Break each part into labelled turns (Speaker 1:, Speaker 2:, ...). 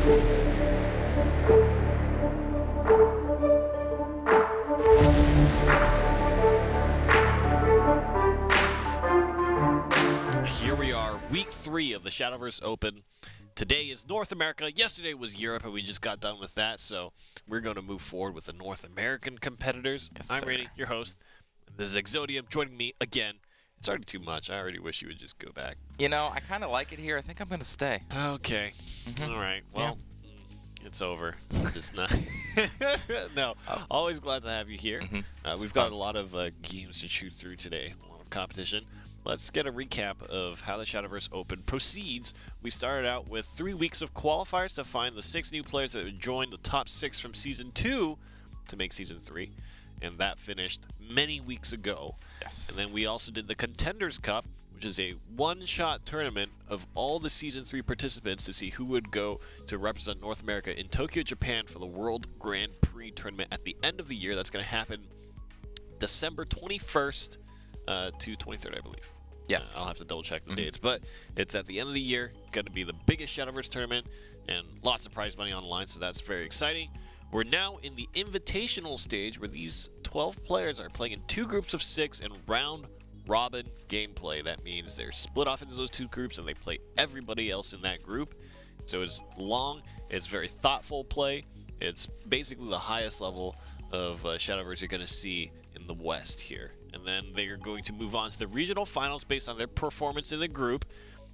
Speaker 1: Here we are, week 3 of the Shadowverse Open. Today is North America. Yesterday was Europe, and we just got done with that, so we're going to move forward with the North American competitors.
Speaker 2: Yes,
Speaker 1: I'm
Speaker 2: sir.
Speaker 1: Randy, your host. This is Exodium joining me again. It's already too much. I already wish you would just go back.
Speaker 2: You know, I kind of like it here. I think I'm going to stay.
Speaker 1: Okay. All right. Well, it's over. It's not. No, always glad to have you here. We've got a lot of games to chew through today, a lot of competition. Let's get a recap of how the Shadowverse Open proceeds. We started out with 3 weeks of qualifiers to find the 6 new players that would join the top 6 from Season 2 to make Season 3. And that finished many weeks ago.
Speaker 2: Yes.
Speaker 1: And then we also did the Contenders Cup, which is a one-shot tournament of all the Season 3 participants to see who would go to represent North America in Tokyo, Japan for the World Grand Prix tournament at the end of the year. That's going to happen December 21st to 23rd, I believe.
Speaker 2: Yes.
Speaker 1: I'll have to double check the dates, but it's at the end of the year. Going to be the biggest Shadowverse tournament and lots of prize money on the line, so that's very exciting. We're now in the Invitational stage where these 12 players are playing in 2 groups of 6 in round-robin gameplay. That means they're split off into those 2 groups and they play everybody else in that group. So it's long, it's very thoughtful play. It's basically the highest level of Shadowverse you're going to see in the West here. And then they are going to move on to the regional finals based on their performance in the group.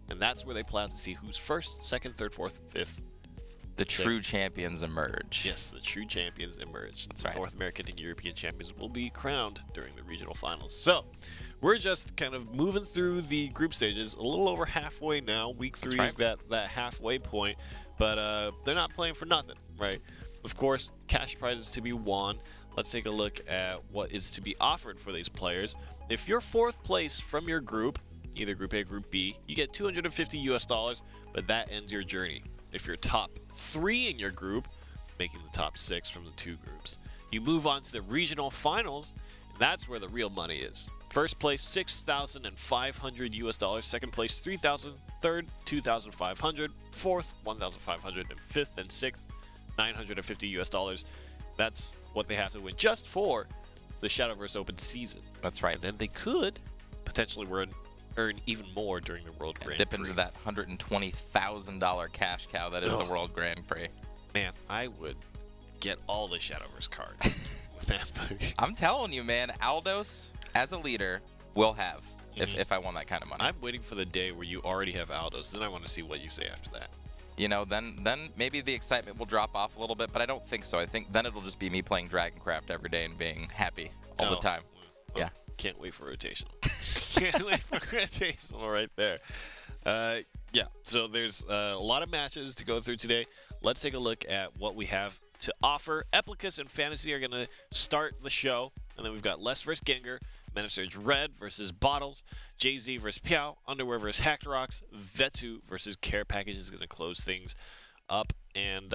Speaker 1: And that's where they play out to see who's first, second, third, fourth, fifth.
Speaker 2: The true champions emerge.
Speaker 1: Yes, the true champions emerge.
Speaker 2: That's right.
Speaker 1: North American and European champions will be crowned during the regional finals. So, we're just kind of moving through the group stages, a little over halfway now. Week 3 is that halfway point, but they're not playing for nothing, right? Of course, cash prizes to be won. Let's take a look at what is to be offered for these players. If you're 4th place from your group, either Group A, Group B, you get $250 US, but that ends your journey. If you're top 3 in your group, making the top 6 from the 2 groups, you move on to the regional finals, and that's where the real money is. First place, $6,500 US. Second place, $3,000. Third, $2,500. Fourth, $1,500. And fifth and sixth, $950 US. That's what they have to win just for the Shadowverse Open season.
Speaker 2: That's right.
Speaker 1: And then they could potentially earn even more during the World Grand
Speaker 2: Dip
Speaker 1: Prix.
Speaker 2: into that $120,000 cash cow that is the World Grand Prix.
Speaker 1: Man, I would get all the Shadowverse cards with that push.
Speaker 2: I'm telling you, man, Aldos as a leader will have if I won that kind of money.
Speaker 1: I'm waiting for the day where you already have Aldos. Then I want to see what you say after that.
Speaker 2: You know, then maybe the excitement will drop off a little bit, but I don't think so. I think then it'll just be me playing Dragoncraft every day and being happy all the time.
Speaker 1: Well,
Speaker 2: yeah.
Speaker 1: Can't wait for rotational. Can't wait for rotational right there. Yeah, so there's a lot of matches to go through today. Let's take a look at what we have to offer. Applica and Fantasy are going to start the show. And then we've got Les vs. Ganker, Surge Red versus Bottles, Jay-Z versus Piao, Underwear versus Hackrox, Vetu versus Care Package is going to close things up. And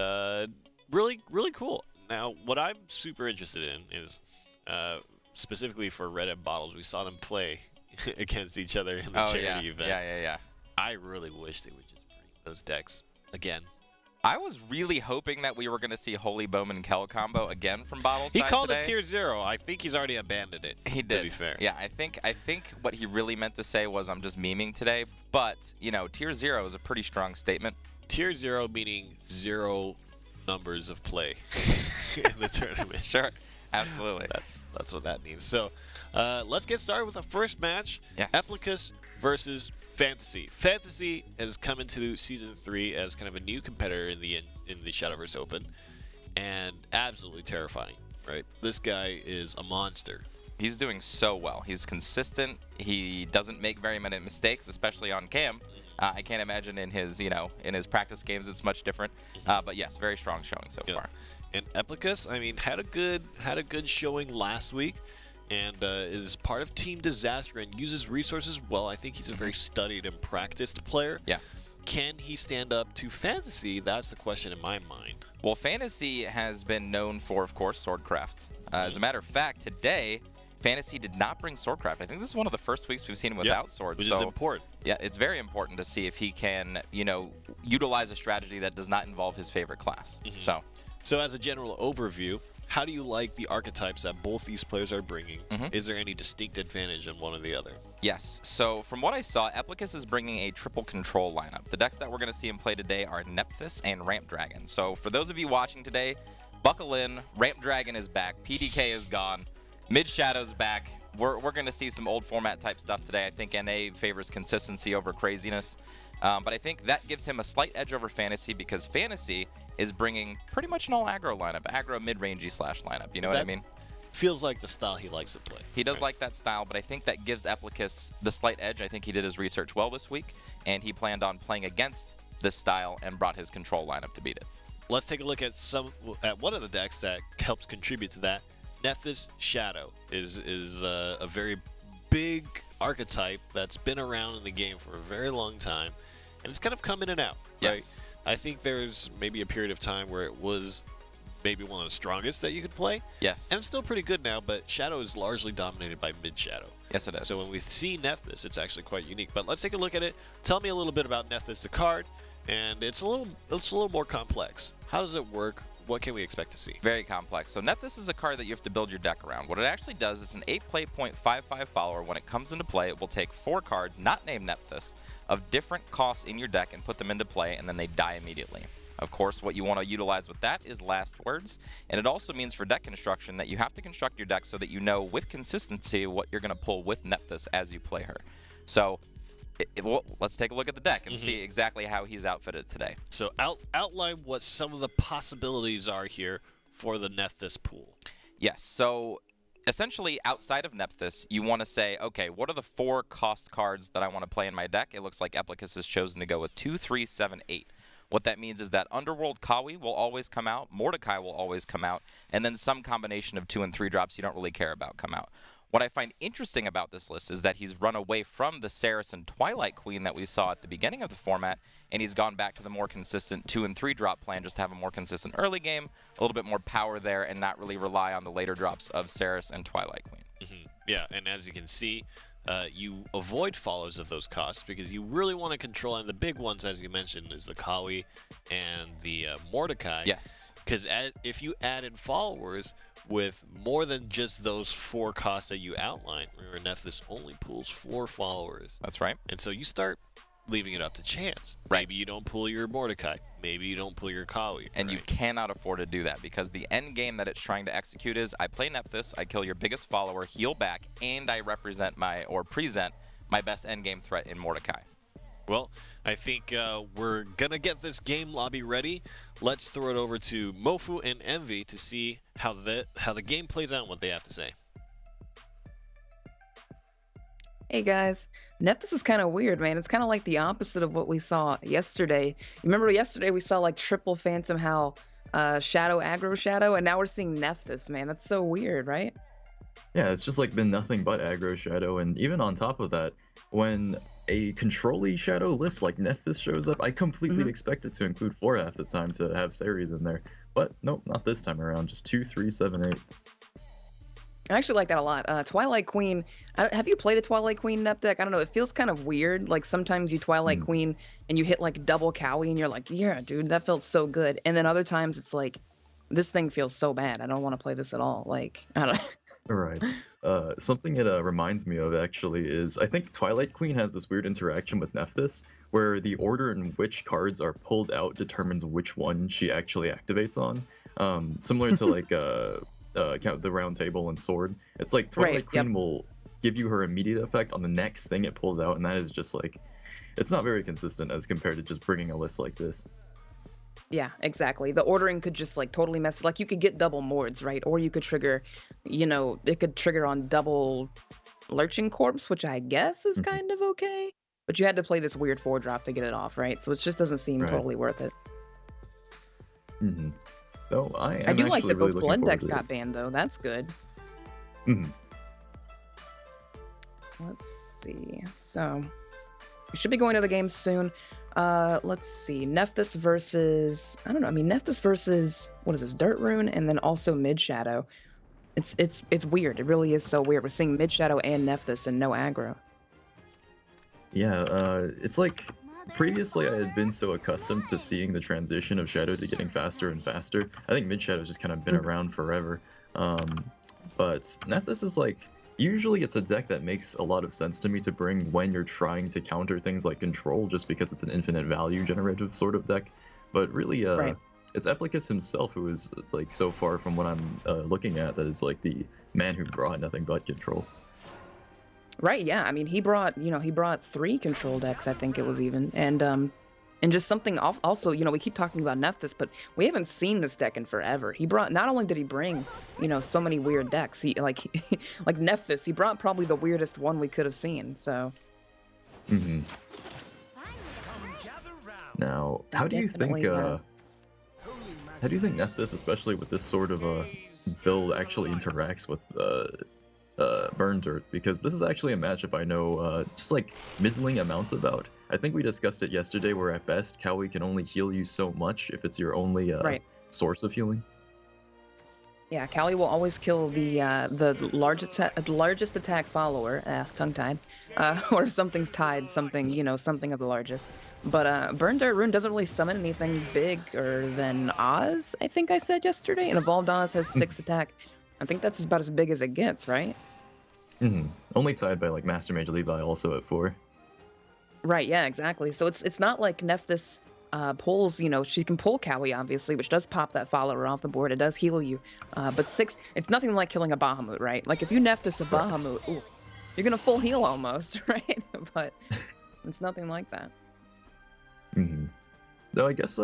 Speaker 1: really, really cool. Now, what I'm super interested in is specifically for Red and Bottles, we saw them play against each other in the charity event.
Speaker 2: Yeah.
Speaker 1: I really wish they would just bring those decks again.
Speaker 2: I was really hoping that we were going to see Holy Bowman Kell combo again from Bottles.
Speaker 1: He called it Tier 0. I think he's already abandoned it.
Speaker 2: He did.
Speaker 1: To be fair.
Speaker 2: Yeah, I think what he really meant to say was I'm just memeing today. But, you know, Tier 0 is a pretty strong statement.
Speaker 1: Tier 0 meaning 0 numbers of play in the tournament.
Speaker 2: Sure. Absolutely.
Speaker 1: That's what that means. So let's get started with the first match.
Speaker 2: Yes.
Speaker 1: Applica versus Fantasy. Fantasy has come into Season 3 as kind of a new competitor in the Shadowverse Open, and absolutely terrifying, right? This guy is a monster.
Speaker 2: He's doing so well. He's consistent. He doesn't make very many mistakes, especially on cam. I can't imagine in his practice games it's much different. But yes, very strong showing so far.
Speaker 1: And Applica, I mean, had a good showing last week, and is part of Team Disaster and uses resources well. I think he's a very studied and practiced player.
Speaker 2: Yes.
Speaker 1: Can he stand up to Fantasy? That's the question in my mind.
Speaker 2: Well, Fantasy has been known for, of course, Swordcraft. As a matter of fact, today Fantasy did not bring Swordcraft. I think this is one of the first weeks we've seen him without swords.
Speaker 1: Which is important.
Speaker 2: Yeah, it's very important to see if he can, utilize a strategy that does not involve his favorite class.
Speaker 1: So as a general overview, how do you like the archetypes that both these players are bringing? Is there any distinct advantage in one or the other?
Speaker 2: Yes. So from what I saw, Applica is bringing a triple control lineup. The decks that we're going to see him play today are Nephthys and Ramp Dragon. So for those of you watching today, buckle in. Ramp Dragon is back. PDK is gone. Mid Shadow's back. We're going to see some old format type stuff today. I think NA favors consistency over craziness. But I think that gives him a slight edge over Fantasy because Fantasy is bringing pretty much an all aggro lineup, aggro mid-rangey / lineup. You know what I mean?
Speaker 1: Feels like the style he likes to play.
Speaker 2: He does like that style, but I think that gives Applica the slight edge. I think he did his research well this week, and he planned on playing against this style and brought his control lineup to beat it.
Speaker 1: Let's take a look at one of the decks that helps contribute to that. Nephthys Shadow is a very big archetype that's been around in the game for a very long time, and it's kind of come in and out. Right?
Speaker 2: Yes.
Speaker 1: I think there's maybe a period of time where it was maybe one of the strongest that you could play.
Speaker 2: Yes.
Speaker 1: And it's still pretty good now, but Shadow is largely dominated by mid-Shadow.
Speaker 2: Yes, it is.
Speaker 1: So when we see Nephthys, it's actually quite unique. But let's take a look at it. Tell me a little bit about Nephthys, the card, and it's a little more complex. How does it work? What can we expect to see?
Speaker 2: Very complex. So Nephthys is a card that you have to build your deck around. What it actually does is an 8-play 0.55 follower. When it comes into play, it will take 4 cards, not named Nephthys, of different costs in your deck and put them into play, and then they die immediately. Of course, what you want to utilize with that is last words, and it also means for deck construction that you have to construct your deck so that you know with consistency what you're going to pull with Nephthys as you play her. So well, let's take a look at the deck and see exactly how he's outfitted today.
Speaker 1: So outline what some of the possibilities are here for the Nephthys pool.
Speaker 2: Yes, so essentially outside of Nephthys, you want to say, okay, what are the 4 cost cards that I want to play in my deck? It looks like Applica has chosen to go with 2, 3, 7, 8. What that means is that Underworld Kawi will always come out, Mordecai will always come out, and then some combination of 2 and 3 drops you don't really care about come out. What I find interesting about this list is that he's run away from the Saracen Twilight Queen that we saw at the beginning of the format, and he's gone back to the more consistent 2 and 3 drop plan, just to have a more consistent early game, a little bit more power there, and not really rely on the later drops of Saracen and Twilight Queen.
Speaker 1: Yeah, and as you can see, you avoid follows of those costs because you really want to control, and the big ones, as you mentioned, is the Kawi and the Mordecai.
Speaker 2: Yes.
Speaker 1: Because if you add in followers with more than just those 4 costs that you outlined, remember Nephthys only pulls 4 followers.
Speaker 2: That's right.
Speaker 1: And so you start leaving it up to chance.
Speaker 2: Right.
Speaker 1: Maybe you don't pull your Mordecai. Maybe you don't pull your Kawi.
Speaker 2: And you cannot afford to do that because the end game that it's trying to execute is I play Nephthys, I kill your biggest follower, heal back, and I present my best end game threat in Mordecai.
Speaker 1: Well, I think we're going to get this game lobby ready. Let's throw it over to Mofu and Envy to see how the game plays out and what they have to say.
Speaker 3: Hey guys, Nephthys is kind of weird, man. It's kind of like the opposite of what we saw yesterday. You remember yesterday we saw like triple Phantom Howl, Shadow, Aggro Shadow, and now we're seeing Nephthys, man. That's so weird, right?
Speaker 4: Yeah, it's just like been nothing but Aggro Shadow, and even on top of that, when a control-y Shadow list like Nephthys shows up, I completely expect it to include 4 half the time to have Ceres in there. But nope, not this time around. Just 2, 3, 7, 8.
Speaker 3: I actually like that a lot. Twilight Queen, have you played a Twilight Queen Nep deck? I don't know, it feels kind of weird. Like sometimes you Twilight Queen and you hit like double Cowie and you're like, yeah, dude, that felt so good. And then other times it's like, this thing feels so bad. I don't want to play this at all. Like, I don't know.
Speaker 4: Right. Something it reminds me of actually is I think Twilight Queen has this weird interaction with Nephthys where the order in which cards are pulled out determines which one she actually activates on. Similar to like the Round Table and Sword. It's like Twilight Queen will give you her immediate effect on the next thing it pulls out, and that is just like, it's not very consistent as compared to just bringing a list like this.
Speaker 3: Yeah, exactly. The ordering could just like totally mess. Like you could get double Mords, right? Or you could trigger, you know, it could trigger on double Lurching Corpse, which I guess is kind of okay. But you had to play this weird 4-drop to get it off, right? So it just doesn't seem totally worth it.
Speaker 4: So I
Speaker 3: do like that
Speaker 4: really
Speaker 3: both Blood decks got banned, though. That's good. Let's see. So we should be going to the game soon. Let's see. Nephthys versus, I don't know. I mean, Nephthys versus, what is this? Dirt Rune and then also Mid Shadow. It's weird. It really is so weird. We're seeing mid shadow and Nephthys and no aggro.
Speaker 4: Yeah, it's like previously I had been so accustomed to seeing the transition of Shadow to getting faster and faster. I think mid Shadow's just kind of been around forever. But Nephthys is like, usually it's a deck that makes a lot of sense to me to bring when you're trying to counter things like control, just because it's an infinite value generative sort of deck. But really, it's Applica himself who is like so far from what I'm looking at that is like the man who brought nothing but control.
Speaker 3: Right, yeah. I mean, he brought 3 control decks, I think it was even. And just something also, we keep talking about Nephthys, but we haven't seen this deck in forever. He brought, not only did he bring, so many weird decks, he like Nephthys, he brought probably the weirdest one we could have seen, so.
Speaker 4: Mm-hmm. Now, how do you think Nephthys, especially with this sort of build, actually interacts with Burn Dirt? Because this is actually a matchup I know just like middling amounts about. I think we discussed it yesterday, where at best Kawi can only heal you so much if it's your only source of healing.
Speaker 3: Yeah, Kawi will always kill the largest attack follower, tongue-tied, or if something's tied, something of the largest. But Burn Dirt Rune doesn't really summon anything bigger than Oz, I think I said yesterday, and Evolved Oz has 6 attack. I think that's about as big as it gets, right?
Speaker 4: Mm-hmm. Only tied by like Master Mage Levi, also at 4.
Speaker 3: Right, yeah, exactly. So it's not like Nephthys pulls, she can pull Kawi, obviously, which does pop that follower off the board. It does heal you. But 6, it's nothing like killing a Bahamut, right? Like if you Nephthys a Bahamut, ooh, you're gonna full heal almost, right? But it's nothing like that.
Speaker 4: Mm-hmm. Though I guess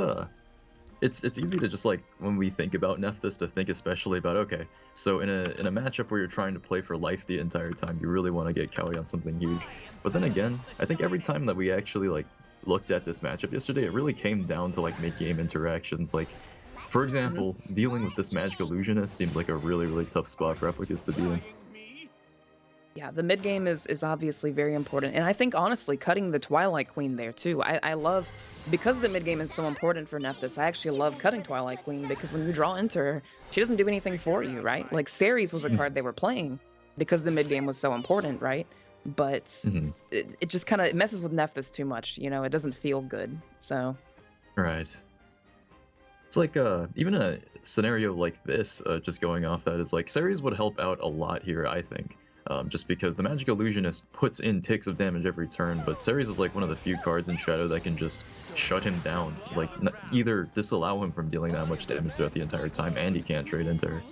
Speaker 4: it's easy to just like, when we think about Nephthys, to think especially about, okay, so in a matchup where you're trying to play for life the entire time, you really want to get Kawi on something huge. But then again, I think every time that we actually like looked at this matchup yesterday, it really came down to like mid-game interactions. Like, for example, dealing with this Magic Illusionist seems like a really, really tough spot for Applicas to be in.
Speaker 3: Yeah, the mid game is obviously very important, and I think honestly cutting the Twilight Queen there too. I love, because the mid game is so important for Nephthys, I actually love cutting Twilight Queen, because when you draw into her, she doesn't do anything for you, right? Like Ceres was a card they were playing because the mid game was so important, right? But it just kind of messes with Nephthys too much, it doesn't feel good. So
Speaker 4: right. It's like even a scenario like this, just going off that, is like Ceres would help out a lot here, I think. Just because the Magic Illusionist puts in ticks of damage every turn, but Ceres is like one of the few cards in Shadow that can just shut him down, like either disallow him from dealing that much damage throughout the entire time, and he can't trade into her.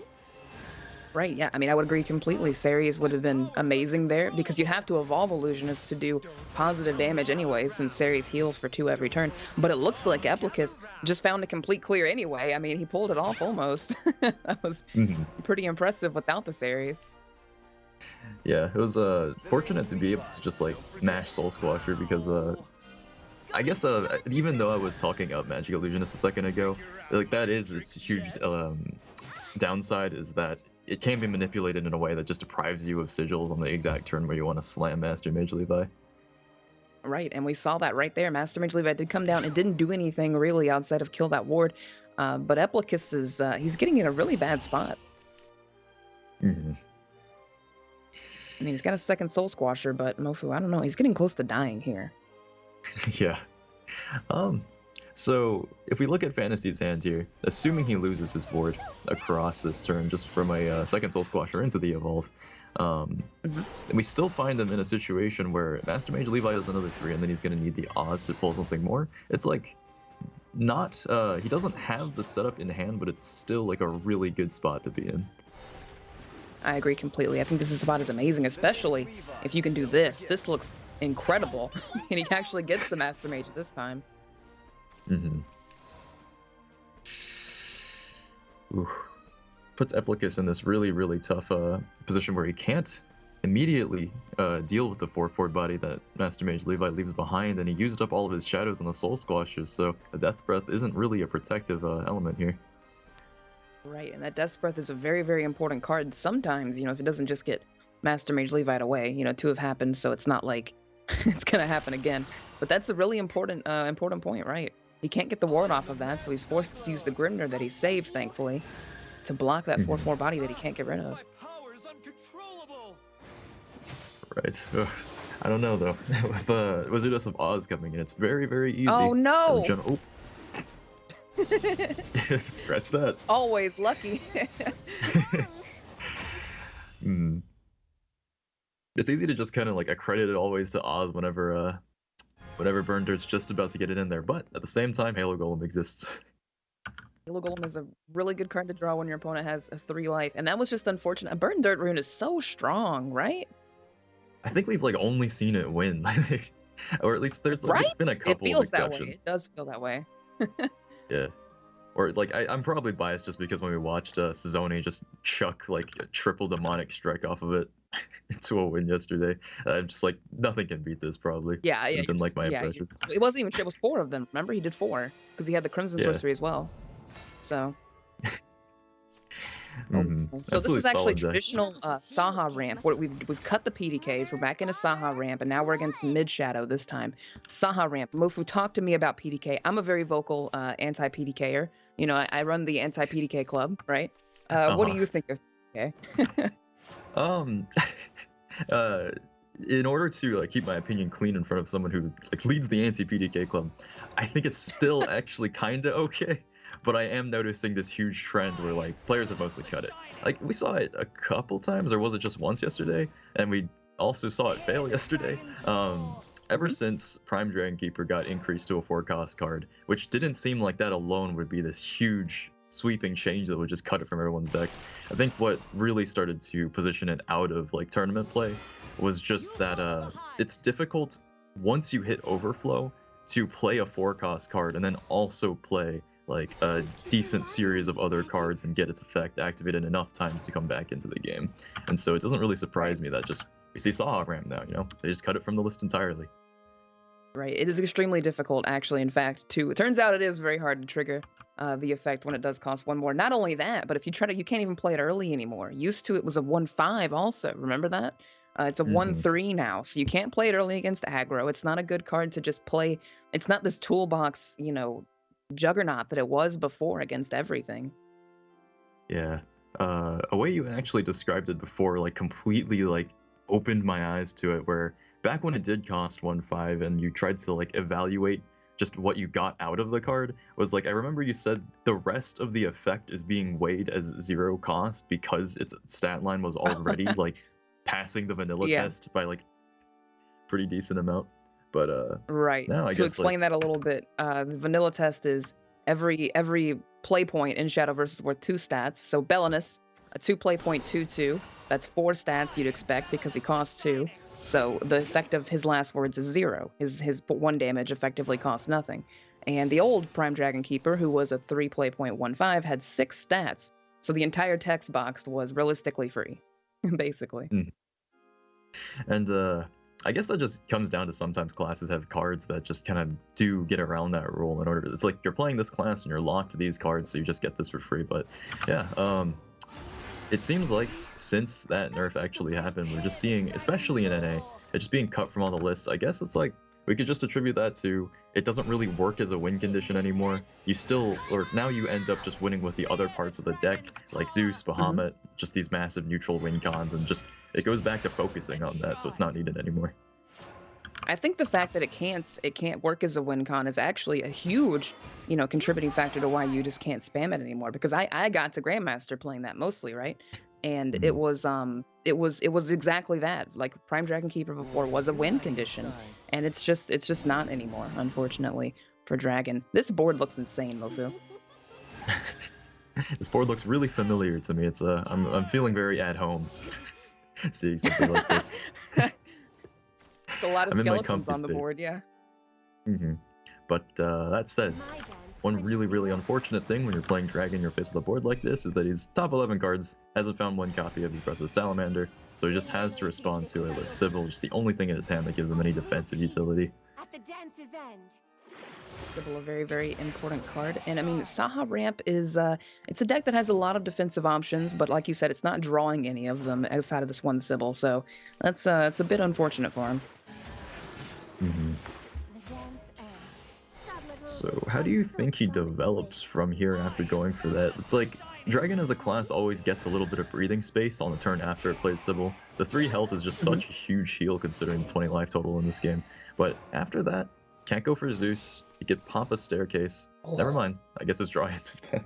Speaker 3: Right, yeah, I mean, I would agree completely. Ceres would have been amazing there, because you have to evolve Illusionist to do positive damage anyway, since Ceres heals for 2 every turn. But it looks like Applicus just found a complete clear anyway. I mean, he pulled it off almost. That was pretty impressive without the Ceres.
Speaker 4: Yeah, it was fortunate to be able to just like mash Soul Squasher, because I guess even though I was talking up Magic Illusionist a second ago, like that is its huge downside, is that it can be manipulated in a way that just deprives you of sigils on the exact turn where you want to slam Master Mage Levi.
Speaker 3: Right, and we saw that right there. Master Mage Levi did come down and didn't do anything really outside of kill that ward. But Applicus is he's getting in a really bad spot.
Speaker 4: Mm-hmm.
Speaker 3: I mean, he's got a second Soul Squasher, but Mofu, I don't know. He's getting close to dying here.
Speaker 4: Yeah. So if we look at Fantasy's hand here, assuming he loses his board across this turn just from a second Soul Squasher into the Evolve, we still find him in a situation where Master Mage Levi does another 3, and then he's going to need the Oz to pull something more. It's like, not, he doesn't have the setup in hand, but it's still like a really good spot to be in.
Speaker 3: I agree completely. I think this is about as amazing, especially if you can do this. This looks incredible. And he actually gets the Master Mage this time.
Speaker 4: Ooh. Puts Applicus in this really, really tough position where he can't immediately deal with the 4/4 body that Master Mage Levi leaves behind, and he used up all of his shadows on the Soul Squashers, so a Death's Breath isn't really a protective element here.
Speaker 3: Right, and that Death's Breath is a very, very important card. Sometimes, if it doesn't just get Master Mage Levi away, 2 have happened, so it's not like it's gonna happen again. But that's a really important point, right? He can't get the ward off of that, so he's forced to use the Grimner that he saved, thankfully. to block that 4/4 body that he can't get rid of.
Speaker 5: My power is uncontrollable.
Speaker 4: Right. Ugh. I don't know though. With Wizardess of Oz coming in, it's very, very easy.
Speaker 3: Oh no!
Speaker 4: Oh. Scratch that.
Speaker 3: Always lucky.
Speaker 4: It's easy to just kind of like accredit it always to Oz whenever Burn Dirt's just about to get it in there, but at the same time, Halo Golem exists.
Speaker 3: Halo Golem is a really good card to draw when your opponent has a 3 life, and that was just unfortunate. A Burn Dirt rune is so strong, right?
Speaker 4: I think we've like only seen it win, or at least there's
Speaker 3: right?
Speaker 4: been a couple
Speaker 3: it feels
Speaker 4: of exceptions.
Speaker 3: That way. It does feel that way.
Speaker 4: Yeah. Or like I'm probably biased just because when we watched Suzzoni just chuck like a triple demonic strike off of it into a win yesterday, I'm just like nothing can beat this probably.
Speaker 3: Yeah,
Speaker 4: It's been like my impressions.
Speaker 3: It wasn't even. It was 4 of them. Remember, he did 4 because he had the Crimson Sorcery as well. So. So this is actually traditional Saha ramp. Where we've cut the PDKs. We're back into Saha ramp, and now we're against mid shadow this time. Saha ramp. Mofu, talk to me about PDK. I'm a very vocal anti-PDKer. You know, I run the anti-PDK club, right? What do you think of PDK?
Speaker 4: In order to like keep my opinion clean in front of someone who like leads the anti-PDK club, I think it's still actually kind of okay. But I am noticing this huge trend where like players have mostly cut it. Like we saw it a couple times, or was it just once yesterday? And we also saw it fail yesterday. Ever since Prime Dragon Keeper got increased to a 4-cost card, which didn't seem like that alone would be this huge sweeping change that would just cut it from everyone's decks. I think what really started to position it out of like tournament play was just that it's difficult once you hit overflow to play a 4-cost card and then also play like a decent series of other cards and get its effect activated enough times to come back into the game. And so it doesn't really surprise me that just we see Saha ramp now, you know? They just cut it from the list entirely.
Speaker 3: Right. It is extremely difficult, actually. In fact, it turns out it is very hard to trigger the effect when it does cost 1 more. Not only that, but if you try to, you can't even play it early anymore. Used to, it was a 1/5 also. Remember that? It's a 1/3 now, so you can't play it early against aggro. It's not a good card to just play. It's not this toolbox, you know, juggernaut that it was before against everything.
Speaker 4: Yeah. A way you actually described it before, like, completely, like, opened my eyes to it, where back when it did cost 1/5 and you tried to, like, evaluate just what you got out of the card, was like, I remember you said the rest of the effect is being weighed as 0 cost because its stat line was already, like, passing the vanilla test by, like, pretty decent amount. But
Speaker 3: right.
Speaker 4: now I
Speaker 3: to
Speaker 4: guess,
Speaker 3: explain that a little bit, the vanilla test is every play point in Shadowverse is worth 2 stats. So Belinus, a 2 play point 2/2. That's 4 stats you'd expect because he costs 2. So the effect of his last words is 0. His 1 damage effectively costs nothing. And the old Prime Dragon Keeper, who was a 3 play point 1/5, had 6 stats. So the entire text box was realistically free, basically.
Speaker 4: And I guess that just comes down to sometimes classes have cards that just kind of do get around that rule in order to, it's like you're playing this class and you're locked to these cards, so you just get this for free. But yeah, it seems like since that nerf actually happened, we're just seeing, especially in NA, it just being cut from all the lists. I guess it's like we could just attribute that to it doesn't really work as a win condition anymore. You still, or now you end up just winning with the other parts of the deck, like Zeus, Bahamut, just these massive neutral win cons, and just it goes back to focusing on that, so it's not needed anymore.
Speaker 3: I think the fact that it can't work as a win con is actually a huge, you know, contributing factor to why you just can't spam it anymore. Because I got to Grandmaster playing that mostly, right? And it was exactly that. Like Prime Dragon Keeper before was a win condition, and it's just not anymore, unfortunately, for Dragon. This board looks insane, Mofu.
Speaker 4: This board looks really familiar to me. It's I'm feeling very at home seeing something like this.
Speaker 3: A lot of
Speaker 4: I'm
Speaker 3: skeletons on the board, yeah.
Speaker 4: But that said, one really, really unfortunate thing when you're playing Dragon in your face of the board like this is that he's top 11 cards, hasn't found 1 copy of his Breath of the Salamander, so he just has to respond to it with Sybil, just the only thing in his hand that gives him any defensive utility.
Speaker 6: At the dance's end.
Speaker 3: Sybil, a very, very important card. And I mean, Saha Ramp is, it's a deck that has a lot of defensive options, but like you said, it's not drawing any of them outside of this one Sybil, so that's, it's a bit unfortunate for him.
Speaker 4: So how do you think he develops from here after going for that? It's like, Dragon as a class always gets a little bit of breathing space on the turn after it plays Sybil. The 3 health is just such a huge heal considering the 20 life total in this game. But after that, can't go for Zeus. You could pop a staircase. Never mind. I guess his draw answers that.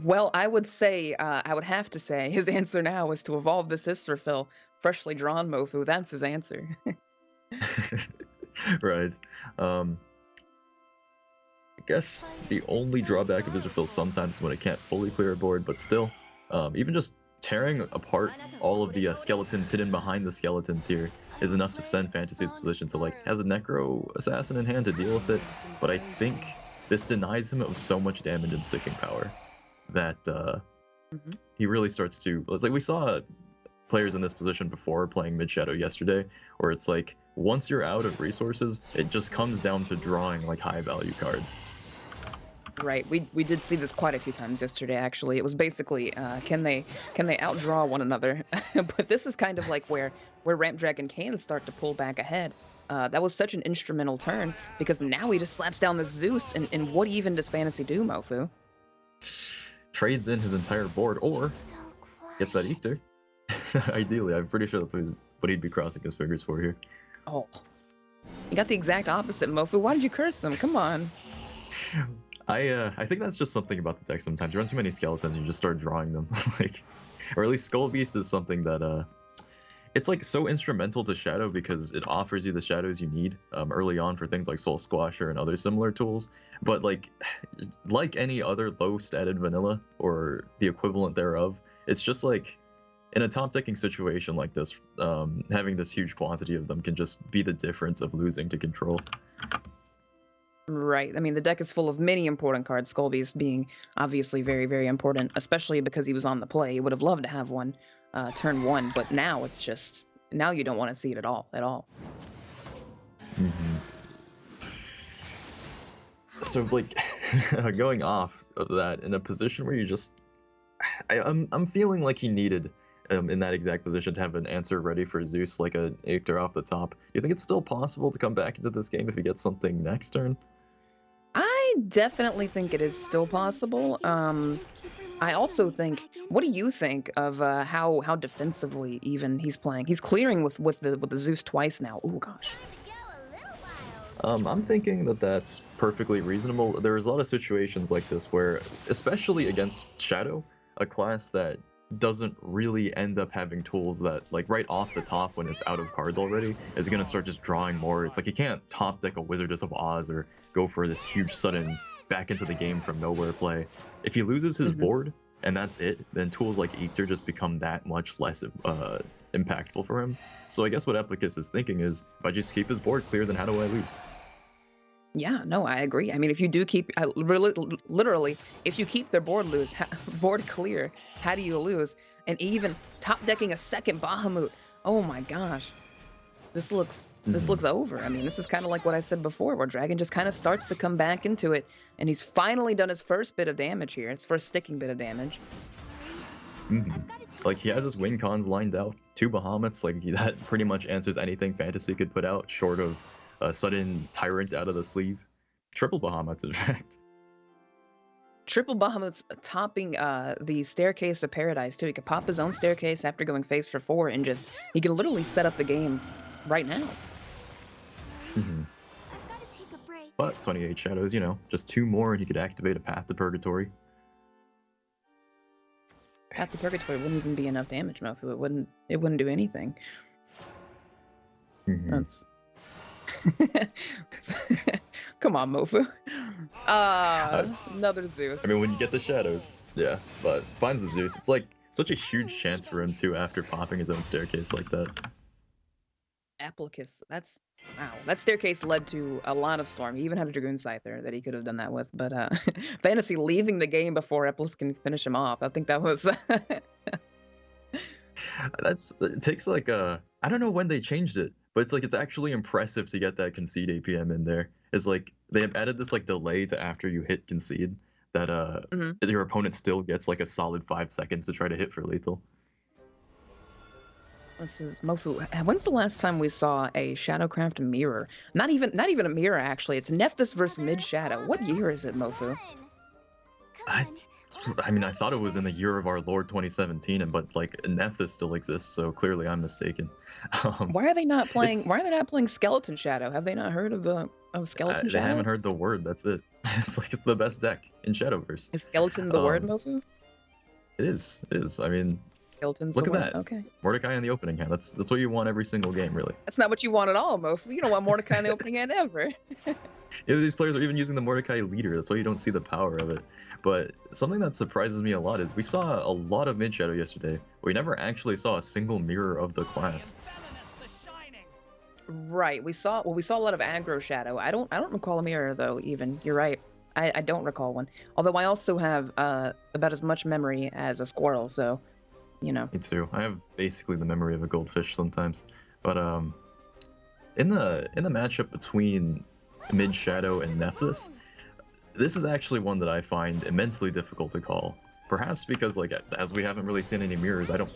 Speaker 3: Well, I would say, I would have to say, his answer now is to evolve the Sister Fill. Freshly drawn Mofu, that's his answer.
Speaker 4: Right. I guess the only drawback of Israfil sometimes is when it can't fully clear a board, but still, even just tearing apart all of the skeletons hidden behind the skeletons here is enough to send Fantasy's position to, like, has a Necro Assassin in hand to deal with it, but I think this denies him of so much damage and sticking power that he really starts to, it's like we saw players in this position before playing Mid Shadow yesterday, where it's like, once you're out of resources, it just comes down to drawing like high value cards.
Speaker 3: Right, we did see this quite a few times yesterday. Actually, it was basically can they outdraw one another? But this is kind of like where Ramp Dragon can start to pull back ahead. That was such an instrumental turn because now he just slaps down the Zeus, and what even does Fantasy do, Mofu?
Speaker 4: Trades in his entire board or gets that Ether. Ideally, I'm pretty sure that's what he'd be crossing his fingers for here.
Speaker 3: Oh, you got the exact opposite, Mofu. Why did you curse him? Come on.
Speaker 4: I think that's just something about the deck sometimes. You run too many skeletons, you just start drawing them. Like, or at least Skull Beast is something that it's like so instrumental to Shadow because it offers you the shadows you need early on for things like Soul Squasher and other similar tools. But like any other low statted vanilla or the equivalent thereof, it's just like in a top decking situation like this, having this huge quantity of them can just be the difference of losing to control.
Speaker 3: Right. I mean, the deck is full of many important cards, Skull Beast being obviously very, very important, especially because he was on the play. He would have loved to have one turn 1, but now it's just, now you don't want to see it at all.
Speaker 4: So, like, going off of that, in a position where you just... I'm feeling like he needed, in that exact position, to have an answer ready for Zeus, like an Aether off the top. Do you think it's still possible to come back into this game if he gets something next turn?
Speaker 3: I definitely think it is still possible. I also think, what do you think of how defensively even he's playing? He's clearing with the Zeus twice now. Oh gosh.
Speaker 4: I'm thinking that that's perfectly reasonable. There's a lot of situations like this where, especially against Shadow, a class that doesn't really end up having tools that, like, right off the top when it's out of cards already, is going to start just drawing more. It's like you can't top deck a Wizardess of Oz or go for this huge sudden back into the game from nowhere play. If he loses his board and that's it, then tools like Aether just become that much less impactful for him. So I guess what Applica is thinking is, if I just keep his board clear, then how do I lose?
Speaker 3: Yeah, no, I agree. I mean, if you do keep, literally, if you keep their board board clear, how do you lose? And even top decking a second Bahamut. Oh my gosh, this looks over. I mean, this is kind of like what I said before, where Dragon just kind of starts to come back into it, and he's finally done his first bit of damage here. His first sticking bit of damage.
Speaker 4: Like, he has his win cons lined out, 2 Bahamut's, like, that pretty much answers anything Fantasy could put out, short of a sudden Tyrant out of the sleeve. Triple Bahamut's, in fact.
Speaker 3: Triple Bahamut's topping the Staircase to Paradise, too. He could pop his own Staircase after going face for 4, and just, he can literally set up the game right now.
Speaker 4: But 28 Shadows, you know, just 2 more and he could activate a Path to Purgatory.
Speaker 3: Path to Purgatory wouldn't even be enough damage, Mofu. It wouldn't do anything. That's... Come on, Mofu. Another Zeus.
Speaker 4: I mean, when you get the Shadows, yeah, but finds the Zeus. It's like such a huge chance for him too after popping his own Staircase like that.
Speaker 3: Applica, that's wow. That Staircase led to a lot of Storm. He even had a Dragoon Scyther that he could have done that with, but Fantasy leaving the game before Applica can finish him off. I think that was
Speaker 4: it takes like I don't know when they changed it, but it's like it's actually impressive to get that concede APM in there. It's like they have added this like delay to after you hit concede that your opponent still gets like a solid 5 seconds to try to hit for lethal.
Speaker 3: This is Mofu. When's the last time we saw a Shadowcraft mirror? Not even a mirror, actually. It's Nephthys versus Mid Shadow. What year is it, Mofu?
Speaker 4: Was I mean, I thought it was in the year of our Lord 2017, but like Nephthys still exists, so clearly I'm mistaken.
Speaker 3: Why are they not playing?
Speaker 4: it's-
Speaker 3: Why are they not playing Skeleton Shadow? Have they not heard of Skeleton
Speaker 4: They
Speaker 3: Shadow?
Speaker 4: haven't heard the word. That's it. It's like it's the best deck in Shadowverse.
Speaker 3: Is Skeleton the word,
Speaker 4: Um,
Speaker 3: Mofu?
Speaker 4: It is. It is. I mean,
Speaker 3: Skeleton's
Speaker 4: look
Speaker 3: the
Speaker 4: at
Speaker 3: word.
Speaker 4: that.
Speaker 3: Okay.
Speaker 4: Mordecai in the opening hand. That's what you want every single game, really.
Speaker 3: That's not what you want at all, Mofu. You don't want Mordecai in the opening hand ever.
Speaker 4: These players are even using the Mordecai leader. That's why you don't see the power of it. But something that surprises me a lot is we saw a lot of mid shadow yesterday. We never actually saw a single mirror of the class.
Speaker 3: Right. We saw a lot of aggro shadow. I don't recall a mirror though. Even you're right. I don't recall one. Although I also have about as much memory as a squirrel. So, you know.
Speaker 4: Me too. I have basically the memory of a goldfish sometimes. But in the matchup between mid shadow and Nephthys, this is actually one that I find immensely difficult to call. Perhaps because like as we haven't really seen any mirrors, I don't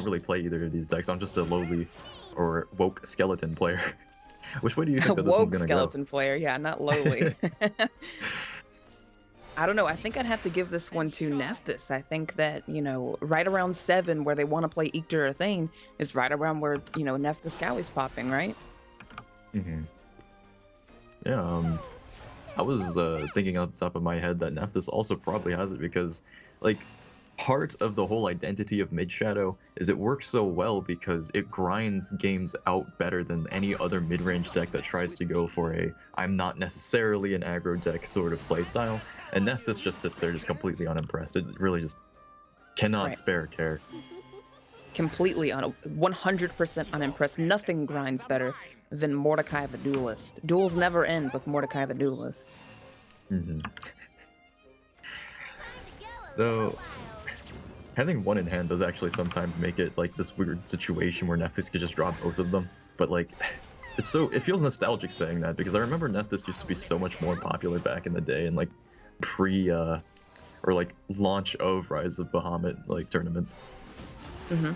Speaker 4: really play either of these decks. I'm just a lowly or woke skeleton player. Which way do you think that this one's
Speaker 3: Woke
Speaker 4: gonna
Speaker 3: skeleton player, yeah, not lowly. I don't know. I think I'd have to give this one to Nephthys. I think that, you know, right around 7 where they want to play Eekter or Thane is right around where, you know, Nephthys Cowie's popping, right?
Speaker 4: Mm-hmm. Yeah, I was thinking on the top of my head that Nephthys also probably has it because, like, part of the whole identity of Mid Shadow is it works so well because it grinds games out better than any other mid-range deck that tries to go for a I'm not necessarily an aggro deck sort of playstyle, and Nephthys just sits there just completely unimpressed. It really just cannot
Speaker 3: Right.
Speaker 4: spare care.
Speaker 3: Completely 100% unimpressed. Nothing grinds better than Mordecai the Duelist. Duels never end with Mordecai the Duelist.
Speaker 4: Mm-hmm. Though having one in hand does actually sometimes make it like this weird situation where Nephthys could just drop both of them. But like, it feels nostalgic saying that because I remember Nephthys used to be so much more popular back in the day and like or like launch of Rise of Bahamut like tournaments.
Speaker 3: Mm-hmm.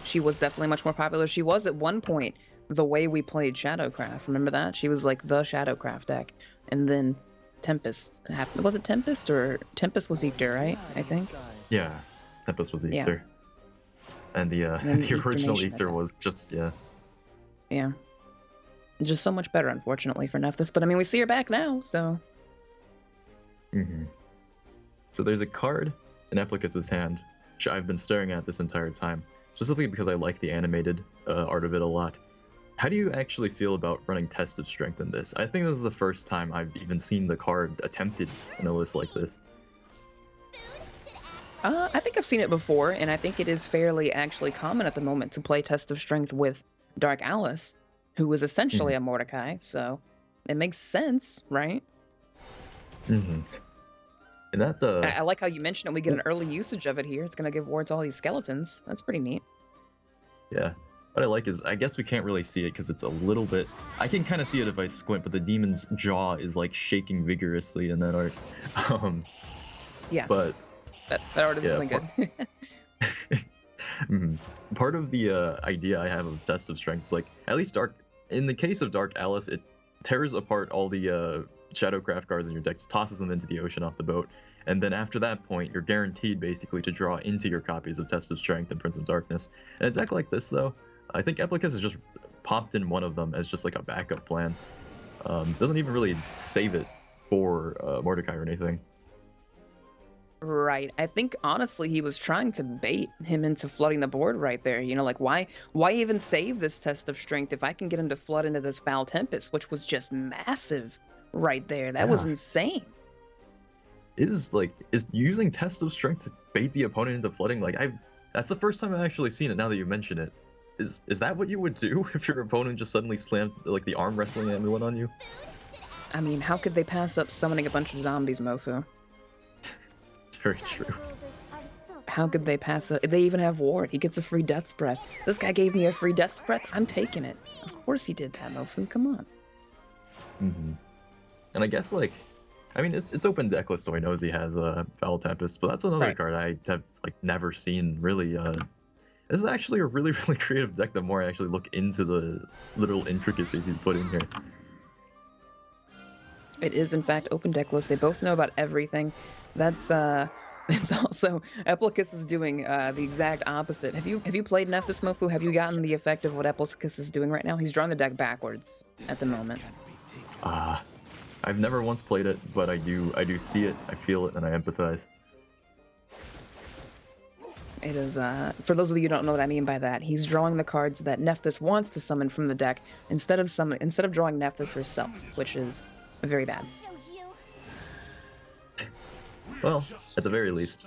Speaker 3: She was definitely much more popular. She was at one point the way we played Shadowcraft. Remember that? She was like the Shadowcraft deck. And then Tempest happened. Was it Tempest or Tempest was Eekter, right? I think.
Speaker 4: Yeah, Tempest was
Speaker 3: Yeah.
Speaker 4: Eekter. And the
Speaker 3: then
Speaker 4: the original
Speaker 3: Eekter Nation, I
Speaker 4: Eekter was just
Speaker 3: Yeah. Just so much better, unfortunately, for Nephthys. But I mean, we see her back now, so.
Speaker 4: Mm-hmm. So there's a card in Applica's hand, which I've been staring at this entire time, specifically because I like the animated art of it a lot. How do you actually feel about running Test of Strength in this? I think this is the first time I've even seen the card attempted in a list like this.
Speaker 3: I think I've seen it before, and I think it is fairly actually common at the moment to play Test of Strength with Dark Alice, who is essentially a Mordecai, so it makes sense, right?
Speaker 4: Mm-hmm. And that
Speaker 3: I like how you mentioned it. We get an early usage of it here. It's going to give wards all these skeletons. That's pretty neat.
Speaker 4: yeah. What I like is, I guess we can't really see it because it's a little bit... I can kind of see it if I squint, but the demon's jaw is like shaking vigorously in that art.
Speaker 3: Yeah.
Speaker 4: But
Speaker 3: That art is
Speaker 4: yeah,
Speaker 3: really good.
Speaker 4: Mhm. Part of the idea I have of Test of Strength is like, at least in the case of Dark Alice, it tears apart all the Shadowcraft cards in your deck, just tosses them into the ocean off the boat, and then after that point, you're guaranteed basically to draw into your copies of Test of Strength and Prince of Darkness. And a deck like this, though, I think Applica has just popped in one of them as just like a backup plan. Doesn't even really save it for Mordecai or anything.
Speaker 3: Right. I think honestly he was trying to bait him into flooding the board right there. You know, like why even save this Test of Strength if I can get him to flood into this Foul Tempest, which was just massive right there. That was
Speaker 4: Yeah.
Speaker 3: insane.
Speaker 4: Is using Test of Strength to bait the opponent into flooding? Like that's the first time I've actually seen it now that you mention it. Is that what you would do if your opponent just suddenly slammed like the arm wrestling amulet on you?
Speaker 3: I mean, how could they pass up summoning a bunch of zombies, Mofu?
Speaker 4: It's very true.
Speaker 3: How could they pass up? They even have ward. He gets a free Death's Breath. This guy gave me a free Death's Breath. I'm taking it. Of course he did that, Mofu. Come on.
Speaker 4: Mm-hmm. And I guess I mean it's open decklist, so he knows he has a Foul Tempest, but that's another
Speaker 3: Right.
Speaker 4: card I have never seen really. This is actually a really creative deck. The more I actually look into the little intricacies he's put in here.
Speaker 3: It is in fact open deck list. They both know about everything. That's It's also Eplicus is doing the exact opposite. Have you played Nephthys, Mofu? Have you gotten the effect of what Eplicus is doing right now? He's drawing the deck backwards at the moment.
Speaker 4: I've never once played it, but I do see it, I feel it, and I empathize.
Speaker 3: It is for those of you who don't know what I mean by that, he's drawing the cards that Nephthys wants to summon from the deck instead of drawing Nephthys herself, which is very bad.
Speaker 4: Well, at the very least,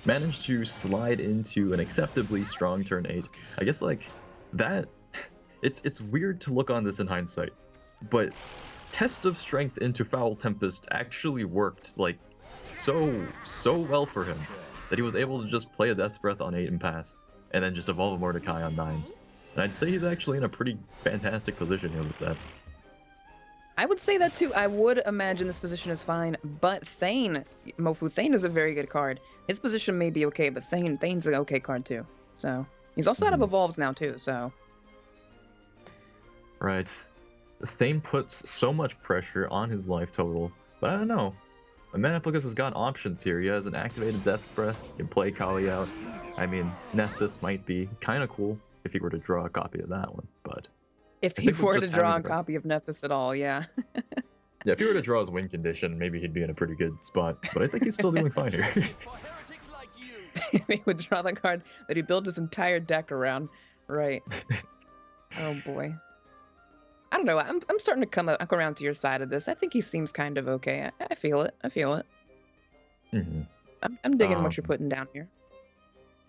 Speaker 4: managed to slide into an acceptably strong turn 8. I guess like that, it's weird to look on this in hindsight, but Test of Strength into Foul Tempest actually worked like so well for him that he was able to just play a Death's Breath on 8 and pass, and then just evolve a Mordecai on 9. And I'd say he's actually in a pretty fantastic position here with that.
Speaker 3: I would say that too. I would imagine this position is fine, but Thane, Mofu, Thane is a very good card. His position may be okay, but Thane's an okay card too. So he's also out of evolves now too. So
Speaker 4: right, Thane puts so much pressure on his life total, but I don't know. Applicus has got options here. He has an activated Death's Breath. He can play Kali out. I mean, Nephthys might be kind of cool if he were to draw a copy of that one, but.
Speaker 3: If he were to draw a copy of Nephthys at all, yeah.
Speaker 4: Yeah, if he were to draw his win condition, maybe he'd be in a pretty good spot. But I think he's still doing fine here.
Speaker 3: If he would draw the card that he built his entire deck around, right? Oh boy. I don't know. I'm starting to come around to your side of this. I think he seems kind of okay. I feel it. I feel it.
Speaker 4: Mm-hmm.
Speaker 3: I'm digging what you're putting down here.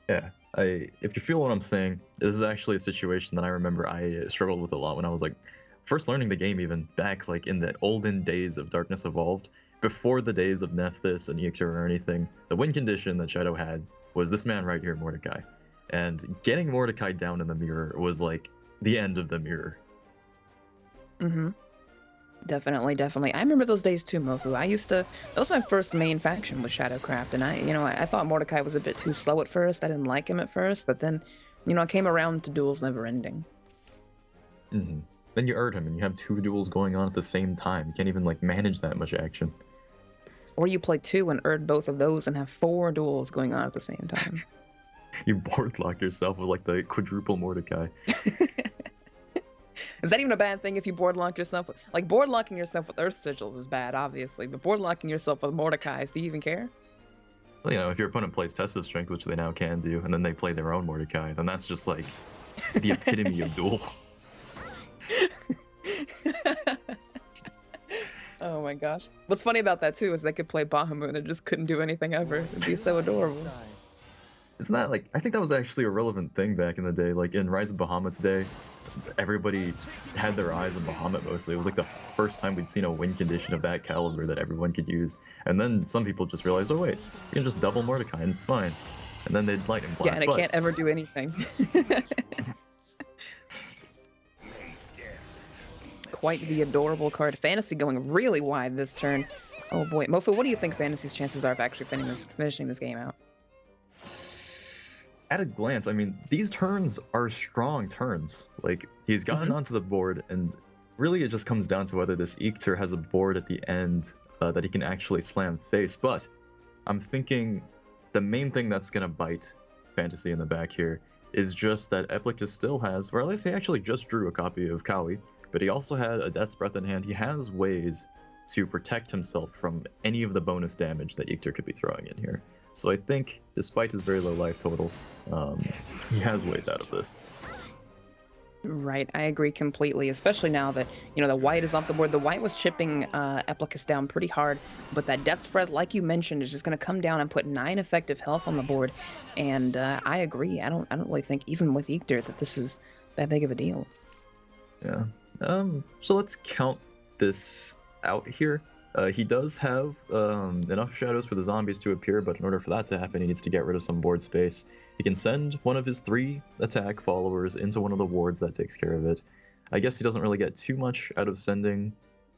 Speaker 4: Yeah. If you feel what I'm saying, this is actually a situation that I remember I struggled with a lot when I was like first learning the game, even back like in the olden days of Darkness Evolved, before the days of Nephthys and Ictor or anything. The win condition that Shadow had was this man right here, Mordecai, and getting Mordecai down in the mirror was like the end of the mirror.
Speaker 3: Mm-hmm. Definitely. I remember those days too, Mofu. That was my first main faction with Shadowcraft, and I thought Mordecai was a bit too slow at first. I didn't like him at first, but then, I came around to duels never ending.
Speaker 4: Mm-hmm. Then you Erd him, and you have 2 duels going on at the same time. You can't even like manage that much action.
Speaker 3: Or you play 2 and Erd both of those and have 4 duels going on at the same time.
Speaker 4: You board lock yourself with like the quadruple Mordecai.
Speaker 3: Is that even a bad thing if you board lock yourself? Like, board locking yourself with Earth Sigils is bad, obviously, but board locking yourself with Mordecai's, do you even care?
Speaker 4: Well, if your opponent plays Test of Strength, which they now can do, and then they play their own Mordecai, then that's just like the epitome of duel.
Speaker 3: Oh my gosh. What's funny about that too is they could play Bahamut and just couldn't do anything ever. It'd be so adorable.
Speaker 4: Isn't that like, I think that was actually a relevant thing back in the day, like in Rise of Bahamut's day, everybody had their eyes on Bahamut mostly. It was like the first time we'd seen a win condition of that caliber that everyone could use. And then some people just realized, oh wait, you can just double Mordecai and it's fine. And then they'd Lightning Blast.
Speaker 3: Yeah, and it can't ever do anything. Quite the adorable card. Fantasy going really wide this turn. Oh boy. Mofu, what do you think Fantasy's chances are of actually finishing this game out?
Speaker 4: At a glance, I mean, these turns are strong turns. Like, he's gotten onto the board, and really it just comes down to whether this Ictor has a board at the end that he can actually slam face. But I'm thinking the main thing that's going to bite Fantasy in the back here is just that Applica still has, or at least he actually just drew a copy of Kawi, but he also had a Death's Breath in hand. He has ways to protect himself from any of the bonus damage that Ictor could be throwing in here. So I think, despite his very low life total, he has ways out of this.
Speaker 3: Right, I agree completely, especially now that, the white is off the board. The white was chipping Eplicus down pretty hard, but that Death's Breath, like you mentioned, is just going to come down and put 9 effective health on the board, and I agree. I don't really think, even with Ictor, that this is that big of a deal.
Speaker 4: Yeah. So let's count this out here. He does have enough shadows for the zombies to appear, but in order for that to happen, he needs to get rid of some board space. He can send one of his 3 attack followers into one of the wards that takes care of it. I guess he doesn't really get too much out of sending.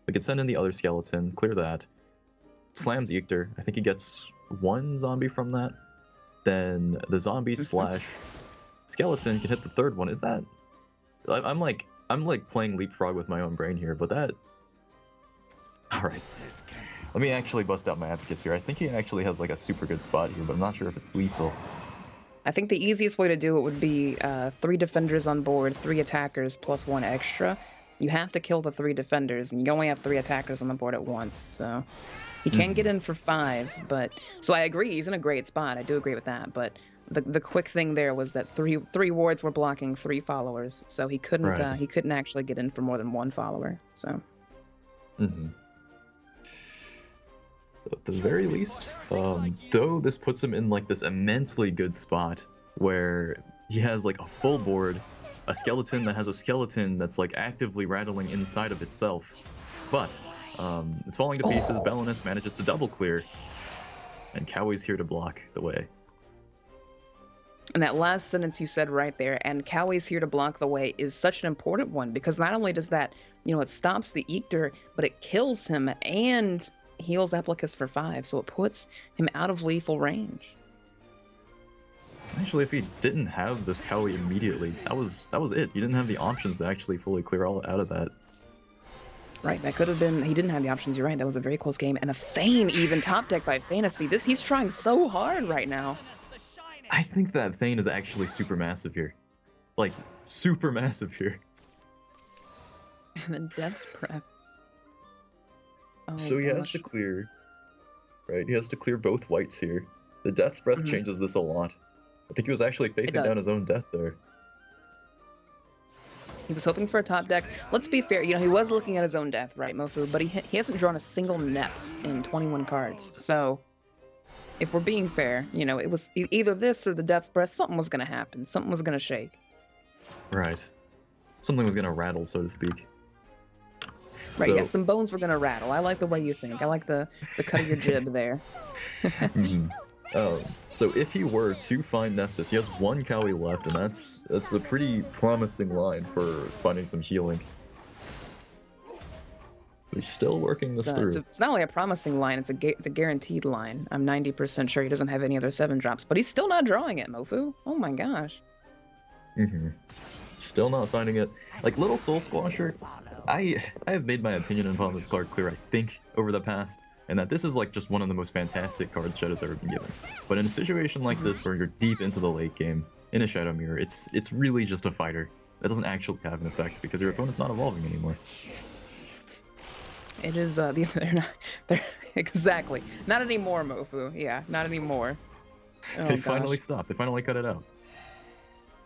Speaker 4: We could send in the other skeleton, clear that. Slams Ictor. I think he gets 1 zombie from that. Then the zombie slash skeleton can hit the 3rd one. Is that... I'm like playing leapfrog with my own brain here, but that... Alright. Let me actually bust out my advocates here. I think he actually has like a super good spot here, but I'm not sure if it's lethal.
Speaker 3: I think the easiest way to do it would be 3 defenders on board, 3 attackers plus 1 extra. You have to kill the 3 defenders, and you only have 3 attackers on the board at once, so he can get in for 5. But so I agree, he's in a great spot. I do agree with that. But the quick thing there was that three wards were blocking 3 followers, so he couldn't actually get in for more than 1 follower. So.
Speaker 4: At the very least, though this puts him in like this immensely good spot where he has like a full board, a skeleton that has a skeleton that's like actively rattling inside of itself, but it's falling to pieces. Belinus manages to double clear, and Cowie's here to block the way.
Speaker 3: And that last sentence you said right there, and Cowie's here to block the way, is such an important one, because not only does that, it stops the Eekter, but it kills him and heals Applicus for 5, so it puts him out of lethal range.
Speaker 4: Actually, if he didn't have this Cowie immediately, that was it. He didn't have the options to actually fully clear all out of that.
Speaker 3: Right, that could have been. He didn't have the options. You're right. That was a very close game, and a Thane even top deck by Fantasy. He's trying so hard right now.
Speaker 4: I think that Thane is actually super massive here, like super massive here.
Speaker 3: And then Death's Prep. Oh,
Speaker 4: so he has to clear, right? He has to clear both whites here. The Death's Breath changes this a lot. I think he was actually facing down his own death there.
Speaker 3: He was hoping for a top deck. Let's be fair, he was looking at his own death, right, Mofu? But he hasn't drawn a single Nep in 21 cards. So, if we're being fair, it was either this or the Death's Breath. Something was going to happen. Something was going to shake.
Speaker 4: Right. Something was going to rattle, so to speak.
Speaker 3: Right, yeah, some bones were gonna rattle. I like the way you think. I like the cut of your jib there.
Speaker 4: So if he were to find Nephthys, he has 1 Cowie left, and that's a pretty promising line for finding some healing. He's still working this through.
Speaker 3: It's not only a promising line, it's a guaranteed line. I'm 90% sure he doesn't have any other 7-drops, but he's still not drawing it, Mofu. Oh my gosh.
Speaker 4: Still not finding it. Like, Little Soul Squasher, I have made my opinion upon this card clear, I think, over the past, and that this is like just one of the most fantastic cards Shadow's ever been given. But in a situation like this, where you're deep into the late game, in a Shadow Mirror, it's really just a fighter. That doesn't actually have an effect, because your opponent's not evolving anymore.
Speaker 3: It is, they're exactly. Not anymore, Mofu. Yeah, not anymore. Oh,
Speaker 4: they finally stopped. They finally cut it out.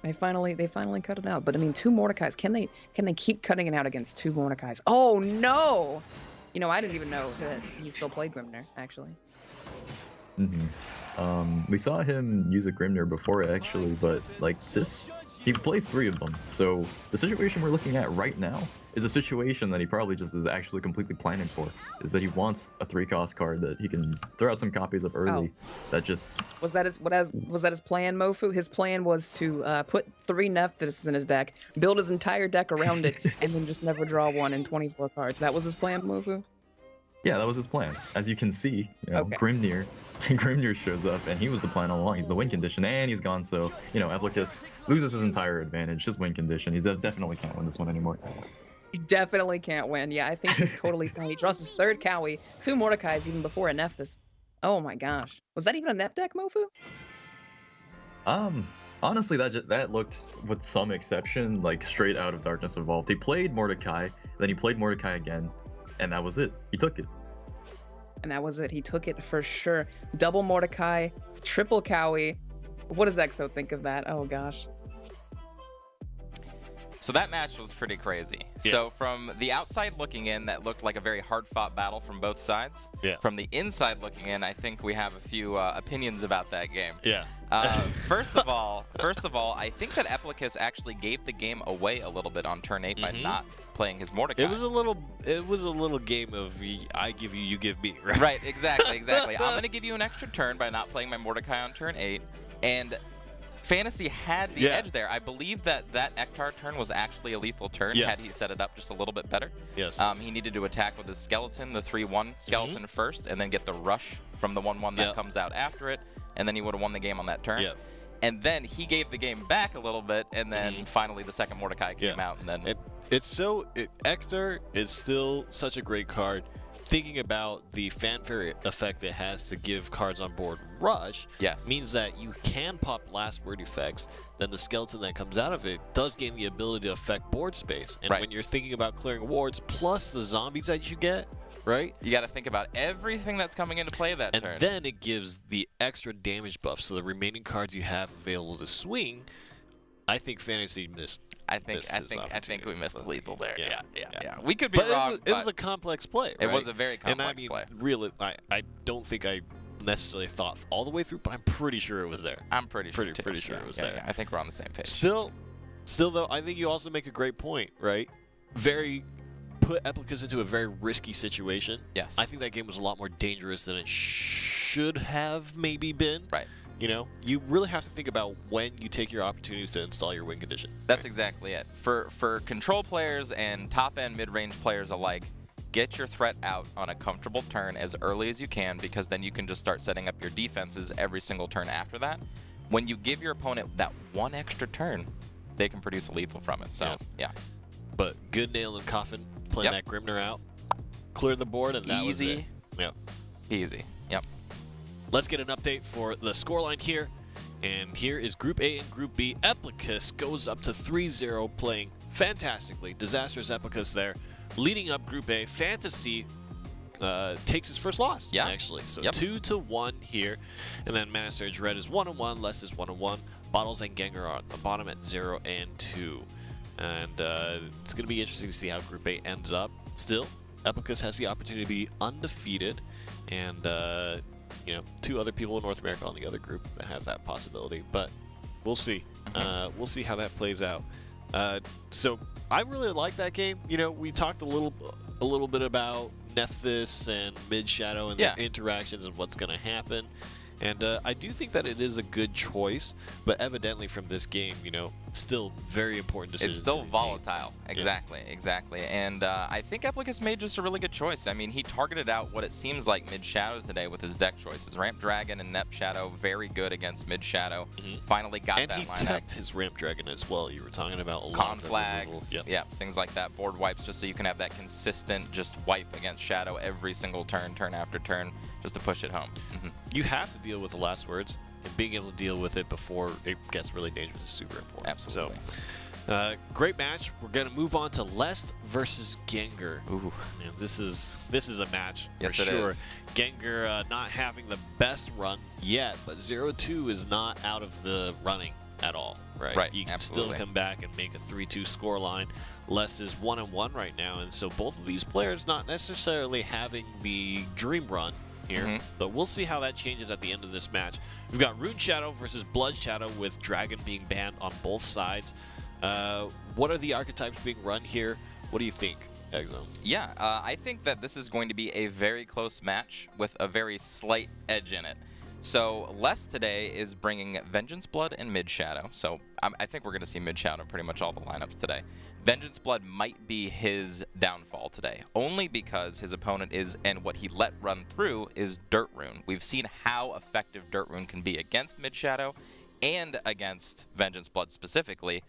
Speaker 3: They finally cut it out. But I mean, 2 Mordekais. Can they keep cutting it out against 2 Mordekais? Oh no! I didn't even know that he still played Grimnir, actually.
Speaker 4: We saw him use a Grimnir before, actually, but like this, he plays 3 of them. So the situation we're looking at right now is a situation that he probably just is actually completely planning for. Is that he wants a 3-cost card that he can throw out some copies of early. That just
Speaker 3: was that his plan, Mofu? His plan was to put 3 Nephthys in his deck, build his entire deck around it, and then just never draw one in 24 cards. That was his plan, Mofu?
Speaker 4: Yeah, that was his plan. As you can see, Grimnir shows up, and he was the plan all along. He's the win condition, and he's gone. So Applicus loses his entire advantage, his win condition. He definitely can't win this one anymore.
Speaker 3: He definitely can't win. Yeah, I think he's totally fine. He draws his 3rd Cowie, 2 Mordekais even before a Nephthys. Oh my gosh. Was that even a Nep deck, Mofu?
Speaker 4: Honestly, that looked, with some exception, like straight out of Darkness Evolved. He played Mordecai, then he played Mordecai again, and that was it. He took it.
Speaker 3: And that was it. He took it for sure. Double Mordecai, triple Cowie. What does Exo think of that? Oh gosh.
Speaker 2: So that match was pretty crazy. Yeah. So from the outside looking in, that looked like a very hard-fought battle from both sides.
Speaker 1: Yeah.
Speaker 2: From the inside looking in, I think we have a few opinions about that game.
Speaker 1: Yeah.
Speaker 2: First of all, I think that Applicus actually gave the game away a little bit on turn 8 by not playing his Mordecai.
Speaker 1: It was a little game of I give you, you give me, right?
Speaker 2: Right, exactly. I'm going to give you an extra turn by not playing my Mordecai on turn 8, and Fantasy had the edge there. I believe that Ektar turn was actually a lethal turn had he set it up just a little bit better.
Speaker 1: Yes.
Speaker 2: He needed to attack with his skeleton, the 3/1 skeleton first, and then get the rush from the 1/1 that comes out after it, and then he would have won the game on that turn.
Speaker 1: Yep.
Speaker 2: And then he gave the game back a little bit, and then finally the second Mordecai came out, and then
Speaker 1: Ektar is still such a great card. thinking about the fanfare effect it has to give cards on board rush,
Speaker 2: Yes.
Speaker 1: means that you can pop last word effects. Then the skeleton that comes out of it does gain the ability to affect board space. And
Speaker 2: Right.
Speaker 1: when you're thinking about clearing wards plus the zombies that you get, right?
Speaker 2: You got to think about everything that's coming into play that
Speaker 1: And
Speaker 2: turn.
Speaker 1: then it gives the extra damage buff. So the remaining cards you have available to swing, I think Fantasy missed.
Speaker 2: I think
Speaker 1: missed his
Speaker 2: we
Speaker 1: opportunity.
Speaker 2: missed the lethal there.
Speaker 1: Yeah,
Speaker 2: Yeah. We could be
Speaker 1: But
Speaker 2: wrong.
Speaker 1: it was a complex play, right?
Speaker 2: It was a very
Speaker 1: And I
Speaker 2: complex
Speaker 1: mean,
Speaker 2: play.
Speaker 1: really, I don't think I necessarily thought all the way through, but I'm pretty sure it was there.
Speaker 2: I'm pretty sure.
Speaker 1: pretty sure it was there.
Speaker 2: Yeah, I think we're on the same page.
Speaker 1: Still though, I think you also make a great point, right? Put Applicas into a very risky situation.
Speaker 2: Yes.
Speaker 1: I think that game was a lot more dangerous than it should have maybe been.
Speaker 2: Right.
Speaker 1: You know, you really have to think about when you take your opportunities to install your win condition.
Speaker 2: That's exactly it. For control players and top-end mid-range players alike, get your threat out on a comfortable turn as early as you can, because then you can just start setting up your defenses every single turn after that. When you give your opponent that one extra turn, they can produce a lethal from it. So, yeah.
Speaker 1: But good nail and coffin, playing
Speaker 2: Yep.
Speaker 1: that Grimner out, clear the board, and that was it.
Speaker 2: Easy.
Speaker 1: Yep.
Speaker 2: Easy. Yep.
Speaker 1: Let's get an update for the scoreline here. And here is Group A and Group B. Applicus goes up to 3-0, playing fantastically. Disastrous Applicus there. Leading up Group A, Fantasy takes his first loss, actually. So 2-1 here. And then Mana Surge Red is 1-1, Less is 1-1. Bottles and Ganker are at the bottom at 0 and 2. And it's going to be interesting to see how Group A ends up. Still, Applicus has the opportunity to be undefeated. And, you know, 2 other people in North America on the other group that have that possibility. But we'll see. We'll see how that plays out. So I really like that game. You know, we talked a little bit about Nephthys and Mid Shadow and their interactions and what's going to happen. And I do think that it is a good choice, but evidently from this game, you know, still very important decisions.
Speaker 2: It's still
Speaker 1: to be
Speaker 2: volatile.
Speaker 1: made.
Speaker 2: Exactly. And I think Applicus made just a really good choice. I mean, he targeted out what it seems like Mid Shadow today with his deck choices. Ramp Dragon and Nep Shadow, very good against Mid Shadow. Finally got
Speaker 1: And
Speaker 2: that
Speaker 1: he
Speaker 2: lineup.
Speaker 1: tapped his Ramp Dragon as well. You were talking about a lot
Speaker 2: Con
Speaker 1: of the
Speaker 2: flags,
Speaker 1: removal.
Speaker 2: yeah, things like that. Board wipes, just so you can have that consistent just wipe against Shadow every single turn after turn, just to push it home.
Speaker 1: You have to deal with the last words, and being able to deal with it before it gets really dangerous is super important.
Speaker 2: Absolutely.
Speaker 1: So, great match. We're gonna move on to Lest versus Ganker.
Speaker 2: Ooh.
Speaker 1: Man, this is a match
Speaker 2: Yes,
Speaker 1: for
Speaker 2: it
Speaker 1: sure.
Speaker 2: is.
Speaker 1: Ganker not having the best run yet, but 0-2 is not out of the running at all. Right. You can
Speaker 2: absolutely.
Speaker 1: still come back and make a 3-2 scoreline. Lest is 1-1 right now, and so both of these players not necessarily having the dream run here, but we'll see how that changes at the end of this match. We've got Rune Shadow versus Blood Shadow with Dragon being banned on both sides. What are the archetypes being run here? What do you think, Exo?
Speaker 2: Yeah, I think that this is going to be a very close match with a very slight edge in it. So Les today is bringing Vengeance Blood and Mid Shadow. So I think we're going to see Mid Shadow in pretty much all the lineups today. Vengeance Blood might be his downfall today, only because his opponent is, and what he let run through, is Dirt Rune. We've seen how effective Dirt Rune can be against Mid Shadow and against Vengeance Blood specifically,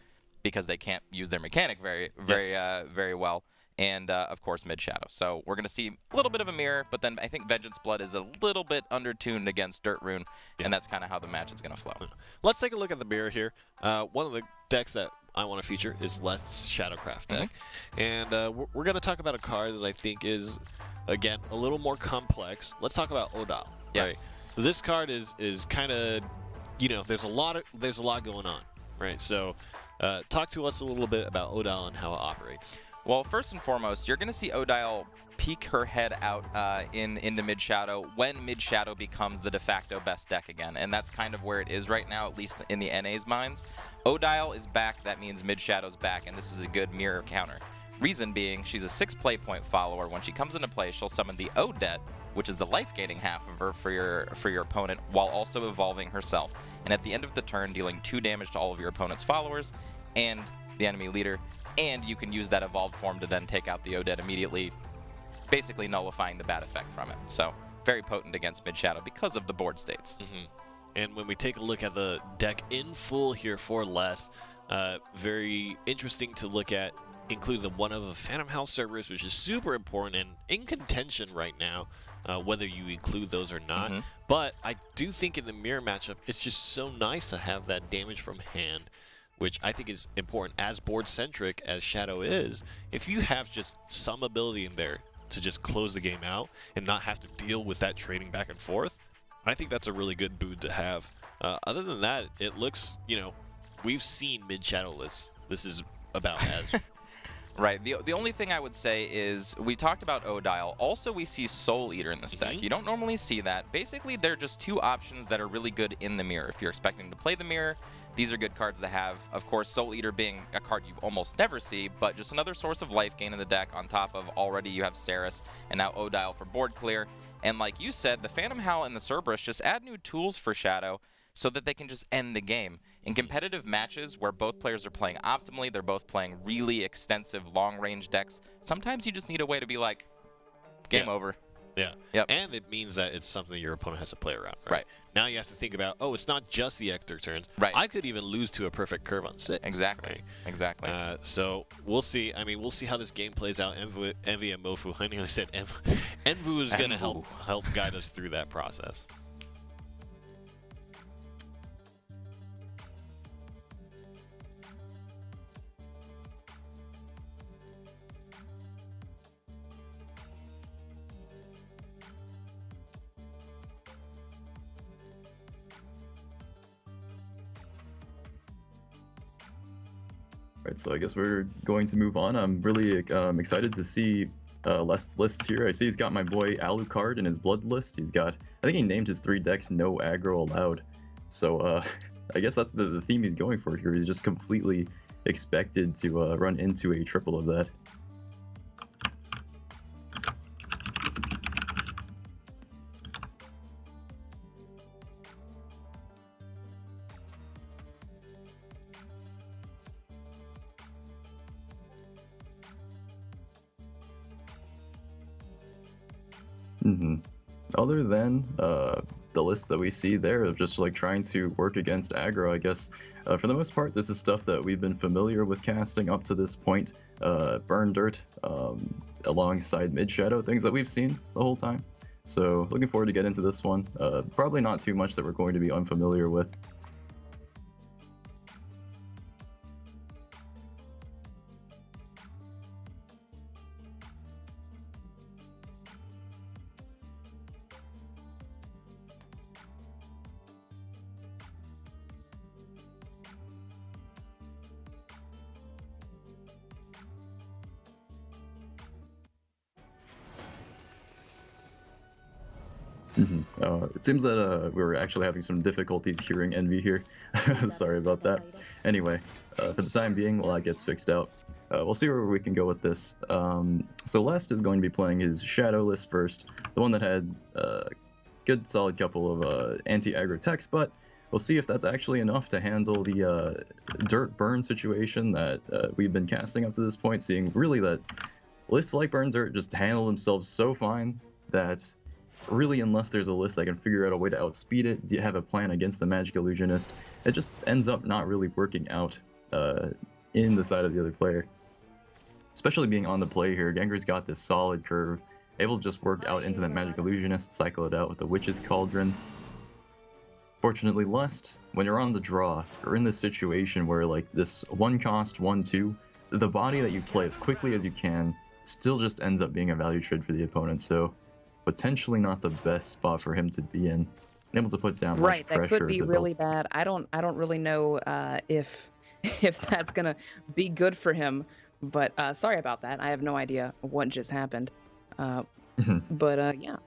Speaker 2: because they can't use their mechanic very well. And, of course, Mid Shadow. So we're going to see a little bit of a mirror, but then I think Vengeance Blood is a little bit undertuned against Dirt Rune, and that's kind of how the match is going to flow.
Speaker 1: Let's take a look at the mirror here. One of the decks that I want to feature is Lest's Shadowcraft deck. And we're going to talk about a card that I think is, again, a little more complex. Let's talk about Odal.
Speaker 2: Yes.
Speaker 1: Right? So this card is kind of, you know, there's a lot going on, right? So talk to us a little bit about Odal and how it operates.
Speaker 2: Well, first and foremost, you're going to see Odile peek her head out into Mid Shadow when Mid Shadow becomes the de facto best deck again, and that's kind of where it is right now, at least in the NA's minds. Odile is back, that means Mid Shadow's back, and this is a good mirror counter. Reason being, she's a 6 play point follower. When she comes into play, she'll summon the Odet, which is the life-gaining half of her for your opponent, while also evolving herself. And at the end of the turn, dealing 2 damage to all of your opponent's followers and the enemy leader. And you can use that evolved form to then take out the Odet immediately, basically nullifying the bad effect from it. So very potent against Mid Shadow because of the board states.
Speaker 1: And when we take a look at the deck in full here for Lest, very interesting to look at include the one of a Phantom House Cerberus, which is super important and in contention right now, whether you include those or not. But I do think in the mirror matchup, it's just so nice to have that damage from hand, which I think is important. As board-centric as Shadow is, if you have just some ability in there to just close the game out and not have to deal with that trading back and forth, I think that's a really good boon to have. Other than that, it looks, you know, we've seen mid-Shadow lists. This is about as...
Speaker 2: Right. The only thing I would say is we talked about Odile. Also, we see Soul Eater in this deck. You don't normally see that. Basically, they're just two options that are really good in the mirror. If you're expecting to play the mirror, these are good cards to have. Of course, Soul Eater being a card you almost never see, but just another source of life gain in the deck on top of already you have Ceres and now Odile for board clear. And like you said, the Phantom Howl and the Cerberus just add new tools for Shadow so that they can just end the game. In competitive matches where both players are playing optimally, they're both playing really extensive long-range decks, sometimes you just need a way to be like, game over.
Speaker 1: Yeah.
Speaker 2: Yep.
Speaker 1: And it means that it's something your opponent has to play around, right?
Speaker 2: Right.
Speaker 1: Now you have to think about, oh, it's not just the Ector turns.
Speaker 2: Right.
Speaker 1: I could even lose to a perfect curve on 6.
Speaker 2: Exactly.
Speaker 1: Right?
Speaker 2: Exactly.
Speaker 1: So we'll see. I mean, we'll see how this game plays out. Envy and Mofu. I nearly said Envu is going to help guide us through that process.
Speaker 4: Right, so I guess we're going to move on. I'm really excited to see Les' list here. I see he's got my boy Alucard in his blood list. He's got, I think he named his 3 decks no aggro allowed. So I guess that's the theme he's going for here. He's just completely expected to run into a triple of that. Other than the list that we see there of just like trying to work against aggro, I guess for the most part this is stuff that we've been familiar with casting up to this point. Burn Dirt alongside Mid Shadow, things that we've seen the whole time. So looking forward to get into this one. Probably not too much that we're going to be unfamiliar with. It seems that we're actually having some difficulties hearing Envy here. Sorry about that. Anyway, for the time being, while that gets fixed out, we'll see where we can go with this. So Lest is going to be playing his Shadow list first, the one that had a good solid couple of anti-aggro techs, but we'll see if that's actually enough to handle the Dirt Burn situation that we've been casting up to this point, seeing really that lists like Burn Dirt just handle themselves so fine that really, unless there's a list that can figure out a way to outspeed it, do you have a plan against the Magic Illusionist, it just ends up not really working out in the side of the other player. Especially being on the play here, Ganker's got this solid curve, able to just work out into that Magic Illusionist, cycle it out with the Witch's Cauldron. Fortunately, Lust, when you're on the draw, you're in this situation where like this 1-cost, 1/2, the body that you play as quickly as you can still just ends up being a value trade for the opponent, so potentially not the best spot for him to be in. Able to put down much pressure.
Speaker 3: Right, that could be really bad. I don't really know if that's gonna be good for him. But sorry about that. I have no idea what just happened. But yeah.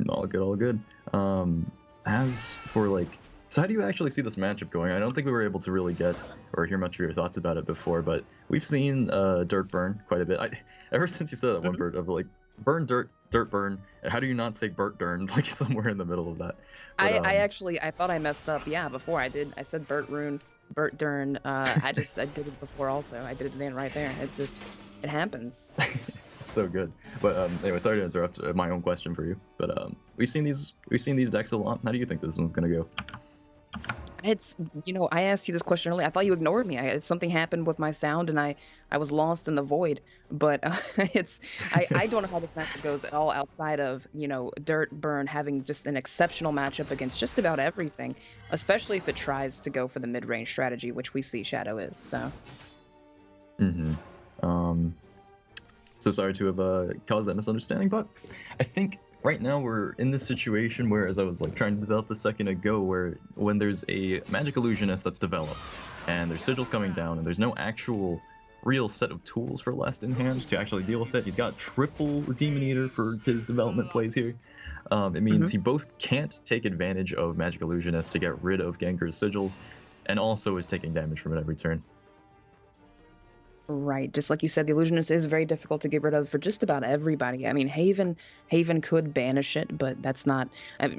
Speaker 4: All good, all good. As for like, so how do you actually see this matchup going? I don't think we were able to really get or hear much of your thoughts about it before, but we've seen Dirt Burn quite a bit. Ever since you said that one word of like Burn Dirt, Dirt Burn, how do you not say Burt Dern like somewhere in the middle of that? But,
Speaker 3: I thought I messed up. Yeah, before I said Burt Rune, Burt Dern. I did it before also. I did it then right there. It happens.
Speaker 4: It's so good. But anyway, sorry to interrupt my own question for you. But we've seen these decks a lot. How do you think this one's gonna go?
Speaker 3: It's, I asked you this question earlier. I thought you ignored me. Something happened with my sound, and I was lost in the void. But I don't know how this matchup goes at all outside of, Dirt Burn having just an exceptional matchup against just about everything, especially if it tries to go for the mid-range strategy, which we see Shadow is. So.
Speaker 4: So sorry to have caused that misunderstanding, but I think right now we're in this situation where, as I was trying to develop a second ago, where when there's a magic illusionist that's developed and there's sigils coming down and there's no actual real set of tools for Last in Hand to actually deal with it. He's got triple Demon Eater for his development plays here. It means he both can't take advantage of magic illusionist to get rid of Ganker's sigils, and also is taking damage from it every turn.
Speaker 3: Right, just like you said, the illusionist is very difficult to get rid of for just about everybody. I mean, Haven could banish it, but that's not.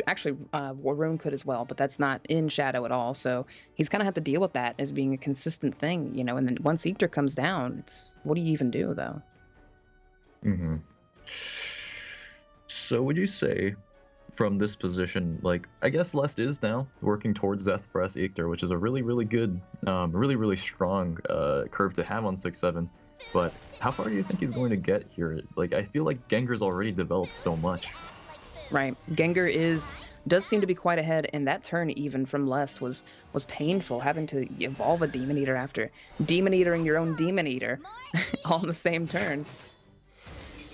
Speaker 3: Actually, Waroon could as well, but that's not in Shadow at all. So he's gonna have to deal with that as being a consistent thing, And then once Ether comes down, it's what do you even do though?
Speaker 4: So would you say, from this position, I guess Lest is now working towards Death Press Ether, which is a really, really good, really strong curve to have on 6-7. But how far do you think he's going to get here? I feel like Gengar's already developed so much.
Speaker 3: Right, Ganker does seem to be quite ahead, and that turn even from Lest was painful, having to evolve a Demon Eater after Demon Eatering your own Demon Eater all in the same turn.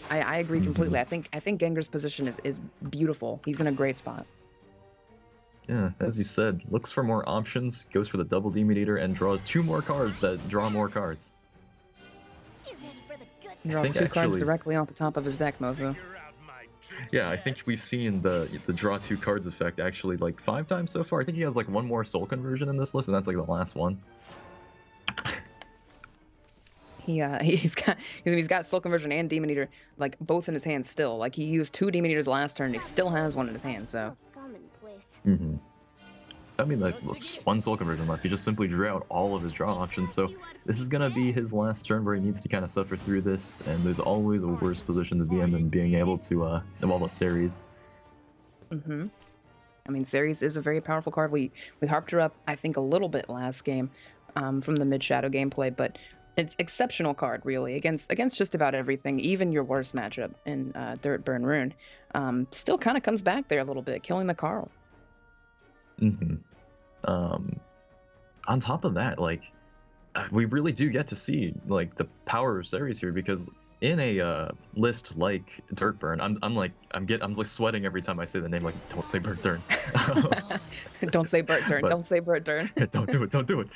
Speaker 3: I agree completely. I think Gengar's position is beautiful. He's in a great spot.
Speaker 4: Yeah, as you said, looks for more options, goes for the double Demon Eater, and draws 2 more cards that draw more cards.
Speaker 3: He draws 2 cards directly off the top of his deck, Mofu.
Speaker 4: Yeah, I think we've seen the draw 2 cards effect actually 5 times so far. I think he has 1 more soul conversion in this list, and that's the last one.
Speaker 3: He's got Soul Conversion and Demon Eater both in his hand still. He used 2 Demon Eaters last turn. He still has 1 in his hand. So.
Speaker 4: I mean, there's just 1 Soul Conversion left. He just simply drew out all of his draw options. So this is gonna be his last turn where he needs to kind of suffer through this. And there's always a worse position to be in than being able to evolve a Ceres.
Speaker 3: I mean, Ceres is a very powerful card. We harped her up, I think, a little bit last game, from the mid Shadow gameplay, but. It's exceptional card, really, against just about everything, even your worst matchup in Dirt Burn Rune. Still kind of comes back there a little bit, killing the Carl.
Speaker 4: On top of that, we really do get to see the power of Ceres here, because in a list like Dirt Burn, I'm sweating every time I say the name. Don't say Burt Dern.
Speaker 3: Don't say Burt Dern. Don't say Burt Dern.
Speaker 4: Don't do it.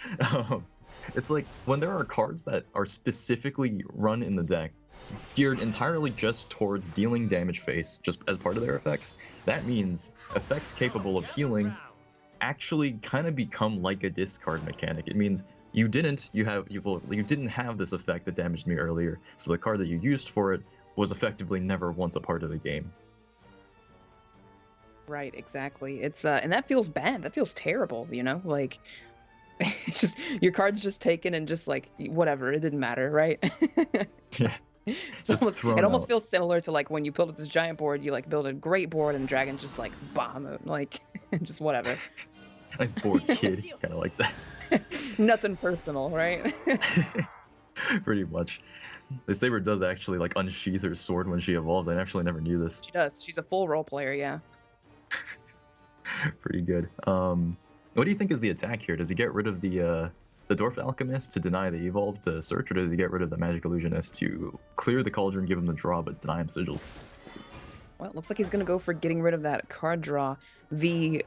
Speaker 4: It's when there are cards that are specifically run in the deck, geared entirely just towards dealing damage face, just as part of their effects, that means effects capable of healing actually kind of become like a discard mechanic. It means you didn't have this effect that damaged me earlier, so the card that you used for it was effectively never once a part of the game.
Speaker 3: Right, exactly. It's and that feels bad. That feels terrible, just your card's just taken and just whatever, it didn't matter, right?
Speaker 4: Yeah.
Speaker 3: It almost feels similar to when you build this giant board, you build a great board and dragons just bomb it, just whatever.
Speaker 4: Nice board, kid. Kind of like that.
Speaker 3: Nothing personal, right?
Speaker 4: Pretty much. The Saber does actually unsheath her sword when she evolves. I actually never knew this.
Speaker 3: She does. She's a full role player, yeah.
Speaker 4: Pretty good. What do you think is the attack here? Does he get rid of the Dwarf Alchemist to deny the evolve to search, or does he get rid of the Magic Illusionist to clear the Cauldron, give him the draw, but deny him sigils?
Speaker 3: Well, it looks like he's going to go for getting rid of that card draw. The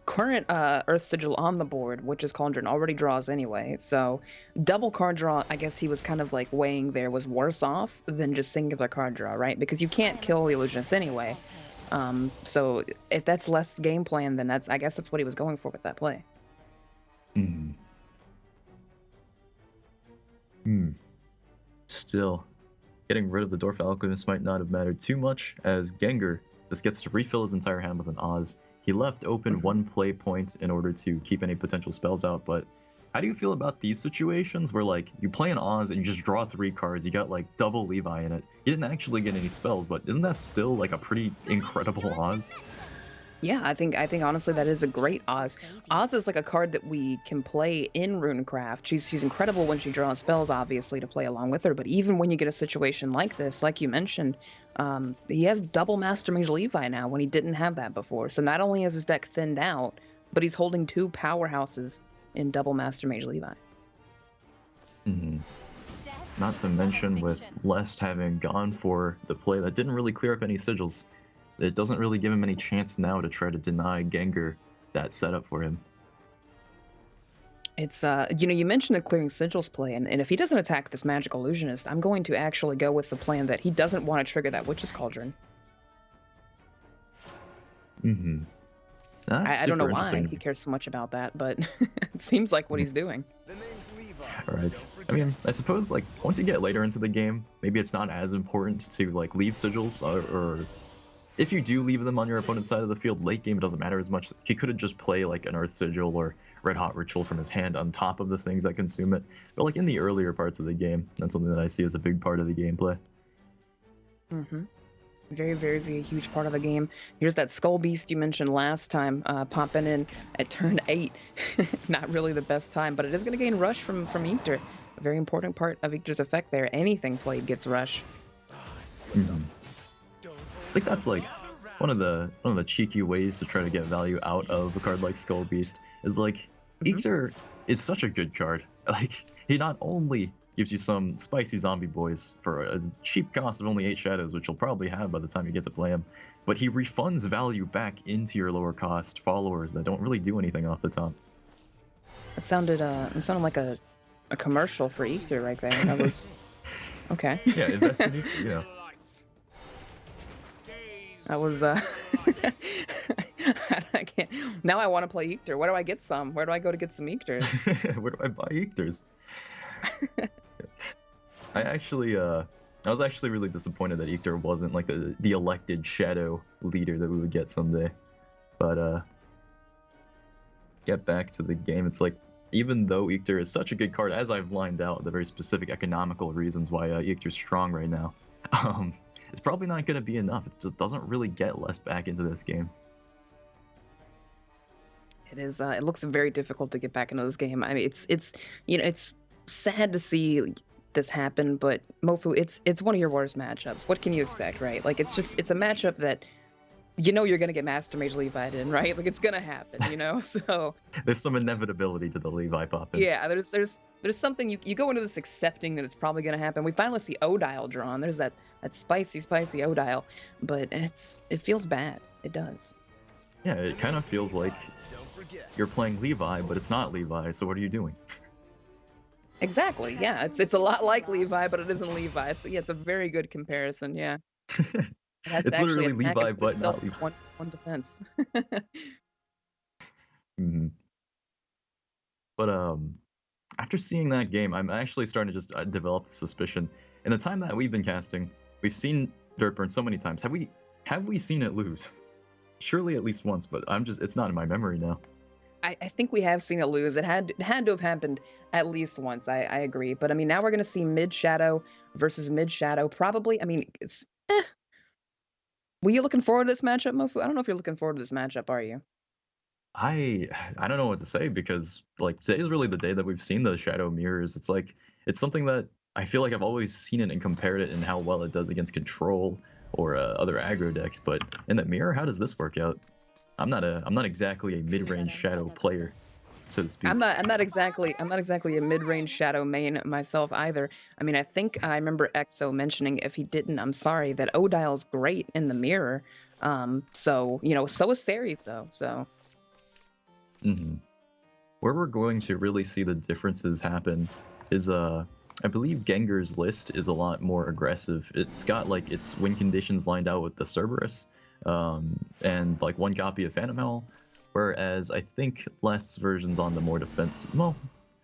Speaker 3: current Earth Sigil on the board, which is Cauldron, already draws anyway. So double card draw, I guess he was kind of weighing there, was worse off than just singular card draw, right? Because you can't kill the Illusionist anyway. So if that's less game plan, then I guess that's what he was going for with that play.
Speaker 4: Still, getting rid of the Dwarf Alchemist might not have mattered too much, as Ganker just gets to refill his entire hand with an Oz. He left open 1 play point in order to keep any potential spells out, but how do you feel about these situations where you play an Oz and you just draw 3 cards, you got double Levi in it, you didn't actually get any spells, but isn't that still a pretty incredible Oz?
Speaker 3: Yeah, I think honestly that is a great Oz. Oz is like a card that we can play in Runecraft. She's incredible when she draws spells, obviously, to play along with her. But even when you get a situation like this, like you mentioned, he has double Master Mage Levi now when he didn't have that before. So not only is his deck thinned out, but he's holding 2 powerhouses in double Master Mage Levi.
Speaker 4: Mm-hmm. Not to mention with Lest having gone for the play that didn't really clear up any sigils. It doesn't really give him any chance now to try to deny Ganker that setup for him.
Speaker 3: It's, you mentioned the clearing sigils play, and if he doesn't attack this Magic Illusionist, I'm going to actually go with the plan that he doesn't want to trigger that Witch's Cauldron.
Speaker 4: Mm-hmm.
Speaker 3: I don't know why he cares so much about that, but it seems like what he's doing.
Speaker 4: Alright. I mean, I suppose, like, once you get later into the game, maybe it's not as important to, like, leave sigils, or if you do leave them on your opponent's side of the field, late game it doesn't matter as much. He could have just played like an Earth Sigil or Red Hot Ritual from his hand on top of the things that consume it. But like in the earlier parts of the game, that's something that I see as a big part of the gameplay.
Speaker 3: Mm-hmm. Very, very, very huge part of the game. Here's that Skull Beast you mentioned last time, popping in at turn 8. Not really the best time, but it is going to gain Rush from Ictor. A very important part of Ictor's effect there. Anything played gets Rush.
Speaker 4: Mm-hmm. I think that's like one of the cheeky ways to try to get value out of a card like Skull Beast is like Ictor is such a good card. Like he not only gives you some spicy zombie boys for a cheap cost of only 8 shadows, which you'll probably have by the time you get to play him, but he refunds value back into your lower cost followers that don't really do anything off the top.
Speaker 3: It sounded like a commercial for Ictor right there. That was okay.
Speaker 4: Yeah, invest in Ictor, you know.
Speaker 3: That was I can't. Now I want to play Ictor. Where do I get some? Where do I go to get some Ictors?
Speaker 4: Where do I buy Ictors? I was actually really disappointed that Ictor wasn't like the elected shadow leader that we would get someday. But get back to the game. It's like, even though Ictor is such a good card, as I've lined out the very specific economical reasons why Ictor's strong right now, it's probably not going to be enough. It just doesn't really get Less back into this game.
Speaker 3: It is. It looks very difficult to get back into this game. I mean, it's sad to see this happen, but Mofu, it's one of your worst matchups. What can you expect, right? Like, it's a matchup that you're gonna get Master Mage Levi'd in, right? Like, it's gonna happen, So
Speaker 4: there's some inevitability to the Levi pop-in.
Speaker 3: Yeah, there's something you go into this accepting that it's probably gonna happen. We finally see Odile drawn. There's that spicy Odile, but it feels bad. It does.
Speaker 4: Yeah, it kind of feels like you're playing Levi, but it's not Levi. So what are you doing?
Speaker 3: Exactly. Yeah, it's a lot like Levi, but it isn't Levi. It's a very good comparison. Yeah.
Speaker 4: It's literally Levi, but not Levi.
Speaker 3: One defense.
Speaker 4: Mm-hmm. But after seeing that game, I'm actually starting to just develop the suspicion. In the time that we've been casting, we've seen Dirtburn so many times. Have we seen it lose? Surely at least once, but it's not in my memory now.
Speaker 3: I think we have seen it lose. It had to have happened at least once. I agree. But I mean, now we're gonna see mid shadow versus mid shadow. Probably. I mean, it's. Were you looking forward to this matchup, Mofu? I don't know if you're looking forward to this matchup. Are you?
Speaker 4: I don't know what to say, because like today is really the day that we've seen the shadow mirrors. It's something that I feel like I've always seen it and compared it and how well it does against control or other aggro decks. But in the mirror, how does this work out? I'm not exactly a mid-range shadow player, so to speak.
Speaker 3: I'm not exactly a mid-range shadow main myself either. I mean, I think I remember Exo mentioning, if he didn't, I'm sorry, that Odile's great in the mirror. So is Ceres though. So.
Speaker 4: Mm-hmm. Where we're going to really see the differences happen is I believe Gengar's list is a lot more aggressive. It's got like its win conditions lined out with the Cerberus. And like 1 copy of Phantom Hell, whereas I think Last's version's on the more defense. Well,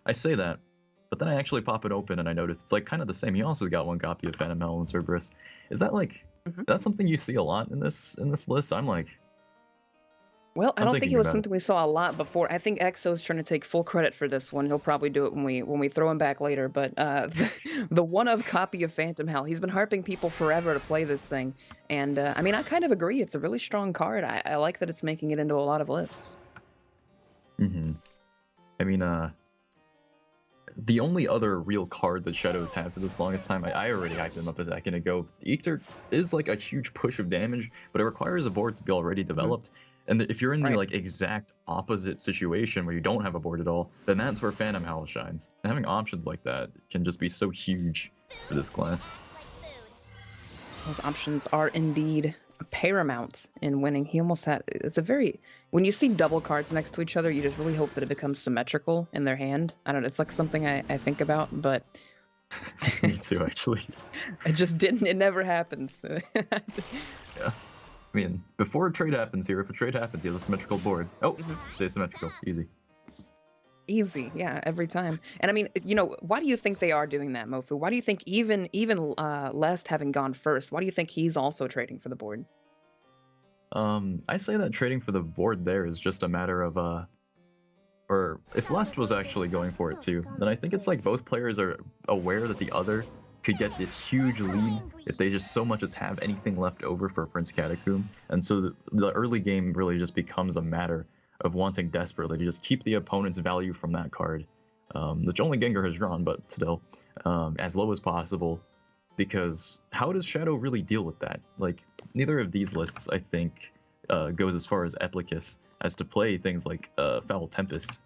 Speaker 4: I say that, but then I actually pop it open and I notice it's like kind of the same. He also got 1 copy of Phantom Hell and Cerberus. Is that like, that's something you see a lot in this list? I'm like,
Speaker 3: Well, I
Speaker 4: I'm
Speaker 3: don't think
Speaker 4: thinking
Speaker 3: it was
Speaker 4: about it.
Speaker 3: something we saw a lot before. I think EXO's trying to take full credit for this one. He'll probably do it when we throw him back later. But the one-of copy of Phantom Hell, he's been harping people forever to play this thing. And I mean, I kind of agree. It's a really strong card. I like that it's making it into a lot of lists.
Speaker 4: Mm-hmm. I mean, the only other real card that Shadows had for this longest time, I already hyped him up a second ago. The Eater is like a huge push of damage, but it requires a board to be already developed. And if you're in the
Speaker 3: Right.
Speaker 4: like exact opposite situation where you don't have a board at all, then that's where Phantom Howl shines. And having options like that can just be so huge for this class.
Speaker 3: Those options are indeed paramount in winning. He almost had, it's a very, when you see double cards next to each other, you just really hope that it becomes symmetrical in their hand. I don't know, it's like something I think about, but
Speaker 4: Me too, actually.
Speaker 3: it just didn't, it never happens.
Speaker 4: Yeah. I mean, before a trade happens here, if a trade happens, he has a symmetrical board. Oh, stay symmetrical. Easy.
Speaker 3: Easy, yeah, every time. And I mean, you know, why do you think they are doing that, Mofu? Why do you think even Lest having gone first, why do you think he's also trading for the board?
Speaker 4: I say that trading for the board there is just a matter of, or if Lest was actually going for it too, then I think it's like both players are aware that the other could get this huge lead if they just so much as have anything left over for Prince Catacomb. And so the early game really just becomes a matter of wanting desperately to just keep the opponent's value from that card, which only Ganker has drawn, but still, as low as possible. Because how does Shadow really deal with that? Like, neither of these lists, I think, goes as far as Applica as to play things like Foul Tempest.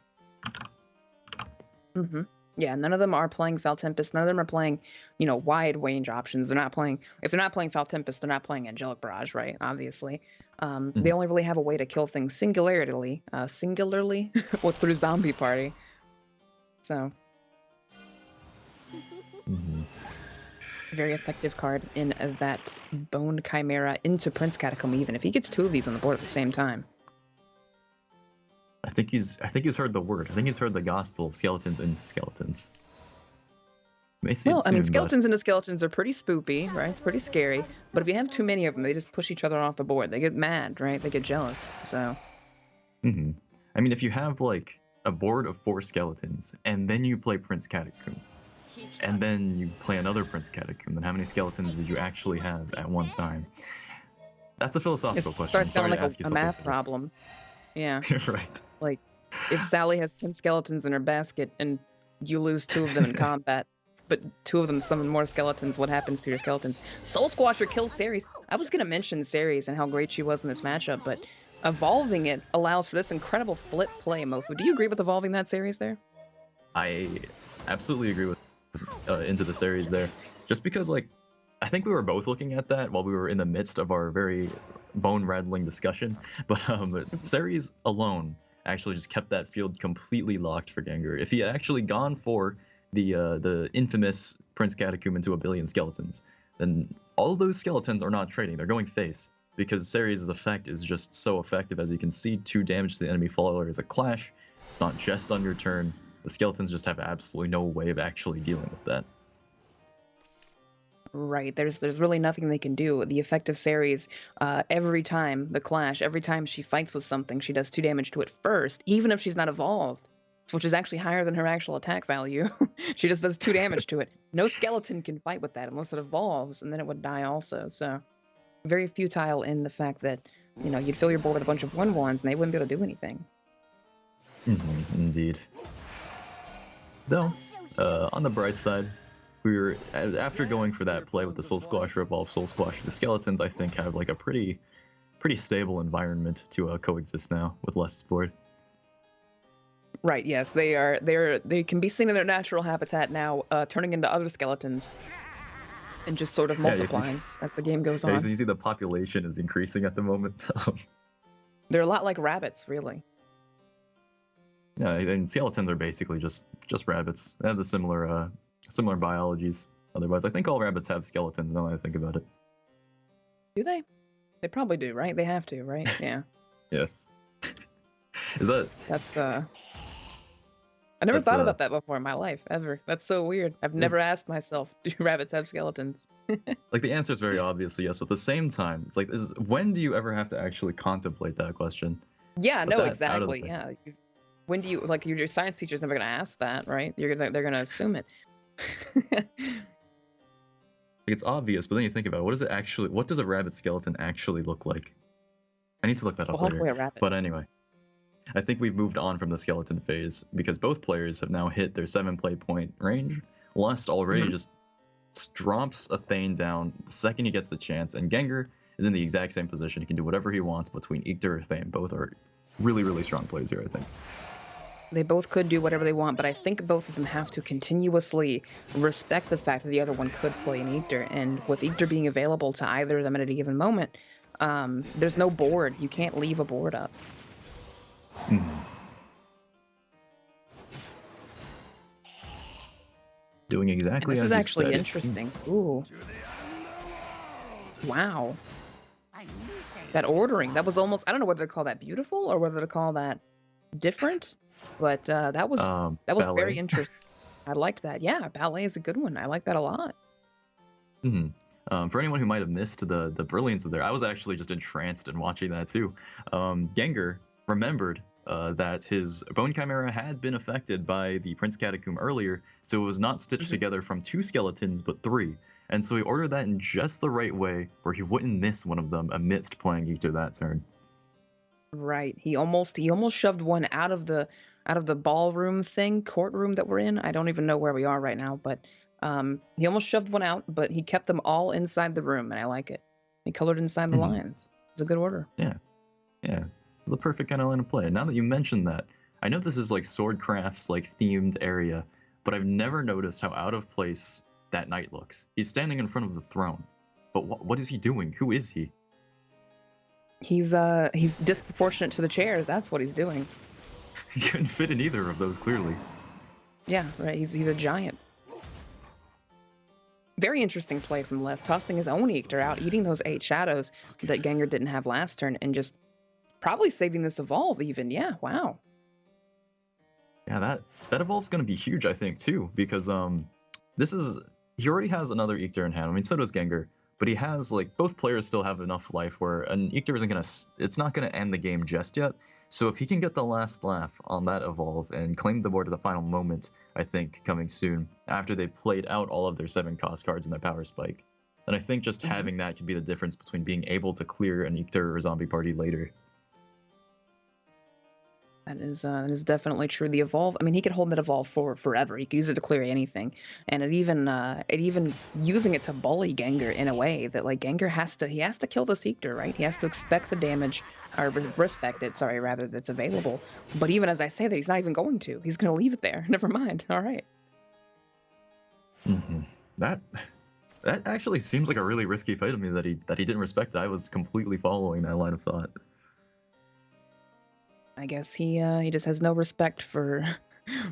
Speaker 3: Mm-hmm. Yeah, none of them are playing Foul Tempest. None of them are playing, you know, wide range options. They're not playing, if they're not playing Foul Tempest, they're not playing Angelic Barrage, right? Obviously. They only really have a way to kill things singularly, or through Zombie Party. So, very effective card in that Bone Chimera into Prince Catacomb even. If he gets two of these on the board at the same time.
Speaker 4: I think he's heard the word. I think he's heard the gospel of skeletons into skeletons. May see
Speaker 3: Well,
Speaker 4: it
Speaker 3: I mean,
Speaker 4: soon,
Speaker 3: skeletons into skeletons are pretty spoopy, right? It's pretty scary. But if you have too many of them, they just push each other off the board. They get mad, right? They get jealous. So.
Speaker 4: I mean, if you have like a board of 4 skeletons, and then you play Prince Catacomb, and then you play another Prince Catacomb, then how many skeletons did you actually have at one time? That's a philosophical question.
Speaker 3: Starts sounding
Speaker 4: Sorry to
Speaker 3: like
Speaker 4: ask you
Speaker 3: a
Speaker 4: something
Speaker 3: math
Speaker 4: so-
Speaker 3: problem. Yeah.
Speaker 4: Right.
Speaker 3: Like, if Sally has 10 skeletons in her basket and you lose 2 of them in combat, but 2 of them summon more skeletons, what happens to your skeletons? Soul Squasher kills Ceres. I was going to mention Ceres and how great she was in this matchup, but evolving it allows for this incredible flip play, Mofu. Do you agree with evolving that Ceres there?
Speaker 4: I absolutely agree with into the series there. Just because, like, I think we were both looking at that while we were in the midst of our very bone-rattling discussion, but Ceres alone actually just kept that field completely locked for Ganker. If he had actually gone for the infamous Prince Catacomb into a billion skeletons, then all of those skeletons are not trading. They're going face, because Ceres' effect is just so effective. As you can see, 2 damage to the enemy follower is a clash. It's not just on your turn. The skeletons just have absolutely no way of actually dealing with that.
Speaker 3: Right, there's really nothing they can do. The effect of Ceres, every time the clash, every time she fights with something, she does 2 damage to it first, even if she's not evolved, which is actually higher than her actual attack value. She just does 2 damage to it. No skeleton can fight with that unless it evolves, and then it would die also. So, very futile in the fact that, you know, you'd fill your board with a bunch of 1/1s and they wouldn't be able to do anything.
Speaker 4: Indeed. Though, on the bright side, we were, after going for that play with the Soul Squasher, Evolve Soul Squasher, the skeletons, I think, have like a pretty stable environment to coexist now with Lest's board.
Speaker 3: Right, yes, they can be seen in their natural habitat now, turning into other skeletons and just sort of multiplying as the game goes on.
Speaker 4: So you see the population is increasing at the moment.
Speaker 3: They're a lot like rabbits, really.
Speaker 4: Yeah, and skeletons are basically just rabbits. They have the similar biologies. Otherwise, I think all rabbits have skeletons now that I think about it.
Speaker 3: Do they? They probably do, right? They have to, right? Yeah.
Speaker 4: Yeah. Is that...
Speaker 3: That's, I never thought about that before in my life, ever. That's so weird. I've never asked myself, do rabbits have skeletons?
Speaker 4: Like, the answer is very obviously yes, but at the same time, it's like, when do you ever have to actually contemplate that question?
Speaker 3: Yeah,
Speaker 4: But
Speaker 3: no,
Speaker 4: that out of the
Speaker 3: exactly.
Speaker 4: way.
Speaker 3: Yeah. When do you like your science teacher's never gonna ask that, right? They're gonna assume it.
Speaker 4: It's obvious, but then you think about it, what does a rabbit skeleton actually look like? I need to look that up
Speaker 3: Well, hopefully
Speaker 4: later.
Speaker 3: a rabbit.
Speaker 4: But anyway, I think we've moved on from the skeleton phase because both players have now hit their 7 play point range. Lust already just drops a Thane down the second he gets the chance, and Ganker is in the exact same position. He can do whatever he wants between Ikter or Thane. Both are really, really strong players here, I think.
Speaker 3: They both could do whatever they want, but I think both of them have to continuously respect the fact that the other one could play an Ikter, and with Ikter being available to either of them at any given moment, there's no board. You can't leave a board up.
Speaker 4: Doing
Speaker 3: And
Speaker 4: exactly
Speaker 3: this
Speaker 4: as
Speaker 3: is
Speaker 4: you
Speaker 3: actually
Speaker 4: said.
Speaker 3: interesting. Ooh. Wow. That ordering, that was almost, I don't know whether to call that beautiful or whether to call that different, but that was
Speaker 4: Ballet.
Speaker 3: very interesting. I liked that. Yeah, ballet is a good one. I like that a lot.
Speaker 4: For anyone who might have missed the brilliance of there, I was actually just entranced in watching that too. Ganker remembered that his Bone Chimera had been affected by the Prince Catacomb earlier, so it was not stitched together from 2 skeletons, but 3. And so he ordered that in just the right way, where he wouldn't miss one of them amidst playing Ikter that turn.
Speaker 3: Right. He almost shoved one out of the ballroom thing, courtroom that we're in. I don't even know where we are right now, but he almost shoved one out, but he kept them all inside the room, and I like it. He colored inside the lines. It's a good order.
Speaker 4: Yeah. It was a perfect kind of line of play. And now that you mentioned that, I know this is like Swordcraft's like themed area, but I've never noticed how out of place that knight looks. He's standing in front of the throne, but what is he doing? Who is he?
Speaker 3: He's disproportionate to the chairs. That's what he's doing.
Speaker 4: He couldn't fit in either of those, clearly.
Speaker 3: Yeah, right. He's a giant. Very interesting play from Les, tossing his own Ikter out, eating those 8 shadows that Ganker didn't have last turn, and just probably saving this evolve even. Yeah, wow.
Speaker 4: Yeah, that evolve's going to be huge, I think, too, because he already has another Ikter in hand. I mean, so does Ganker, but he has, like, both players still have enough life where an Ikter it's not going to end the game just yet. So if he can get the last laugh on that evolve and claim the board at the final moment, I think, coming soon, after they've played out all of their 7 cost cards in their power spike, then I think just having that could be the difference between being able to clear an Ikter or zombie party later.
Speaker 3: That is definitely true. The evolve, I mean, he could hold that evolve for forever. He could use it to clear anything, and it even using it to bully Ganker in a way that like Ganker has to kill the Ikter, right? He has to expect the damage or respect it, sorry, rather that's available. But even as I say that, he's not even going to. He's going to leave it there. Never mind. All right.
Speaker 4: That actually seems like a really risky fight to me that he didn't respect it. I was completely following that line of thought.
Speaker 3: I guess he just has no respect for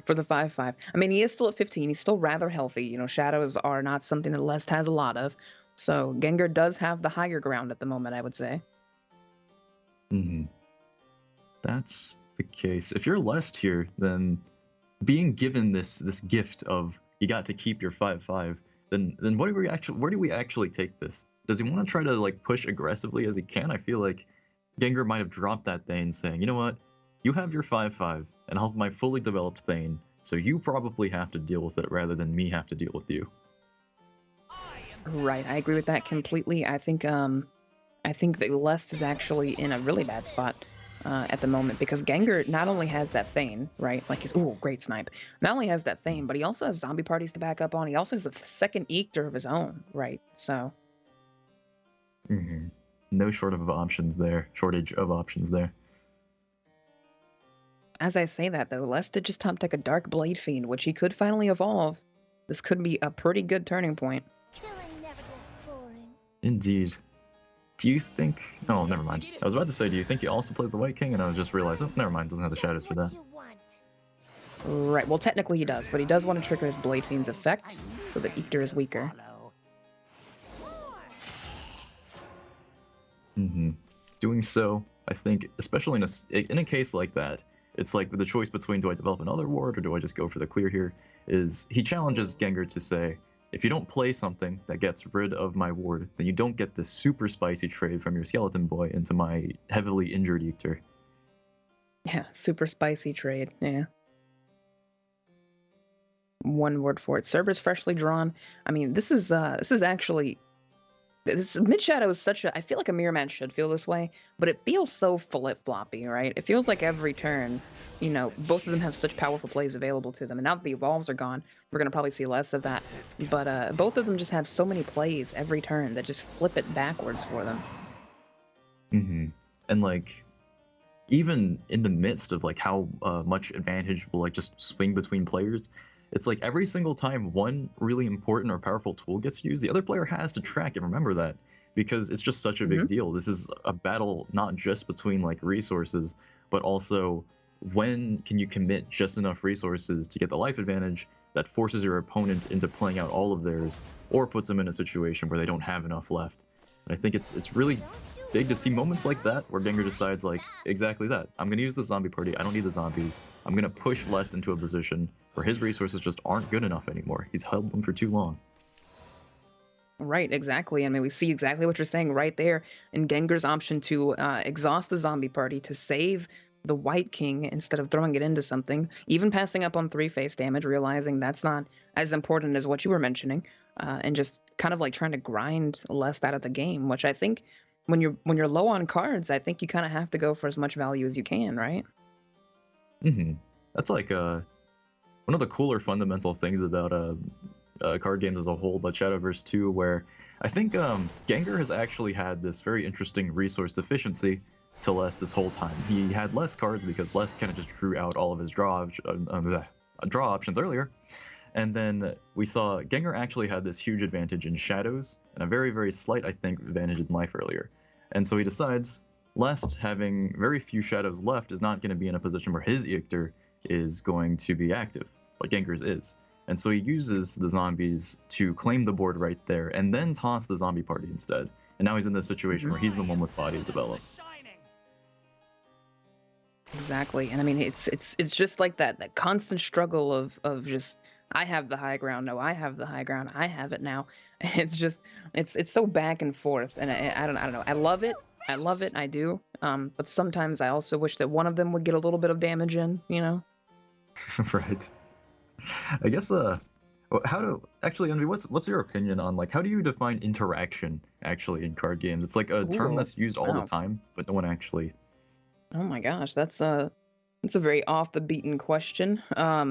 Speaker 3: the 5/5. I mean, he is still at 15. He's still rather healthy. You know, shadows are not something that Lest has a lot of. So Ganker does have the higher ground at the moment, I would say.
Speaker 4: That's the case. If you're Lest here, then being given this gift of you got to keep your 5/5, then where do we actually take this? Does he want to try to like push aggressively as he can? I feel like Ganker might have dropped that Thane saying, you know what? You have your 5/5, and I'll have my fully developed Thane, so you probably have to deal with it rather than me have to deal with you.
Speaker 3: Right, I agree with that completely. I think that Lest is actually in a really bad spot at the moment because Ganker not only has that Thane, right? Like great snipe. Not only has that Thane, but he also has zombie parties to back up on. He also has the second Ikter of his own, right? So.
Speaker 4: No shortage of options there.
Speaker 3: As I say that, though, Lest did just top deck a Dark Blade Fiend, which he could finally evolve. This could be a pretty good turning point.
Speaker 6: Killing never gets boring.
Speaker 4: Indeed. Do you think... Oh, never mind. I was about to say, do you think he also plays the White King? And I just realized, oh, never mind, doesn't have the shadows for that.
Speaker 6: You want.
Speaker 3: Right, well, technically he does, but he does want to trigger his Blade Fiend's effect, so that Ikter is weaker.
Speaker 4: Doing so, I think, especially in a case like that, it's like the choice between do I develop another ward or do I just go for the clear here, is he challenges Ganker to say, if you don't play something that gets rid of my ward, then you don't get this super spicy trade from your skeleton boy into my heavily injured Ikter.
Speaker 3: Yeah, super spicy trade. Yeah. One word for it. Cerberus freshly drawn. I mean, this is actually this mid shadow is such a. I feel like a mirror match should feel this way, but it feels so flip floppy, right? It feels like every turn, both of them have such powerful plays available to them. And now that the evolves are gone, we're gonna probably see less of that. But both of them just have so many plays every turn that just flip it backwards for them.
Speaker 4: Mm-hmm. And like, even in the midst of like how much advantage will like just swing between players, it's like every single time one really important or powerful tool gets used, the other player has to track and remember that, because it's just such a big deal. This is a battle not just between like resources, but also when can you commit just enough resources to get the life advantage that forces your opponent into playing out all of theirs, or puts them in a situation where they don't have enough left. And I think it's really big to see moments like that where Ganker decides like, exactly that. I'm going to use the zombie party. I don't need the zombies. I'm going to push Lest into a position where his resources just aren't good enough anymore. He's held them for too long.
Speaker 3: Right, exactly. I mean, we see exactly what you're saying right there in Gengar's option to exhaust the zombie party to save the White King instead of throwing it into something, even passing up on 3-face damage, realizing that's not as important as what you were mentioning, and just kind of like trying to grind Lest out of the game, which I think when you're low on cards, I think you kind of have to go for as much value as you can, right?
Speaker 4: That's like one of the cooler fundamental things about card games as a whole, but Shadowverse 2, where I think Ganker has actually had this very interesting resource deficiency to Lest this whole time. He had less cards because Lest kind of just drew out all of his draw options earlier. And then we saw Ganker actually had this huge advantage in shadows, and a very, very slight, I think, advantage in life earlier. And so he decides Lest, having very few shadows left, is not going to be in a position where his Eictor is going to be active, like Ganker's is. And so he uses the zombies to claim the board right there, and then toss the zombie party instead. And now he's in this situation where he's the one with bodies developed.
Speaker 3: Exactly. And I mean, it's just like that constant struggle of just, I have the high ground. No, I have the high ground. I have it now. It's just, it's so back and forth. And I don't know. I love it. I love it. I do. But sometimes I also wish that one of them would get a little bit of damage in,
Speaker 4: Right. I guess, actually, Envy, what's your opinion on, like, how do you define interaction, actually, in card games? It's like a term that's used all the time, but no one actually...
Speaker 3: Oh my gosh, that's a very off the beaten question. I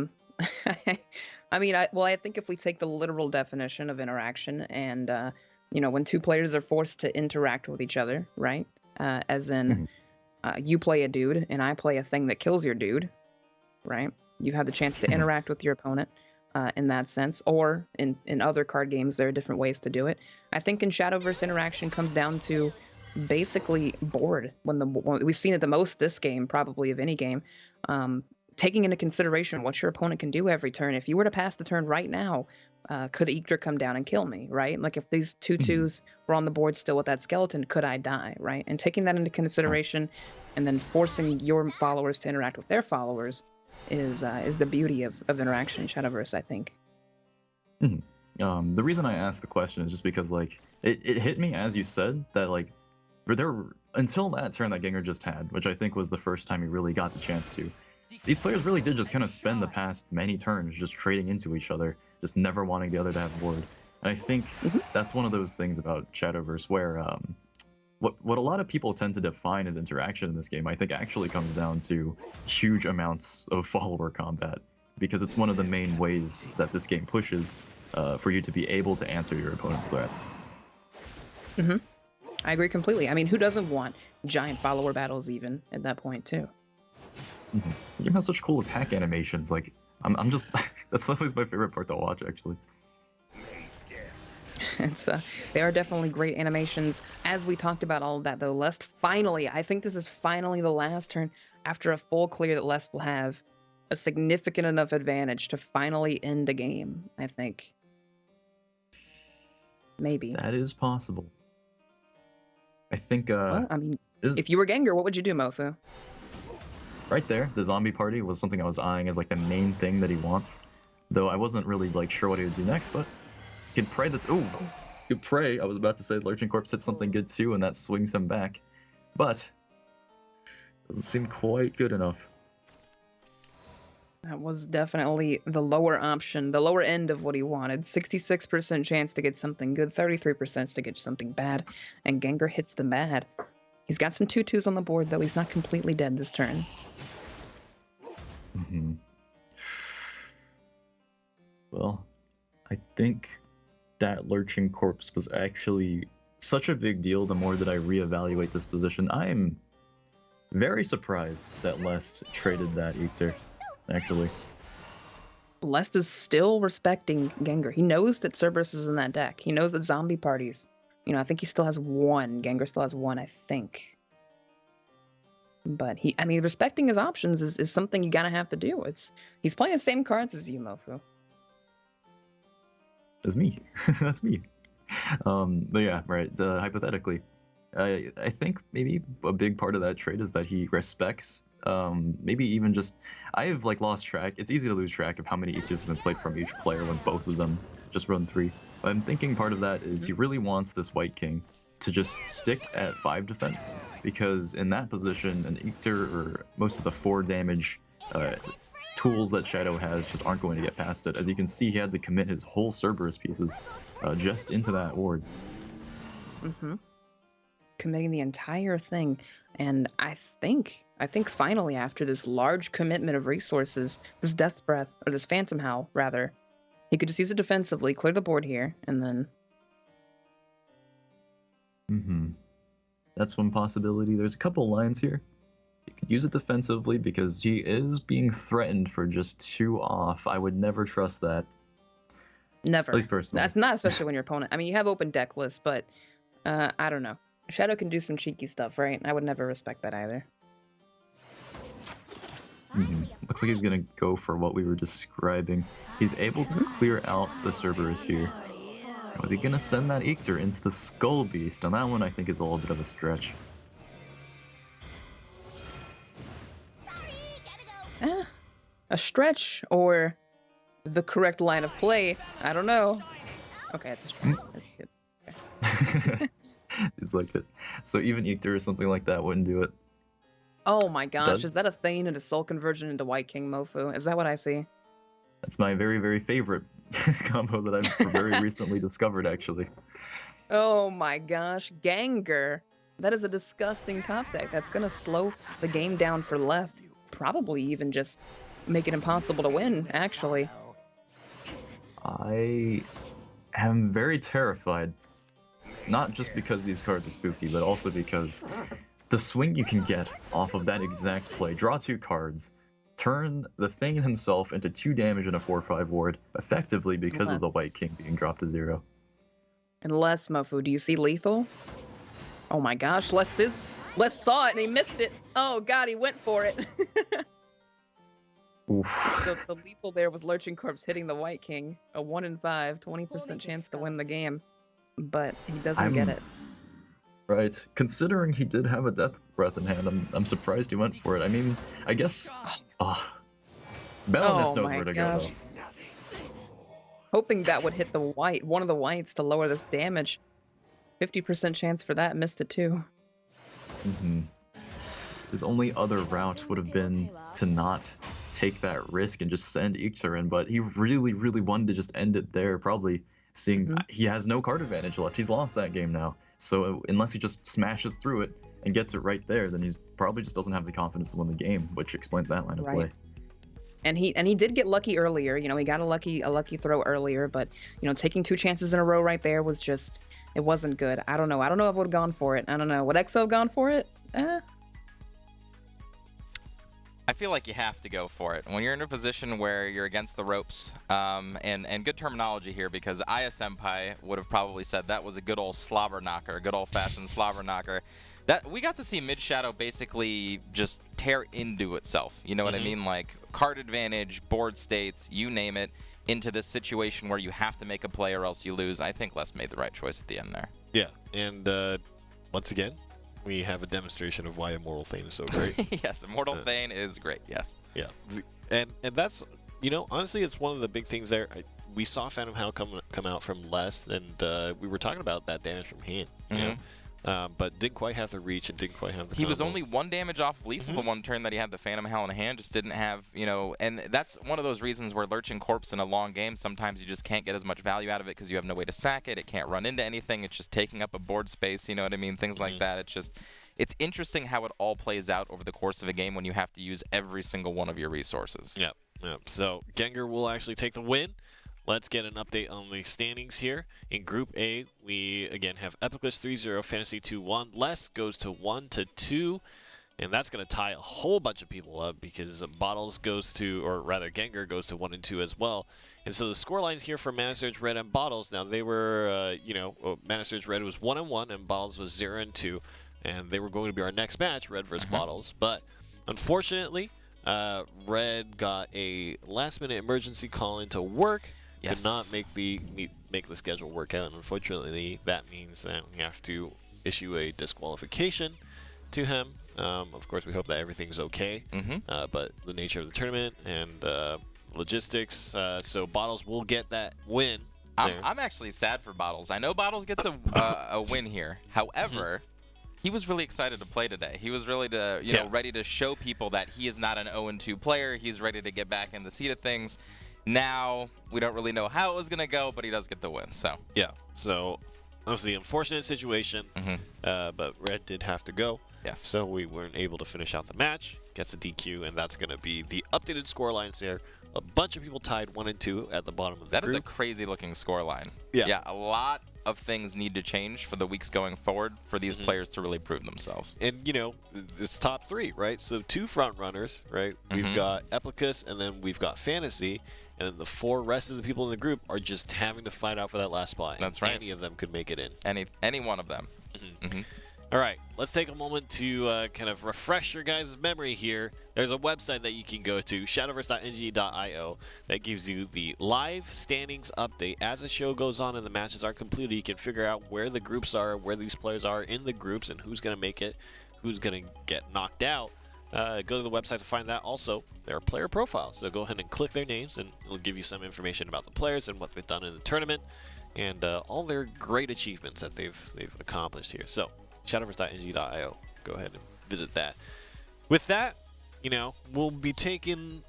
Speaker 3: mean, I think if we take the literal definition of interaction and, when two players are forced to interact with each other, right? As in, you play a dude and I play a thing that kills your dude, right? You have the chance to interact with your opponent in that sense, or in other card games, there are different ways to do it. I think in Shadowverse, interaction comes down to basically board. When we've seen it the most this game, probably of any game, taking into consideration what your opponent can do every turn. If you were to pass the turn right now, could Eictor come down and kill me, right? Like if these 2/2s were on the board still with that skeleton, could I die, right? And taking that into consideration and then forcing your followers to interact with their followers is the beauty of interaction in Shadowverse, I think.
Speaker 4: The reason I asked the question is just because, like, it hit me as you said that, like, until that turn that Ganker just had, which I think was the first time he really got the chance to, these players really did just kind of spend the past many turns just trading into each other, just never wanting the other to have board. And I think that's one of those things about Shadowverse where what a lot of people tend to define as interaction in this game, I think actually comes down to huge amounts of follower combat, because it's one of the main ways that this game pushes for you to be able to answer your opponent's threats.
Speaker 3: I agree completely. I mean, who doesn't want giant follower battles even at that point too?
Speaker 4: The game has such cool attack animations. Like, I'm just that's always my favorite part to watch, actually.
Speaker 3: They are definitely great animations. As we talked about all of that, though, Lest finally, I think this is finally the last turn after a full clear that Lest will have a significant enough advantage to finally end a game, I think. Maybe.
Speaker 4: That is possible. I think,
Speaker 3: well, I mean, if you were Ganker, what would you do, Mofu?
Speaker 4: Right there, the zombie party was something I was eyeing as, like, the main thing that he wants. Though I wasn't really, like, sure what he would do next, but... You could pray that... Oh! You could pray. I was about to say Lurching Corpse hits something good, too, and that swings him back. But... doesn't seem quite good enough.
Speaker 3: That was definitely the lower option, the lower end of what he wanted. 66% chance to get something good, 33% to get something bad, and Ganker hits the bad. He's got some 2-2s on the board, though. He's not completely dead this turn.
Speaker 4: Mm-hmm. Well, I think that Lurching Corpse was actually such a big deal the more that I reevaluate this position. I am very surprised that Lest traded that Eater, actually.
Speaker 3: Lest is still respecting Ganker. He knows that Cerberus is in that deck. He knows that zombie parties. You know, I think he still has one. Ganker still has one, I think. But I mean, respecting his options is something you gotta have to do. He's playing the same cards as you, Mofu.
Speaker 4: As me. That's me. But yeah, right. Hypothetically, I think maybe a big part of that trade is that he respects. Maybe even just I've lost track. It's easy to lose track of how many Eaches have been played from each player when both of them just run 3. But I'm thinking part of that is he really wants this White King to just stick at 5 defense, because in that position, an Eater or most of the 4 damage tools that Shadow has just aren't going to get past it. As you can see, he had to commit his whole Cerberus pieces just into that ward.
Speaker 3: Mm-hmm. Committing the entire thing, and I think finally, after this large commitment of resources, this Death Breath, or this Phantom Howl rather, he could just use it defensively, clear the board here, and then.
Speaker 4: Mm-hmm. That's one possibility. There's a couple lines here. You could use it defensively because he is being threatened for just 2 off. I would never trust that.
Speaker 3: Never.
Speaker 4: At least personally.
Speaker 3: That's not especially when your opponent. I mean, you have open deck lists, but I don't know. Shadow can do some cheeky stuff, right? I would never respect that either.
Speaker 4: Mm-hmm. Looks like he's gonna go for what we were describing. He's able to clear out the Cerberus here. Was he gonna send that Eater into the Skull Beast? And that one I think is a little bit of a stretch.
Speaker 3: A stretch or the correct line of play? I don't know. Okay, it's a stretch. That's good. Okay.
Speaker 4: Seems like it. So even Eater or something like that wouldn't do it.
Speaker 3: Oh my gosh, is that a Thane and a Soul Conversion into White King Mofu? Is that what I see?
Speaker 4: That's my very, very favorite combo that I've very recently discovered, actually.
Speaker 3: Oh my gosh, Ganker. That is a disgusting top deck. That's going to slow the game down for Lest. Probably even just make it impossible to win, actually.
Speaker 4: I am very terrified. Not just because these cards are spooky, but also because the swing you can get off of that exact play, draw 2 cards, turn the Thane himself into 2 damage in a 4/5 ward, effectively because of the White King being dropped to 0.
Speaker 3: Unless, Mofu, do you see lethal? Oh my gosh, Lest saw it and he missed it. Oh god, he went for it. The lethal there was Lurching Corpse hitting the White King. A 1 in 5, 20% chance to win the game. But he doesn't get it.
Speaker 4: Right. Considering he did have a Death Breath in hand, I'm surprised he went for it. I mean, I guess... Belinus knows where to go, though.
Speaker 3: Hoping that would hit the white, one of the whites to lower this damage. 50% chance for that, missed it too.
Speaker 4: Mm-hmm. His only other route would have been to not take that risk and just send Eater in, but he really, really wanted to just end it there, probably seeing he has no card advantage left. He's lost that game now. So unless he just smashes through it and gets it right there, then he's probably just doesn't have the confidence to win the game, which explains that line of play.
Speaker 3: And he did get lucky earlier. You know, he got a lucky throw earlier, but you know, taking 2 chances in a row right there was just, it wasn't good. I don't know if I would have gone for it. I don't know. Would XO have gone for it?
Speaker 2: I feel like you have to go for it when you're in a position where you're against the ropes. And good terminology here, because Aya Senpai would have probably said that was a good old slobber knocker, a good old-fashioned slobber knocker. That we got to see Mid Shadow basically just tear into itself. You know what I mean? Like card advantage, board states, you name it, into this situation where you have to make a play or else you lose. I think Les made the right choice at the end there.
Speaker 1: Yeah, and once again, we have a demonstration of why Immortal Thane is so great.
Speaker 2: Yes, Immortal Thane is great, yes.
Speaker 1: Yeah, and that's, you know, honestly, it's one of the big things there. We saw Phantom Howl come out from Les, and we were talking about that damage from hand. You know? but didn't quite have the reach and didn't quite have the
Speaker 2: He was
Speaker 1: combo.
Speaker 2: only 1 damage off of lethal the one turn that he had the Phantom Hell in hand, just didn't have, you know, and that's one of those reasons where Lurching Corpse in a long game, sometimes you just can't get as much value out of it because you have no way to sack it, it can't run into anything, it's just taking up a board space, you know what I mean, things like that. It's interesting how it all plays out over the course of a game when you have to use every single one of your resources.
Speaker 1: Yep. So Ganker will actually take the win. Let's get an update on the standings here. In Group A, we again have Applica 3-0, Fantasy 2-1. Les goes to 1-2, and that's going to tie a whole bunch of people up because Bottles goes to, or rather Ganker goes to 1-2 as well. And so the score lines here for Mana Surge Red and Bottles, now they were, Mana Surge Red was 1-1 and Bottles was 0-2, and they were going to be our next match, Red versus Bottles. But unfortunately, Red got a last-minute emergency call into work.
Speaker 2: Yes.
Speaker 1: Could not make the schedule work out, and unfortunately, that means that we have to issue a disqualification to him. Of course, we hope that everything's okay, but the nature of the tournament and logistics, so Bottles will get that win.
Speaker 2: I'm actually sad for Bottles. I know Bottles gets a win here. However, he was really excited to play today. He was really ready to show people that he is not an 0-2 player. He's ready to get back in the seat of things. Now, we don't really know how it was going to go, but he does get the win. So
Speaker 1: yeah, so obviously unfortunate situation, but Red did have to go.
Speaker 2: Yes.
Speaker 1: So we weren't able to finish out the match. Gets a DQ, and that's going to be the updated score lines there. A bunch of people tied 1 and 2 at the bottom of the
Speaker 2: That
Speaker 1: group.
Speaker 2: is a crazy looking score line.
Speaker 1: Yeah.
Speaker 2: Yeah, a lot of things need to change for the weeks going forward for these players to really prove themselves.
Speaker 1: And, you know, it's top 3, right? So 2 front runners, right? We've got Applica, and then we've got Fantasy, and then the 4 rest of the people in the group are just having to fight out for that last spot.
Speaker 2: That's right.
Speaker 1: Any of them could make it in.
Speaker 2: Any one of them.
Speaker 1: All right, let's take a moment to kind of refresh your guys' memory here. There's a website that you can go to, shadowverse.nge.io, that gives you the live standings update. As the show goes on and the matches are completed, you can figure out where the groups are, where these players are in the groups, and who's going to make it, who's going to get knocked out. Go to the website to find that. Also, there are player profiles, so go ahead and click their names, and it'll give you some information about the players and what they've done in the tournament, and all their great achievements that they've accomplished here. So, shadowverse.ng.io. Go ahead and visit that. With that, you know, we'll be taking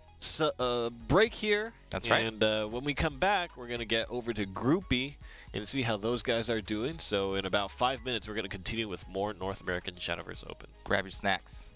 Speaker 1: a break here.
Speaker 2: That's right.
Speaker 1: And when we come back, we're going to get over to Group B and see how those guys are doing. So in about 5 minutes, we're going to continue with more North American Shadowverse Open.
Speaker 2: Grab your snacks.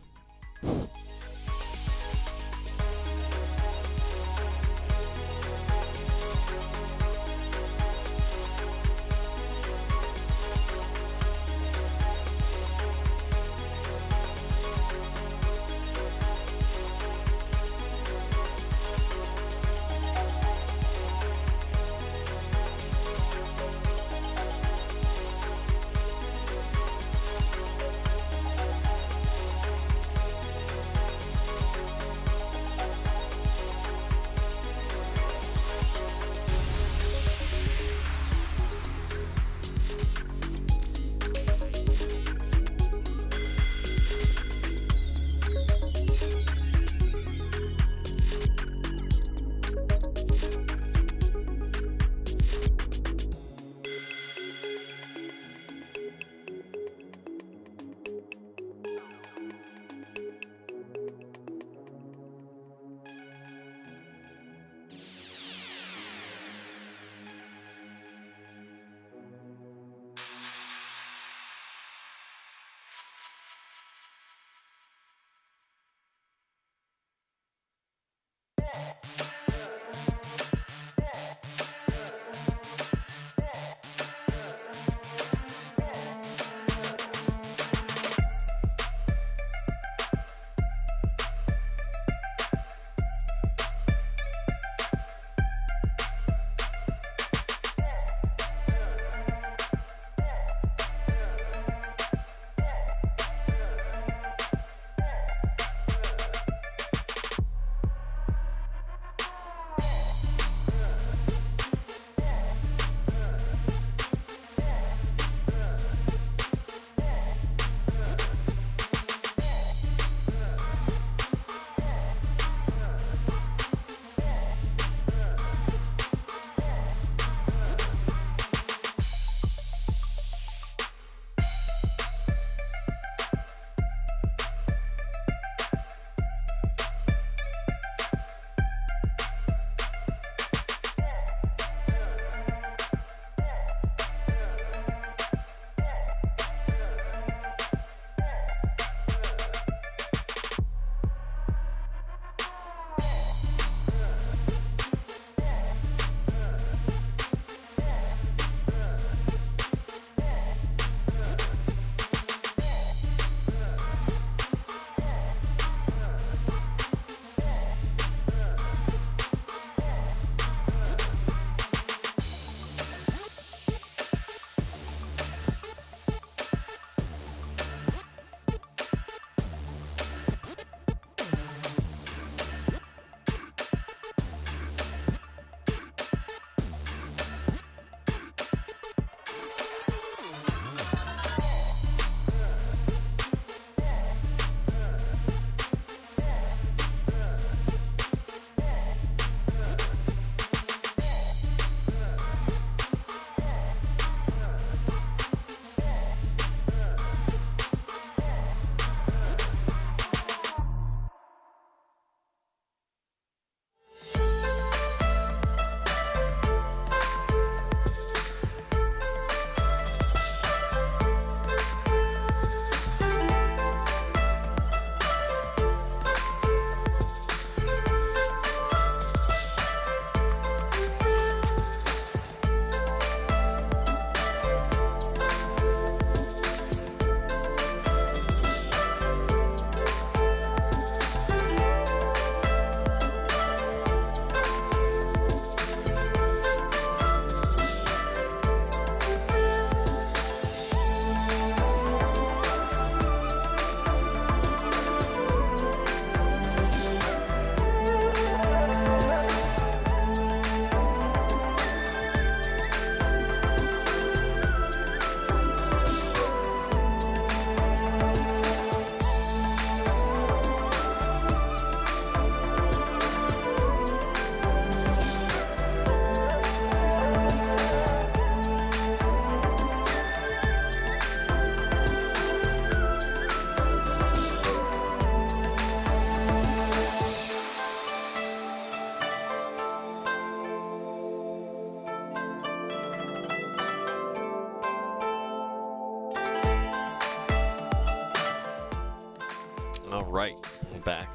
Speaker 1: right, we're back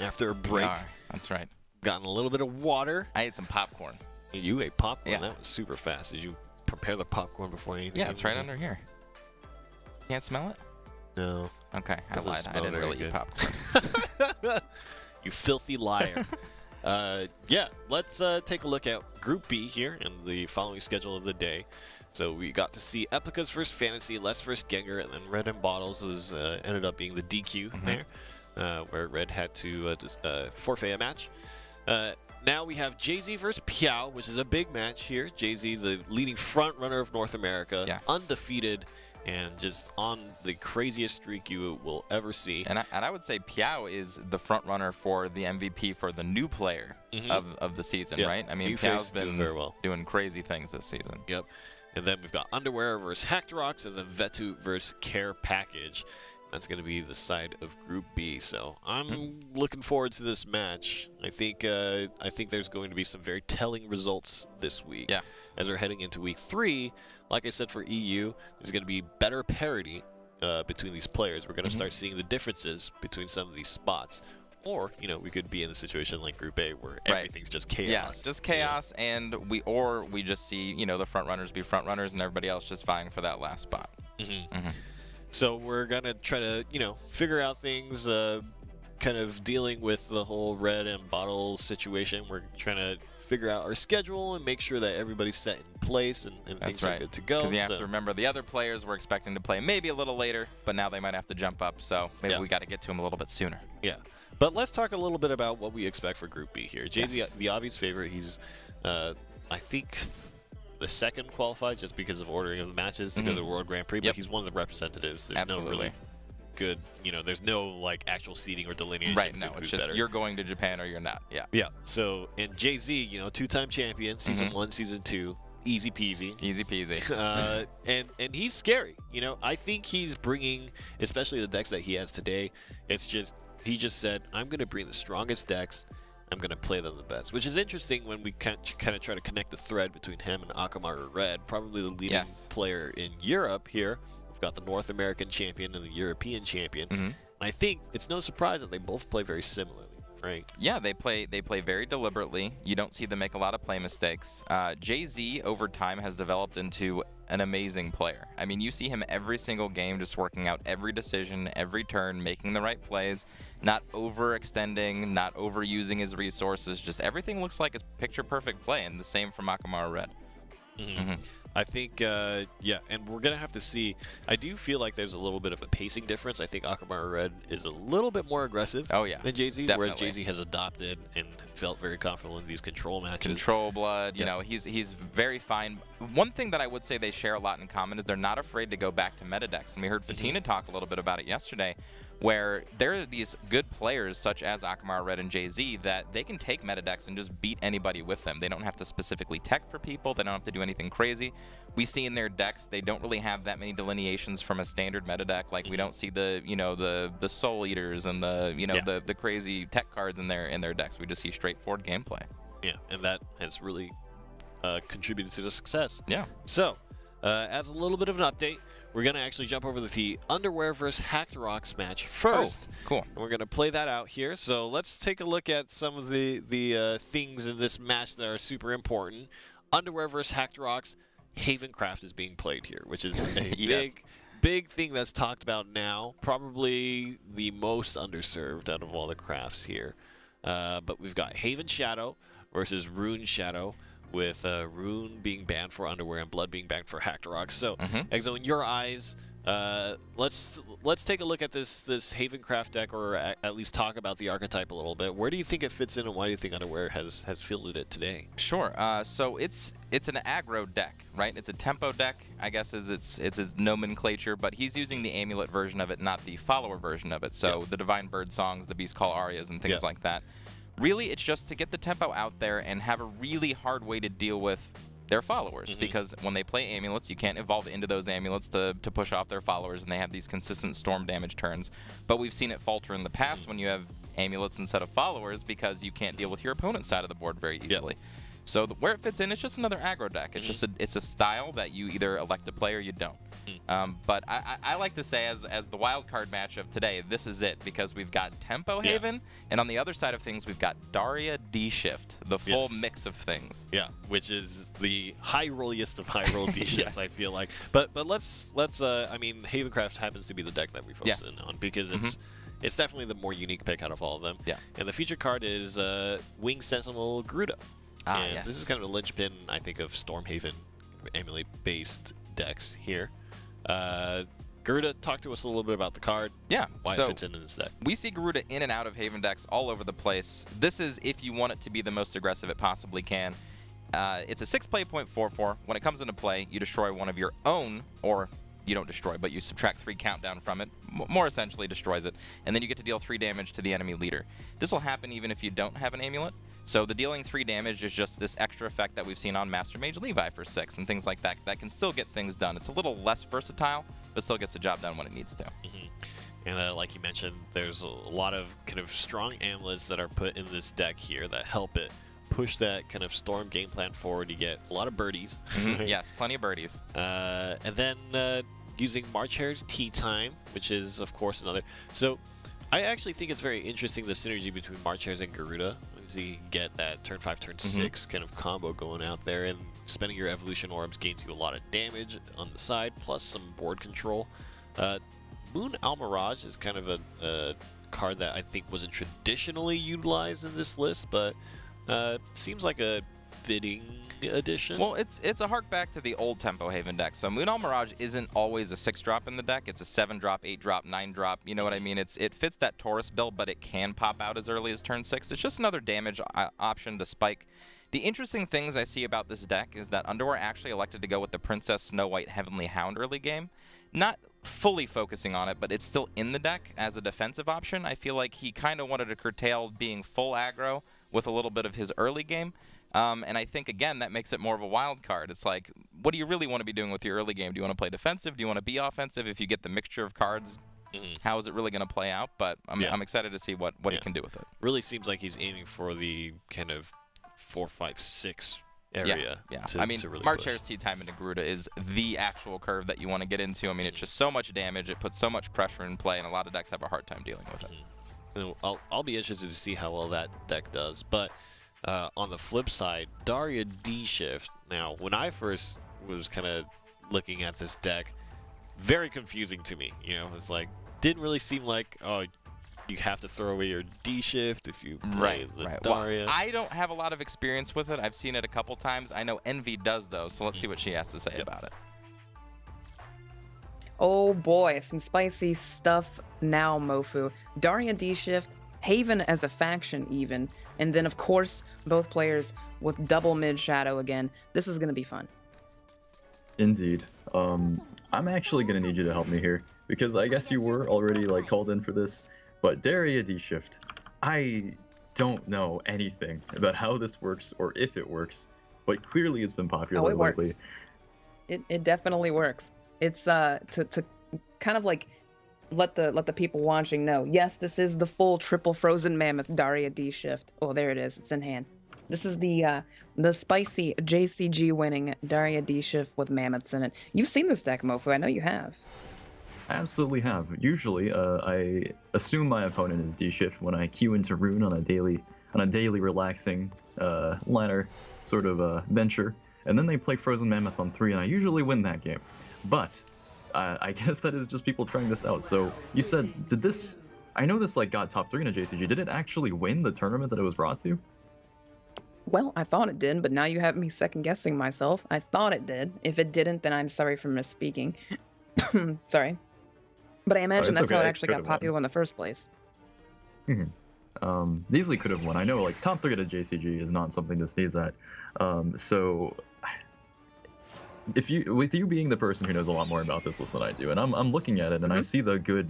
Speaker 1: after a break.
Speaker 2: That's right.
Speaker 1: Gotten a little bit of water.
Speaker 2: I ate some popcorn.
Speaker 1: You ate popcorn.
Speaker 2: Yeah.
Speaker 1: That was super fast. Did you prepare the popcorn before anything?
Speaker 2: Yeah, it's right under here. Can't smell it?
Speaker 1: No.
Speaker 2: Okay, I
Speaker 1: Doesn't
Speaker 2: lied. I
Speaker 1: smell
Speaker 2: didn't
Speaker 1: very
Speaker 2: really
Speaker 1: good.
Speaker 2: eat popcorn.
Speaker 1: You filthy liar. Yeah, let's take a look at Group B here and the following schedule of the day. So we got to see Applica's first Fantasy, Les first Ganker, and then Red and Bottles was ended up being the DQ there, where Red had to forfeit a match. Now we have Jay-Z versus Piao, which is a big match here. Jay-Z, the leading front runner of North America, undefeated, and just on the craziest streak you will ever see.
Speaker 2: And I would say Piao is the front runner for the MVP for the new player of the season, right? I mean, Piao's been doing crazy things this season.
Speaker 1: Yep. And then we've got Underwear versus Hacked Rocks, and then Vetu versus Care Package. That's going to be the side of Group B. So I'm looking forward to this match. I think there's going to be some very telling results this week.
Speaker 2: Yes.
Speaker 1: As we're heading into week 3, like I said for EU, there's going to be better parity between these players. We're going to start seeing the differences between some of these spots. Or, we could be in a situation like Group A where everything's just chaos.
Speaker 2: Yeah, just chaos, and we just see, the front runners be front runners and everybody else just vying for that last spot.
Speaker 1: So we're going to try to, figure out things, kind of dealing with the whole Red and Bottles situation. We're trying to figure out our schedule and make sure that everybody's set in place and things are good to go.
Speaker 2: Because you have to remember the other players we're expecting to play maybe a little later, but now they might have to jump up, so maybe we got to get to them a little bit sooner.
Speaker 1: Yeah. But let's talk a little bit about what we expect for Group B here. Jay-Z, the obvious favorite, he's, I think, the second qualified just because of ordering of the matches to go to the World Grand Prix, but he's one of the representatives. There's no really good, there's no like actual seeding or delineation.
Speaker 2: Right, no, it's just you're going to Japan or you're not. Yeah.
Speaker 1: Yeah. So, and Jay-Z, two-time champion, season 1, season 2, easy peasy.
Speaker 2: Easy peasy.
Speaker 1: And he's scary. I think he's bringing, especially the decks that he has today, it's just, he just said, I'm going to bring the strongest decks. I'm going to play them the best, which is interesting when we kind of try to connect the thread between him and Akamaru Red, probably the leading player in Europe here. We've got the North American champion and the European champion. And I think it's no surprise that they both play very similarly, right?
Speaker 2: Yeah, they play very deliberately. You don't see them make a lot of play mistakes. Jay-Z, over time, has developed into an amazing player. I mean, you see him every single game just working out every decision, every turn, making the right plays, not overextending, not overusing his resources. Just everything looks like it's picture-perfect play, and the same for Akamaru Red.
Speaker 1: I think, yeah, and we're going to have to see. I do feel like there's a little bit of a pacing difference. I think Akamaru Red is a little bit more aggressive than Jay-Z, whereas Jay-Z has adopted and felt very comfortable in these control matches.
Speaker 2: Control blood, he's very fine. One thing that I would say they share a lot in common is they're not afraid to go back to meta decks. And we heard Fatina talk a little bit about it yesterday, where there are these good players such as Akamaru Red and Jay-Z that they can take meta decks and just beat anybody with them. They don't have to specifically tech for people. They don't have to do anything crazy. We see in their decks they don't really have that many delineations from a standard meta deck. Like we don't see the the Soul Eaters and the the crazy tech cards in their decks. We just see straightforward gameplay.
Speaker 1: Yeah, and that has really contributed to the success.
Speaker 2: Yeah.
Speaker 1: So, as a little bit of an update, we're going to actually jump over to the Underwear versus Hacked Rocks match first.
Speaker 2: Oh, cool.
Speaker 1: And we're going to play that out here. So let's take a look at some of the things in this match that are super important. Underwear versus Hacked Rocks, Havencraft is being played here, which is a big thing that's talked about now. Probably the most underserved out of all the crafts here. But we've got Haven Shadow versus Rune Shadow, with Rune being banned for Underwear and Blood being banned for Hacked Rocks. So, Exo, in your eyes, let's take a look at this Havencraft deck, or at least talk about the archetype a little bit. Where do you think it fits in, and why do you think Underwear has fielded it today?
Speaker 2: Sure. So it's an aggro deck, right? It's a tempo deck, I guess is its nomenclature, but he's using the amulet version of it, not the follower version of it. So the Divine Bird songs, the Beast Call arias, and things like that. Really, it's just to get the tempo out there and have a really hard way to deal with their followers, because when they play amulets, you can't evolve into those amulets to push off their followers, and they have these consistent storm damage turns. But we've seen it falter in the past when you have amulets instead of followers, because you can't deal with your opponent's side of the board very easily. So where it fits in, it's just another aggro deck. It's just it's a style that you either elect to play or you don't. But I like to say, as the wild card match of today, this is it, because we've got Tempo Haven, and on the other side of things, we've got Daria D-Shift, the full mix of things.
Speaker 1: Yeah, which is the high rolliest of high roll D-Shifts, I feel like. But let's I mean, Havencraft happens to be the deck that we focus in on, because it's definitely the more unique pick out of all of them. Yeah. And the feature card is Wing Sentinel Garuda. And this is kind of a linchpin, I think, of Stormhaven emulate-based decks here. Garuda, talk to us a little bit about the card.
Speaker 2: Yeah.
Speaker 1: Why it fits in this deck.
Speaker 2: We see Garuda in and out of Haven decks all over the place. This is if you want it to be the most aggressive it possibly can. It's a 6-play .44. When it comes into play, you destroy one of your own, or you don't destroy, but you subtract 3 countdown from it. More essentially destroys it. And then you get to deal 3 damage to the enemy leader. This will happen even if you don't have an amulet. So the dealing 3 damage is just this extra effect that we've seen on Master Mage Levi for 6 and things like that. That can still get things done. It's a little less versatile, but still gets the job done when it needs to.
Speaker 1: And like you mentioned, there's a lot of kind of strong amulets that are put in this deck here that help it push that kind of Storm game plan forward. You get a lot of birdies.
Speaker 2: Yes, plenty of birdies.
Speaker 1: And then using March Hare's Tea Time, which is, of course, another. So I actually think it's very interesting, the synergy between March Hares and Garuda. So you get that turn 5, turn 6 kind of combo going out there, and spending your evolution orbs gains you a lot of damage on the side, plus some board control. Moon Almirage is kind of a card that I think wasn't traditionally utilized in this list, but seems like a fitting addition.
Speaker 2: Well, it's a hark back to the old Tempo Haven deck. So Moon Almirage isn't always a 6-drop in the deck. It's a 7-drop, 8-drop, 9-drop. You know what I mean? It fits that Taurus build, but it can pop out as early as turn 6. It's just another damage option to spike. The interesting things I see about this deck is that Underwear actually elected to go with the Princess Snow White Heavenly Hound early game. Not fully focusing on it, but it's still in the deck as a defensive option. I feel like he kind of wanted to curtail being full aggro with a little bit of his early game. And I think, again, that makes it more of a wild card. It's like, what do you really want to be doing with your early game? Do you want to play defensive? Do you want to be offensive? If you get the mixture of cards, how is it really going to play out? But I'm excited to see what he can do with it.
Speaker 1: Really seems like he's aiming for the kind of 4, 5, 6 area.
Speaker 2: Yeah.
Speaker 1: To,
Speaker 2: I mean,
Speaker 1: to really
Speaker 2: March
Speaker 1: push.
Speaker 2: Hare's Tea Time into Garuda is the actual curve that you want to get into. I mean, it's just so much damage. It puts so much pressure in play, and a lot of decks have a hard time dealing with it.
Speaker 1: So I'll be interested to see how well that deck does. But on the flip side, Daria D-Shift. Now, when I first was kind of looking at this deck, very confusing to me. You know, it's like, didn't really seem like, oh, you have to throw away your D-Shift if you play the Daria.
Speaker 2: Well, I don't have a lot of experience with it. I've seen it a couple times. I know Envy does, though, so let's see what she has to say about it.
Speaker 3: Oh boy, some spicy stuff now, Mofu. Daria D-Shift, Haven as a faction even, and then of course both players with double mid shadow again. This is gonna be fun.
Speaker 4: Indeed. I'm actually gonna need you to help me here, because I guess you were already like called in for this, but Daria D-Shift, I don't know anything about how this works or if it works, but clearly it's been popular lately.
Speaker 3: Works. It definitely works. It's to kind of like let the people watching know, yes, this is the full triple frozen mammoth Daria D-Shift. Oh, there it is. It's in hand. This is the spicy JCG winning Daria D-Shift with mammoths in it. You've seen this deck, Mofu. I know you have.
Speaker 4: I absolutely have. Usually, I assume my opponent is D-Shift when I queue into Rune on a daily relaxing ladder sort of venture, and then they play Frozen Mammoth on 3, and I usually win that game. But I guess that is just people trying this out. So you said, did this? I know this like got top 3 in a JCG. Did it actually win the tournament that it was brought to?
Speaker 3: Well, I thought it did, but now you have me second guessing myself. I thought it did. If it didn't, then I'm sorry for misspeaking. Sorry. But I imagine that's how it actually got popular in the first place.
Speaker 4: Easily could have won. I know like top 3 at a JCG is not something to sneeze at. So with you being the person who knows a lot more about this list than I do, and I'm looking at it and I see the good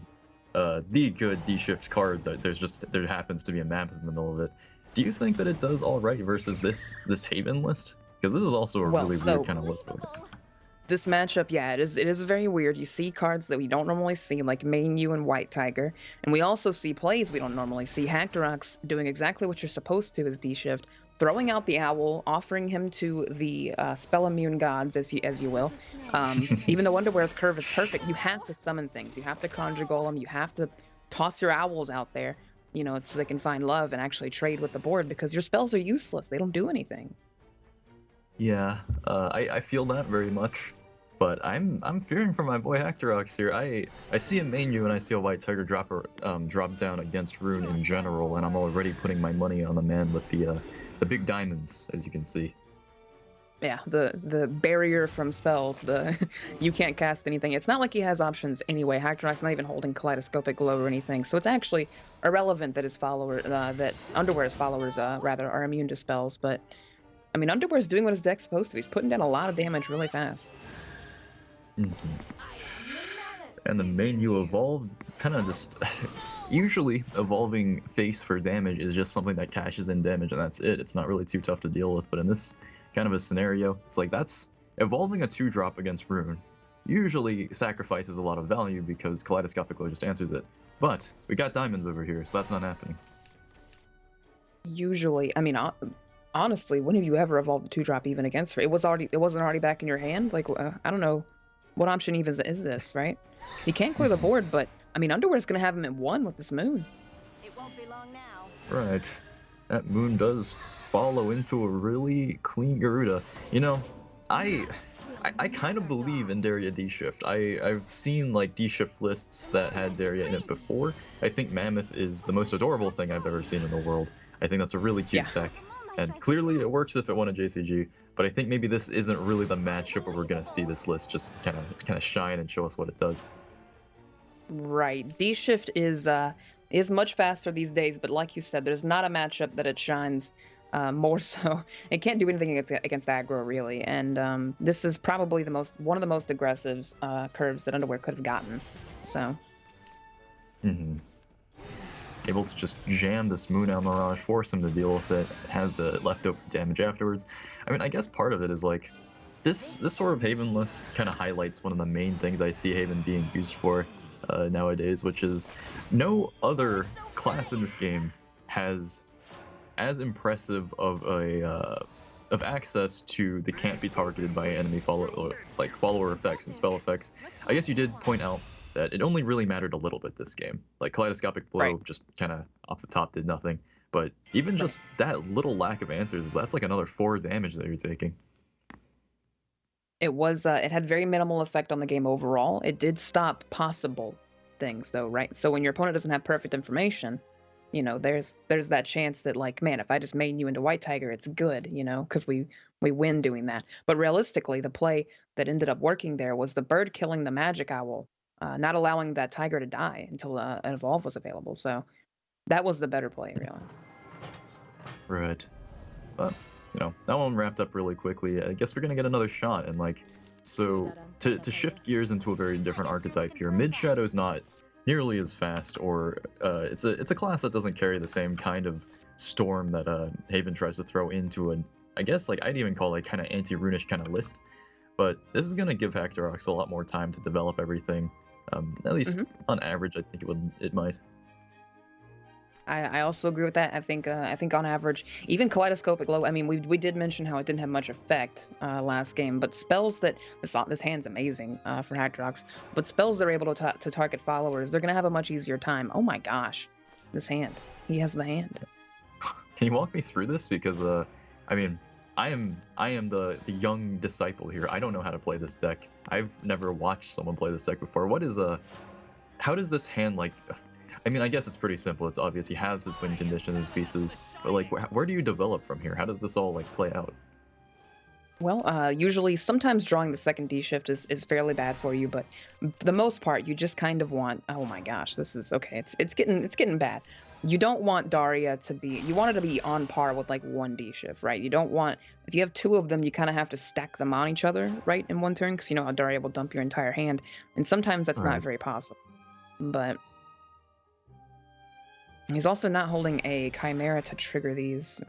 Speaker 4: D-Shift cards. There happens to be a map in the middle of it. Do you think that it does all right versus this Haven list? Because this is also a really weird kind of list.
Speaker 3: This matchup, yeah, it is very weird. You see cards that we don't normally see, like Main Yu and White Tiger, and we also see plays we don't normally see. Hackdorox doing exactly what you're supposed to as D-Shift, throwing out the owl, offering him to the spell immune gods, as you will. Even though Underwear's curve is perfect, you have to summon things. You have to conjure golem. You have to toss your owls out there, you know, so they can find love and actually trade with the board, because your spells are useless. They don't do anything.
Speaker 4: Yeah, I feel that very much. But I'm fearing for my boy Hackdorox here. I see a main Yu and I see a White Tiger drop down against Rune in general, and I'm already putting my money on the man with the big diamonds, as you can see.
Speaker 3: Yeah, the barrier from spells, you can't cast anything. It's not like he has options anyway. Hackdorox's not even holding Kaleidoscopic Glow or anything, so it's actually irrelevant that his that Underwear's followers rather are immune to spells. But I mean, Underwear's doing what his deck's supposed to. He's putting down a lot of damage really fast.
Speaker 4: And the main Yu evolved kind of just usually evolving face for damage is just something that cashes in damage and that's it. It's not really too tough to deal with, but in this kind of a scenario, it's like that's evolving a 2-drop against Rune usually sacrifices a lot of value because Kaleidoscopic Glow just answers it. But we got diamonds over here, so that's not happening.
Speaker 3: Usually, I mean, honestly, when have you ever evolved a 2-drop even against her? It wasn't already back in your hand. Like, I don't know. What option even is this, right? He can't clear the board, but, I mean, Underwear's going to have him at 1 with this moon.
Speaker 6: It won't be long now.
Speaker 4: Right. That moon does follow into a really clean Garuda. You know, I kind of believe in Daria D-Shift. I've seen, like, D-Shift lists that had Daria in it before. I think Mammoth is the most adorable thing I've ever seen in the world. I think that's a really cute tech. And clearly it works if it won a JCG, but I think maybe this isn't really the matchup where we're gonna see this list just kind of shine and show us what it does.
Speaker 3: Right. D-Shift is much faster these days, but like you said, there's not a matchup that it shines more so. It can't do anything against aggro, really, and this is probably one of the most aggressive curves that Underwear could have gotten. So.
Speaker 4: Able to just jam this Moon Owl Mirage, force him to deal with it, has the leftover damage afterwards. I mean, I guess part of it is like, this sort of Haven list kind of highlights one of the main things I see Haven being used for nowadays, which is no other class in this game has as impressive of access to the can't be targeted by enemy follower effects and spell effects. I guess you did point out that it only really mattered a little bit this game. Like Kaleidoscopic Blow just kind of off the top did nothing. But even just that little lack of answers, that's like another 4 damage that you're taking.
Speaker 3: It was, it had very minimal effect on the game overall. It did stop possible things though, right? So when your opponent doesn't have perfect information, you know, there's that chance that like, man, if I just main you into White Tiger, it's good, you know, because we win doing that. But realistically, the play that ended up working there was the bird killing the magic owl. Not allowing that tiger to die until an evolve was available. So that was the better play, really.
Speaker 4: Right. But, you know, that one wrapped up really quickly. I guess we're going to get another shot. And, like, so to shift gears into a very different archetype here, Mid Shadow's not nearly as fast, or it's a class that doesn't carry the same kind of storm that Haven tries to throw into an, I guess, like, I'd even call like kind of anti-runish kind of list. But this is going to give Hackdorox a lot more time to develop everything. At least on average, I think it might.
Speaker 3: I also agree with that. I think on average, even Kaleidoscopic Glow. I mean, we did mention how it didn't have much effect last game, but spells that this hand's amazing for Hackdorox. But spells that are able to target followers, they're gonna have a much easier time. Oh my gosh, this hand. He has the hand.
Speaker 4: Can you walk me through this? Because I mean, I am the young disciple here. I don't know how to play this deck. I've never watched someone play this deck before. How does this hand, like, I mean, I guess it's pretty simple. It's obvious he has his win condition, his pieces, but like, where do you develop from here? How does this all like play out?
Speaker 3: Well, usually, sometimes drawing the second D-Shift is fairly bad for you, but the most part, you just kind of want, oh my gosh, this is, okay, it's getting bad. You don't want Daria to be, you want her to be on par with like 1 D-Shift, right? You don't want, if you have 2 of them, you kind of have to stack them on each other, right, in one turn, because you know how Daria will dump your entire hand, and sometimes that's not very possible. But he's also not holding a Chimera to trigger these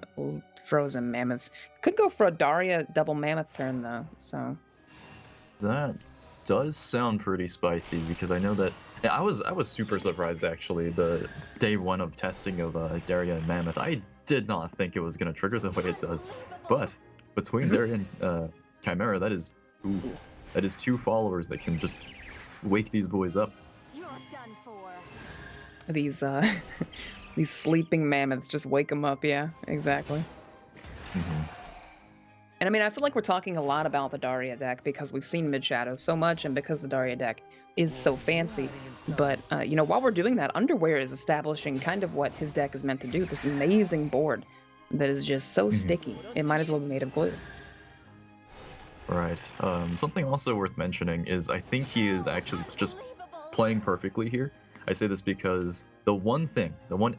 Speaker 3: frozen mammoths. Could go for a Daria double mammoth turn though, so.
Speaker 4: That does sound pretty spicy because I know that I was super surprised actually the day one of testing of Daria and Mammoth. I did not think it was gonna trigger the way it does, but between Daria and Chimera, that is two followers that can just wake these boys up.
Speaker 6: You're done for.
Speaker 3: These these sleeping mammoths just wake them up. Yeah, exactly. And I mean, I feel like we're talking a lot about the Daria deck because we've seen Mid Shadow so much, and because the Daria deck is so fancy. But you know, while we're doing that, Underwear is establishing kind of what his deck is meant to do. This amazing board that is just so sticky. It might as well be made of glue.
Speaker 4: Right. Something also worth mentioning is I think he is actually just playing perfectly here. I say this because the one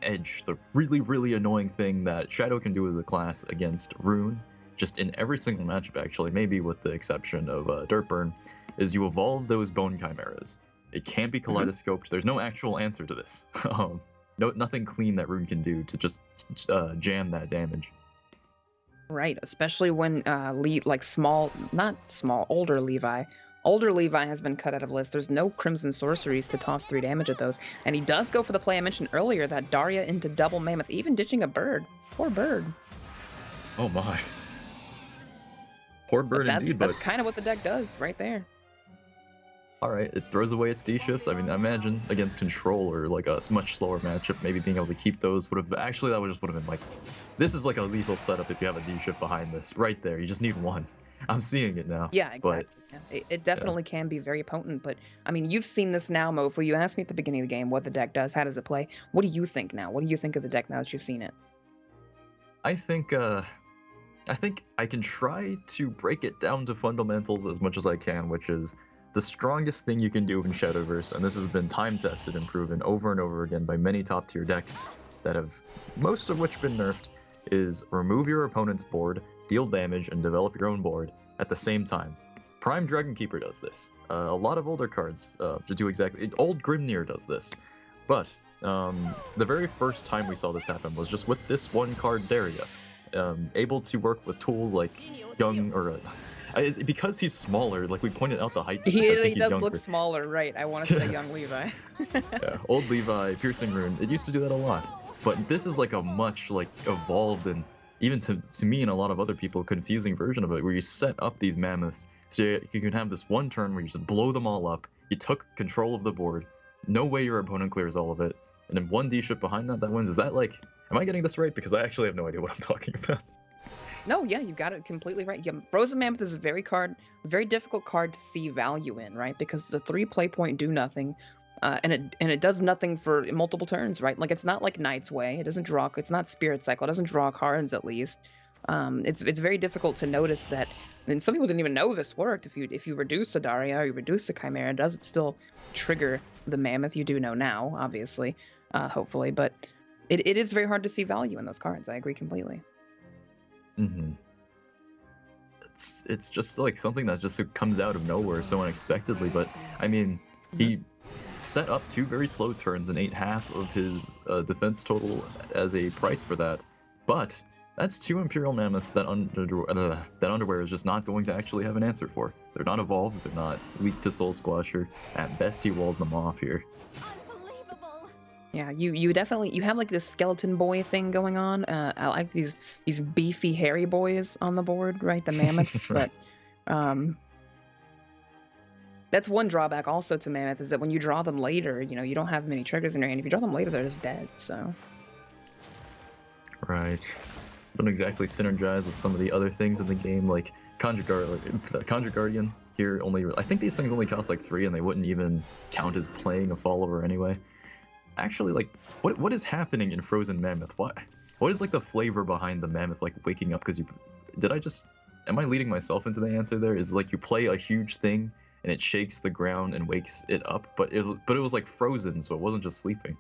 Speaker 4: edge, the really, really annoying thing that Shadow can do as a class against Rune, just in every single matchup actually, maybe with the exception of Dirtburn, is you evolve those Bone Chimeras. It can't be kaleidoscoped. There's no actual answer to this. Nothing clean that Rune can do to just jam that damage.
Speaker 3: Right, especially when older Levi. Older Levi has been cut out of list. There's no Crimson Sorceries to toss 3 damage at those. And he does go for the play I mentioned earlier, that Daria into double Mammoth, even ditching a bird. Poor bird.
Speaker 4: Oh my. Poor bird indeed, but...
Speaker 3: That's kind of what the deck does, right there.
Speaker 4: Alright, it throws away its D-shifts. I mean, I imagine against Control or like a much slower matchup, maybe being able to keep those would have... Actually, that would have been like... This is like a lethal setup if you have a D-shift behind this. Right there, you just need one. I'm seeing it now.
Speaker 3: Yeah, exactly. It definitely can be very potent, but I mean, you've seen this now, Mofo. You asked me at the beginning of the game what the deck does, how does it play. What do you think now? What do you think of the deck now that you've seen it?
Speaker 4: I think I can try to break it down to fundamentals as much as I can, which is the strongest thing you can do in Shadowverse, and this has been time tested and proven over and over again by many top tier decks that have most of which been nerfed, is remove your opponent's board, deal damage, and develop your own board at the same time. Prime Dragon Keeper does this. A lot of older cards do exactly. Old Grimnir does this. But the very first time we saw this happen was just with this one card, Daria. Able to work with tools like young or because he's smaller. Like we pointed out the height.
Speaker 3: He does look smaller, right? I want to say young Levi.
Speaker 4: Yeah, old Levi, Piercing Rune. It used to do that a lot, but this is like a much like evolved and even to me and a lot of other people confusing version of it, where you set up these mammoths so you can have this one turn where you just blow them all up. You took control of the board. No way your opponent clears all of it, and then one D-ship behind that wins. Is that like? Am I getting this right? Because I actually have no idea what I'm talking about.
Speaker 3: No, yeah, you got it completely right. Yeah, Frozen Mammoth is a very difficult card to see value in, right? Because it's a 3 play point, do nothing, and it does nothing for multiple turns, right? Like it's not like Knight's Way. It doesn't draw. It's not Spirit Cycle. It doesn't draw cards at least. It's very difficult to notice that. And some people didn't even know this worked. If you reduce a Daria or you reduce a Chimera, does it still trigger the Mammoth? You do know now, obviously, hopefully, but. It is very hard to see value in those cards. I agree completely.
Speaker 4: It's just like something that just comes out of nowhere so unexpectedly. But I mean, he set up 2 very slow turns and ate half of his defense total as a price for that. But that's 2 Imperial Mammoths that Underwear is just not going to actually have an answer for. They're not evolved. They're not weak to Soul Squasher. At best, he walls them off here.
Speaker 3: Yeah, you definitely have like this skeleton boy thing going on. I like these beefy hairy boys on the board, right? The mammoths, right. But that's one drawback also to mammoth is that when you draw them later, you don't have many triggers in your hand. If you draw them later, they're just dead. So.
Speaker 4: Right. Don't exactly synergize with some of the other things in the game, like Conjure Guardian here. I think these things only cost like 3, and they wouldn't even count as playing a follower anyway. Actually, like, what is happening in Frozen Mammoth? What is like the flavor behind the mammoth like waking up? Because am I leading myself into the answer there? Is like you play a huge thing and it shakes the ground and wakes it up, but it was like frozen, so it wasn't just sleeping.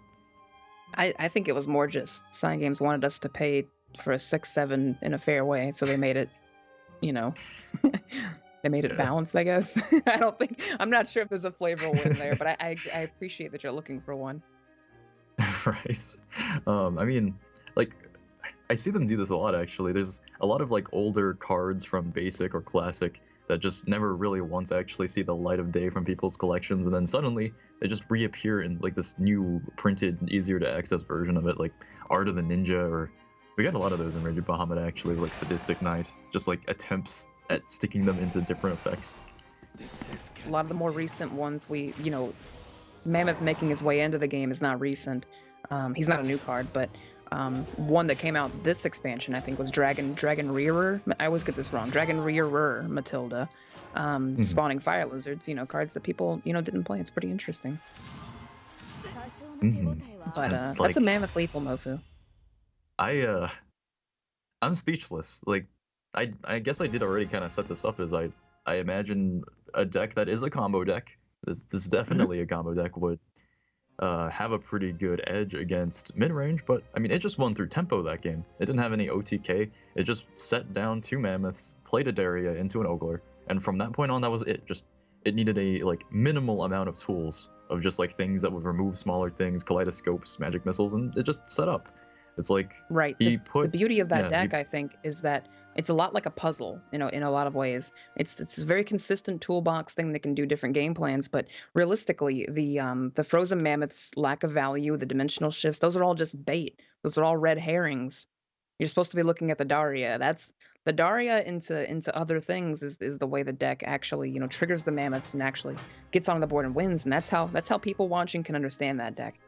Speaker 3: I think it was more just Sign Games wanted us to pay for a 6/7 in a fair way, so they made it, they made it balanced, I guess. I'm not sure if there's a flavor win there, but I appreciate that you're looking for one.
Speaker 4: Right. I mean, like, I see them do this a lot, actually. There's a lot of, like, older cards from Basic or Classic that just never really once actually see the light of day from people's collections, and then suddenly they just reappear in like this new printed, easier to access version of it, like Art of the Ninja, or we got a lot of those in Rigid Bahamut actually, like Sadistic Knight, just like attempts at sticking them into different effects.
Speaker 3: A lot of the more recent ones, Mammoth making his way into the game is not recent. He's not a new card, but one that came out this expansion, I think, was Dragon Rearer. I always get this wrong. Dragon Rearer Matilda, spawning fire lizards. Cards that people didn't play. It's pretty interesting. But that's a Mammoth lethal Mofu.
Speaker 4: I'm speechless. Like, I guess I did already kind of set this up as I imagine a deck that is a combo deck. This is definitely a combo deck would have a pretty good edge against mid-range, but I mean, it just won through tempo that game. It didn't have any OTK. It just set down 2 Mammoths, played a Daria into an Ogler, and from that point on, that was it. Just it needed a like minimal amount of tools of just like things that would remove smaller things, kaleidoscopes, magic missiles, and it just set up. It's like
Speaker 3: right.
Speaker 4: The
Speaker 3: beauty of that deck, I think, is that it's a lot like a puzzle, in a lot of ways. It's a very consistent toolbox thing that can do different game plans, but realistically, the Frozen Mammoth's lack of value, the dimensional shifts, those are all just bait. Those are all red herrings. You're supposed to be looking at the Daria. That's the Daria into other things is the way the deck actually, triggers the Mammoths and actually gets on the board and wins, and that's how people watching can understand that deck.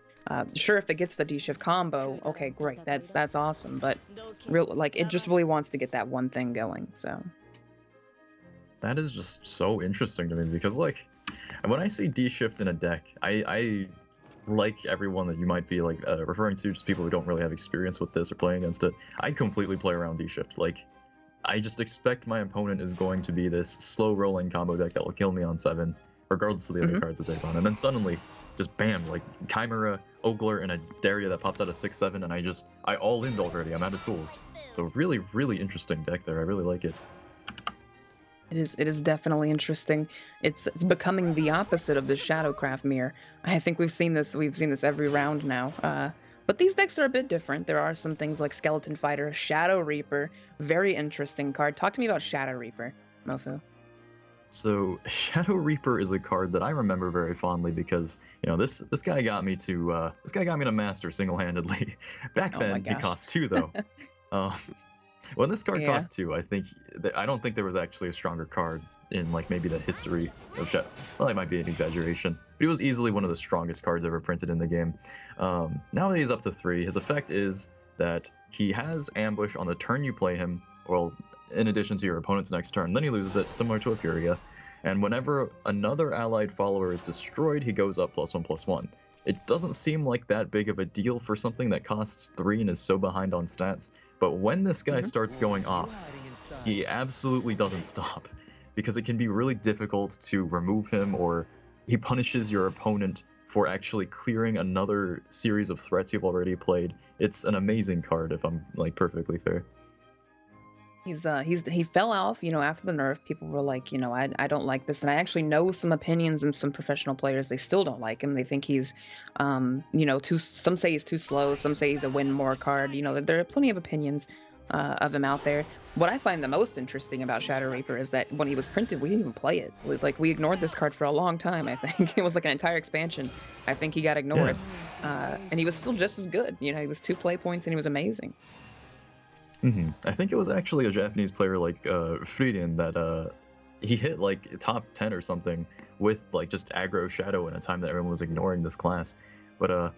Speaker 3: Sure, if it gets the D-shift combo, okay, great, that's awesome. But it just really wants to get that one thing going. So
Speaker 4: that is just so interesting to me because like when I see D-shift in a deck, I like everyone that you might be like referring to, just people who don't really have experience with this or playing against it. I completely play around D-shift. Like I just expect my opponent is going to be this slow rolling combo deck that will kill me on 7, regardless of the other cards that they run, and then suddenly, just bam, like Chimera, Ogler, and a Daria that pops out of 6/7, and I all in already. I'm out of tools. So really, really interesting deck there. I really like it.
Speaker 3: It is definitely interesting. It's becoming the opposite of the Shadowcraft mirror. I think we've seen this every round now. But these decks are a bit different. There are some things like Skeleton Fighter, Shadow Reaper, very interesting card. Talk to me about Shadow Reaper, Mofu.
Speaker 4: So Shadow Reaper is a card that I remember very fondly because this guy got me to master single-handedly. Back then he cost 2 though. When this card cost 2, I don't think there was actually a stronger card in like maybe the history of Shadow. Well, that might be an exaggeration, but he was easily one of the strongest cards ever printed in the game. Now that he's up to 3, his effect is that he has ambush on the turn you play him, well, in addition to your opponent's next turn. Then he loses it, similar to a Furia. And whenever another allied follower is destroyed, he goes up +1/+1. It doesn't seem like that big of a deal for something that costs 3 and is so behind on stats. But when this guy starts going off, he absolutely doesn't stop, because it can be really difficult to remove him, or he punishes your opponent for actually clearing another series of threats you've already played. It's an amazing card, if I'm like perfectly fair.
Speaker 3: He fell off, after the nerf. People were like, I don't like this, and I actually know some opinions and some professional players. They still don't like him. They think he's, some say he's too slow. Some say he's a win more card. There are plenty of opinions of him out there. What I find the most interesting about Shadow Reaper is that when he was printed, we didn't even play it. Like, we ignored this card for a long time. I think it was like an entire expansion. I think he got ignored, and he was still just as good. He was 2 play points and he was amazing.
Speaker 4: I think it was actually a Japanese player like Frieden that he hit like top 10 or something with like just aggro Shadow in a time that everyone was ignoring this class. But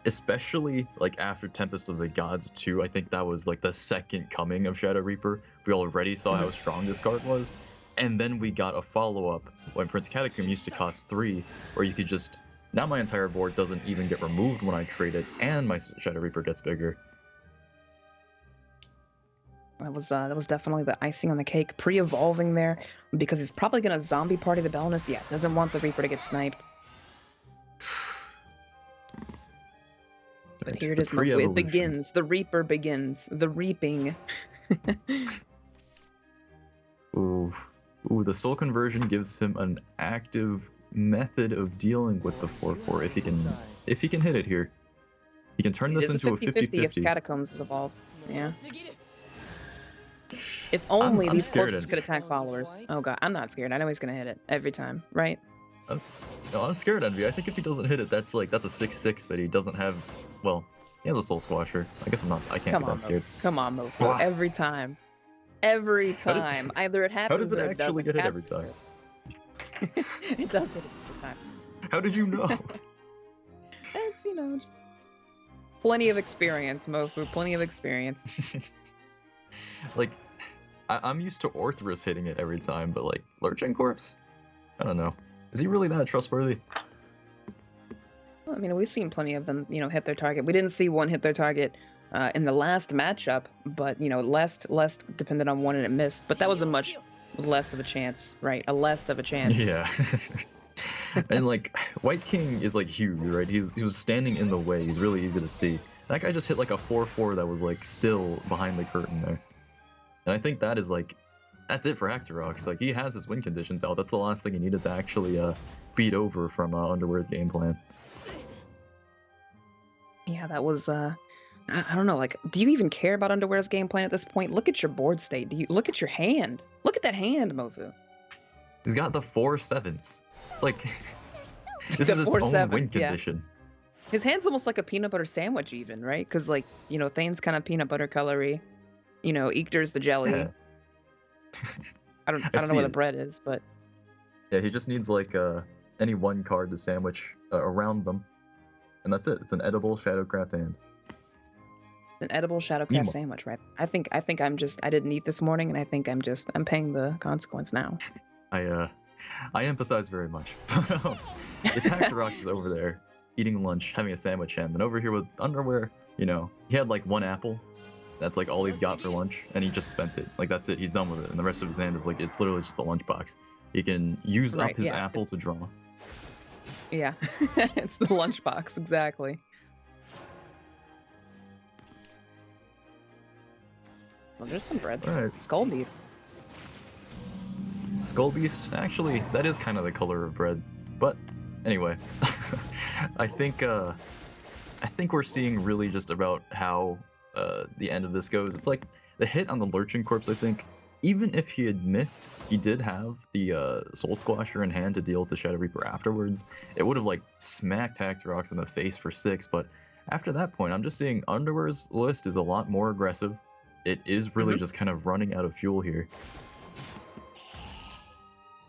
Speaker 4: especially like after Tempest of the Gods 2, I think that was like the second coming of Shadow Reaper. We already saw how strong this card was, and then we got a follow-up when Prince Catacomb used to cost 3, where you could just, now my entire board doesn't even get removed when I trade it, and my Shadow Reaper gets bigger.
Speaker 3: That was definitely the icing on the cake. Pre-evolving there, because he's probably gonna zombie party the Belnus. Yeah, doesn't want the Reaper to get sniped. But here it is. It begins. The Reaper begins. The reaping.
Speaker 4: Ooh, the soul conversion gives him an active method of dealing with the 4/4 if he can hit it here. He can turn this into a 50-50
Speaker 3: if Catacombs is evolved. Yeah. If only
Speaker 4: I'm
Speaker 3: these
Speaker 4: scared
Speaker 3: corpses
Speaker 4: of-
Speaker 3: could attack followers. Oh god, I'm not scared. I know he's gonna hit it every time, right?
Speaker 4: No, I'm scared, Envy. I think if he doesn't hit it, that's a 6/6 that he doesn't have. Well, he has a Soul Squasher. I guess I'm not. I can't
Speaker 3: Come
Speaker 4: be
Speaker 3: on,
Speaker 4: that scared.
Speaker 3: Come on, Mofo.
Speaker 4: Wah.
Speaker 3: Every time. Every
Speaker 4: How did-
Speaker 3: time. Either it
Speaker 4: How
Speaker 3: happens
Speaker 4: does it
Speaker 3: or it
Speaker 4: actually
Speaker 3: doesn't.
Speaker 4: get hit every time?
Speaker 3: It does hit every time.
Speaker 4: How did you know?
Speaker 3: It's, just plenty of experience, Mofu. Plenty of experience.
Speaker 4: Like, I'm used to Orthrus hitting it every time, but like Lurching Corpse, I don't know. Is he really that trustworthy?
Speaker 3: Well, I mean, we've seen plenty of them, hit their target. We didn't see one hit their target in the last matchup, but less depended on one and it missed. But that was a much less of a chance, right? A less of a chance.
Speaker 4: Yeah. And like White King is like huge, right? He was standing in the way. He's really easy to see. That guy just hit like a 4/4 that was like still behind the curtain there. And I think that is like, that's it for Actorox. Like he has his win conditions out. That's the last thing he needed to actually beat over from Underwear's game plan.
Speaker 3: Yeah, that was I don't know, like, do you even care about Underwear's game plan at this point? Look at your board state. Do you look at your hand? Look at that hand, Mofu.
Speaker 4: He's got the 4/7s. It's like this
Speaker 3: got
Speaker 4: is its
Speaker 3: 4
Speaker 4: own win
Speaker 3: sevens, yeah.
Speaker 4: condition.
Speaker 3: His hand's almost like a peanut butter sandwich even, right? Because like, Thane's kind of peanut butter colory. Eekter's the jelly.
Speaker 4: Yeah.
Speaker 3: I don't know
Speaker 4: see
Speaker 3: where the
Speaker 4: it.
Speaker 3: bread is, but
Speaker 4: Yeah, he just needs like any one card to sandwich around them, and that's it. It's an edible Shadowcraft hand.
Speaker 3: an edible Shadowcraft
Speaker 4: Meanwhile-
Speaker 3: sandwich, right? I think I didn't eat this morning, and I think I'm paying the consequence now.
Speaker 4: I empathize very much. The Tactorox is over there eating lunch, having a sandwich, and then over here with Underwear, he had like one apple. That's like all he's got for lunch, and he just spent it. Like that's it. He's done with it, and the rest of his hand is like it's literally just the lunchbox. He can use
Speaker 3: Right,
Speaker 4: up his
Speaker 3: yeah,
Speaker 4: apple to
Speaker 3: it's-
Speaker 4: draw.
Speaker 3: Yeah, it's the lunchbox exactly. Well, there's some bread.
Speaker 4: All right.
Speaker 3: Skull beast.
Speaker 4: Skull Beast, actually, that is kind of the color of bread. But anyway, I think we're seeing really just about how the end of this goes. It's like the hit on the Lurching Corpse. I think even if he had missed, he did have the Soul Squasher in hand to deal with the Shadow Reaper afterwards. It would have like smacked Tactorox in the face for 6. But after that point, I'm just seeing Underwear's list is a lot more aggressive. It is really just kind of running out of fuel here.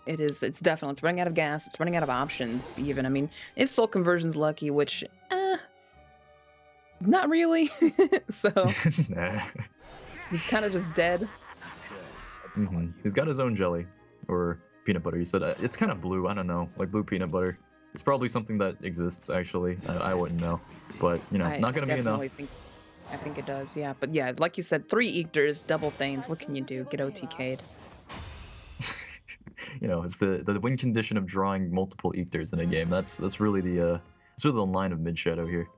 Speaker 3: It is. It's definitely. It's running out of gas. It's running out of options. Even. I mean, if Soul Conversion's lucky, which, not really. So
Speaker 4: Nah.
Speaker 3: he's kind of just dead.
Speaker 4: He's got his own jelly or peanut butter. You said it's kind of blue. I don't know, like blue peanut butter. It's probably something that exists. Actually, I wouldn't know, but not gonna be enough.
Speaker 3: I think it does. Yeah, but yeah, like you said, 3 Eectors, double Thanes. What can you do? Get OTK'd.
Speaker 4: It's the win condition of drawing multiple Eectors in a game. That's really the line of mid shadow here.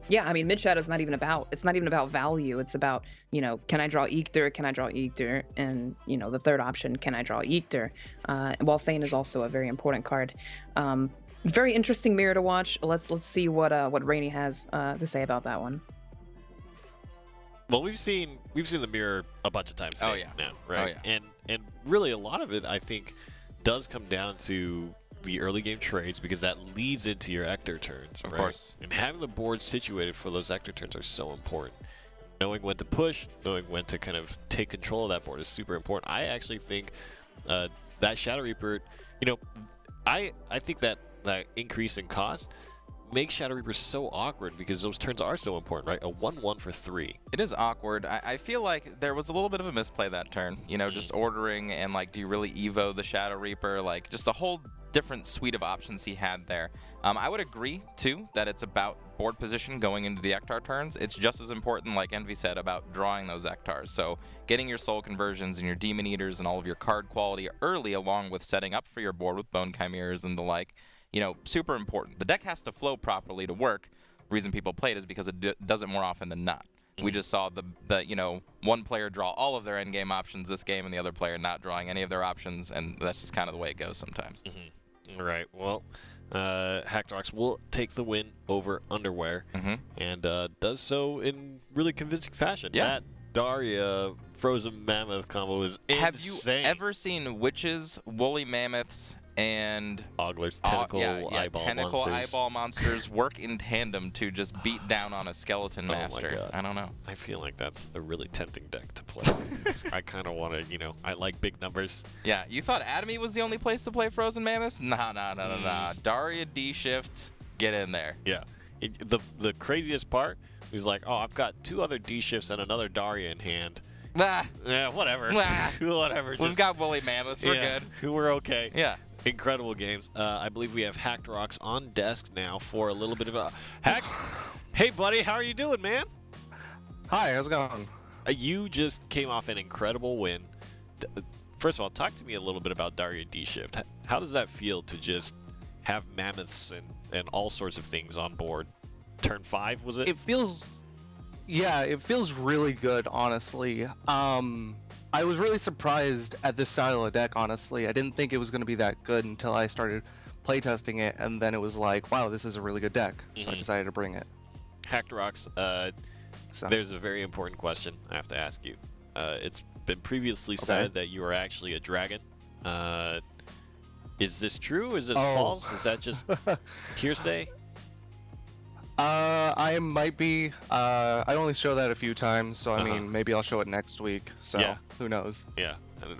Speaker 3: Yeah, I mean, mid shadow's not even about. It's not even about value. It's about can I draw Eector? Can I draw Eector? And the third option, can I draw Eector? While Thane is also a very important card. Very interesting mirror to watch. Let's see what Rainey has to say about that one.
Speaker 1: Well, we've seen the mirror a bunch of times
Speaker 2: Oh, yeah.
Speaker 1: now, right?
Speaker 2: Oh, yeah.
Speaker 1: And really a lot of it, I think, does come down to the early game trades because that leads into your Ector turns,
Speaker 2: Of
Speaker 1: right?
Speaker 2: course.
Speaker 1: And having the board situated for those Ector turns are so important. Knowing when to push, knowing when to kind of take control of that board is super important. I actually think that Shadow Reaper, I think that increase in cost makes Shadow Reaper so awkward because those turns are so important, right? A 1/1 for 3.
Speaker 2: It is awkward. I feel like there was a little bit of a misplay that turn. Just ordering and like, do you really Evo the Shadow Reaper? Like, just a whole different suite of options he had there. I would agree, too, that it's about board position going into the Ektar turns. It's just as important, like Envy said, about drawing those Ektars. So getting your Soul Conversions and your Demon Eaters and all of your card quality early, along with setting up for your board with Bone Chimeras and the like, super important. The deck has to flow properly to work. The reason people play it is because it does it more often than not. We just saw the one player draw all of their endgame options this game and the other player not drawing any of their options, and that's just kind of the way it goes sometimes.
Speaker 1: All right, well, Hackdox will take the win over Underwear and does so in really convincing fashion.
Speaker 2: Yeah.
Speaker 1: Daria Frozen Mammoth combo is insane.
Speaker 2: Have you ever seen witches, woolly mammoths, and
Speaker 1: Ogler's tentacle
Speaker 2: tentacle
Speaker 1: monsters.
Speaker 2: eyeball monsters work in tandem to just beat down on a skeleton master?
Speaker 1: My God.
Speaker 2: I don't know.
Speaker 1: I feel like that's a really tempting deck to play. I kind of want to, I like big numbers.
Speaker 2: Yeah, you thought Atomy was the only place to play Frozen Mammoths? Nah. Daria D-Shift, get in there.
Speaker 1: Yeah. The craziest part was like, oh, I've got 2 other D-Shifts and another Daria in hand.
Speaker 2: Ah,
Speaker 1: Yeah, whatever.
Speaker 2: ah.
Speaker 1: Whatever.
Speaker 2: We've got woolly mammoths. We're good.
Speaker 1: We're okay.
Speaker 2: Yeah.
Speaker 1: Incredible games. I believe we have Hacked Rocks on desk now for a little bit of a hack. Hey, buddy, how are you doing, man?
Speaker 7: Hi, how's it going?
Speaker 1: You just came off an incredible win. First of all, talk to me a little bit about Daria D-Shift. How does that feel to just have mammoths and all sorts of things on board? Turn 5, was it?
Speaker 7: It feels really good, honestly. I was really surprised at this style of deck, honestly. I didn't think it was going to be that good until I started playtesting it, and then it was like, wow, this is a really good deck. So I decided to bring it.
Speaker 1: Hacked Rocks, there's a very important question I have to ask you. It's been previously said that you are actually a dragon. Is this true? Is this false? Is that just hearsay?
Speaker 7: I might be. I only show that a few times, so I mean, maybe I'll show it next week. So who knows?
Speaker 1: Yeah.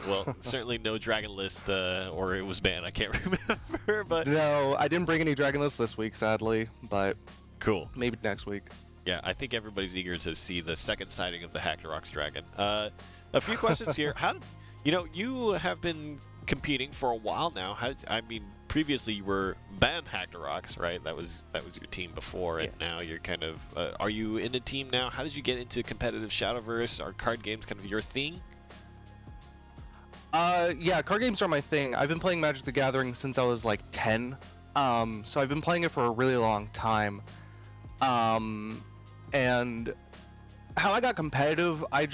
Speaker 1: Well, certainly no dragon list, or it was banned. I can't remember, but
Speaker 7: No, I didn't bring any dragon lists this week, sadly, but
Speaker 1: cool.
Speaker 7: maybe next week.
Speaker 1: Yeah, I think everybody's eager to see the second sighting of the Hacked Rocks dragon. A few questions here. You have been competing for a while now. Previously you were banned Hacked Rocks, right? That was your team before, and now you're kind of. Are you in a team now? How did you get into competitive Shadowverse? Are card games kind of your thing?
Speaker 7: Yeah, card games are my thing. I've been playing Magic the Gathering since I was like 10. So I've been playing it for a really long time. And how I got competitive, my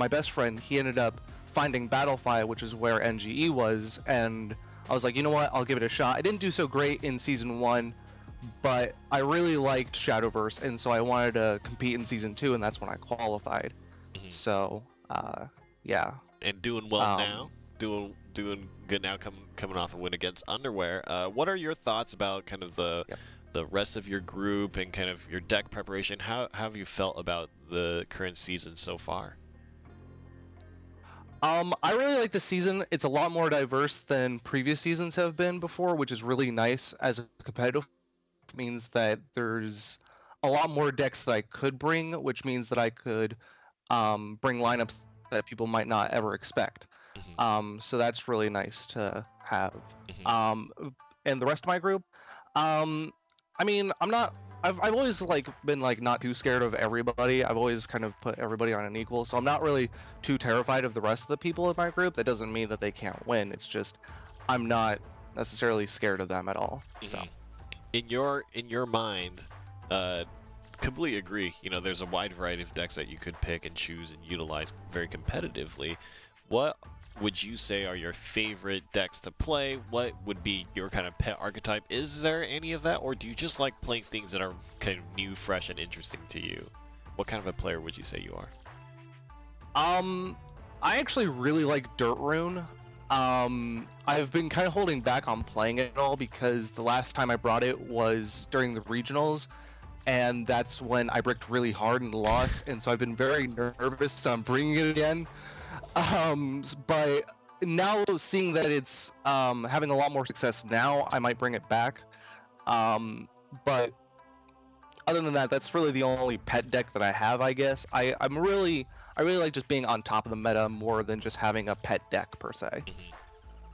Speaker 7: best friend, he ended up finding Battlefy, which is where NGE was, and I was like, you know what, I'll give it a shot. I didn't do so great in Season 1, but I really liked Shadowverse, and so I wanted to compete in Season 2, and that's when I qualified. So, yeah.
Speaker 1: And doing well now? Doing good now, coming off a win against Underwear. What are your thoughts about kind of the rest of your group and kind of your deck preparation? How have you felt about the current season so far?
Speaker 7: I really like the season. It's a lot more diverse than previous seasons have been before, which is really nice as a competitive. It means that there's a lot more decks that I could bring, which means that I could bring lineups that people might not ever expect. So that's really nice to have. And the rest of my group, I've always been not too scared of everybody. I've always kind of put everybody on an equal, so I'm not really too terrified of the rest of the people in my group. That doesn't mean that they can't win. It's just I'm not necessarily scared of them at all. So
Speaker 1: in your mind, completely agree. There's a wide variety of decks that you could pick and choose and utilize very competitively. What would you say are your favorite decks to play? What would be your kind of pet archetype? Is there any of that, or do you just like playing things that are kind of new, fresh, and interesting to you? What kind of a player would you say you are?
Speaker 7: I actually really like Dirt Rune. I've been kind of holding back on playing it all because the last time I brought it was during the regionals, and that's when I bricked really hard and lost, and so I've been very nervous on bringing it again. But now seeing that it's having a lot more success now, I might bring it back. But other than that, that's really the only pet deck that I have, I guess. I really like just being on top of the meta more than just having a pet deck per se.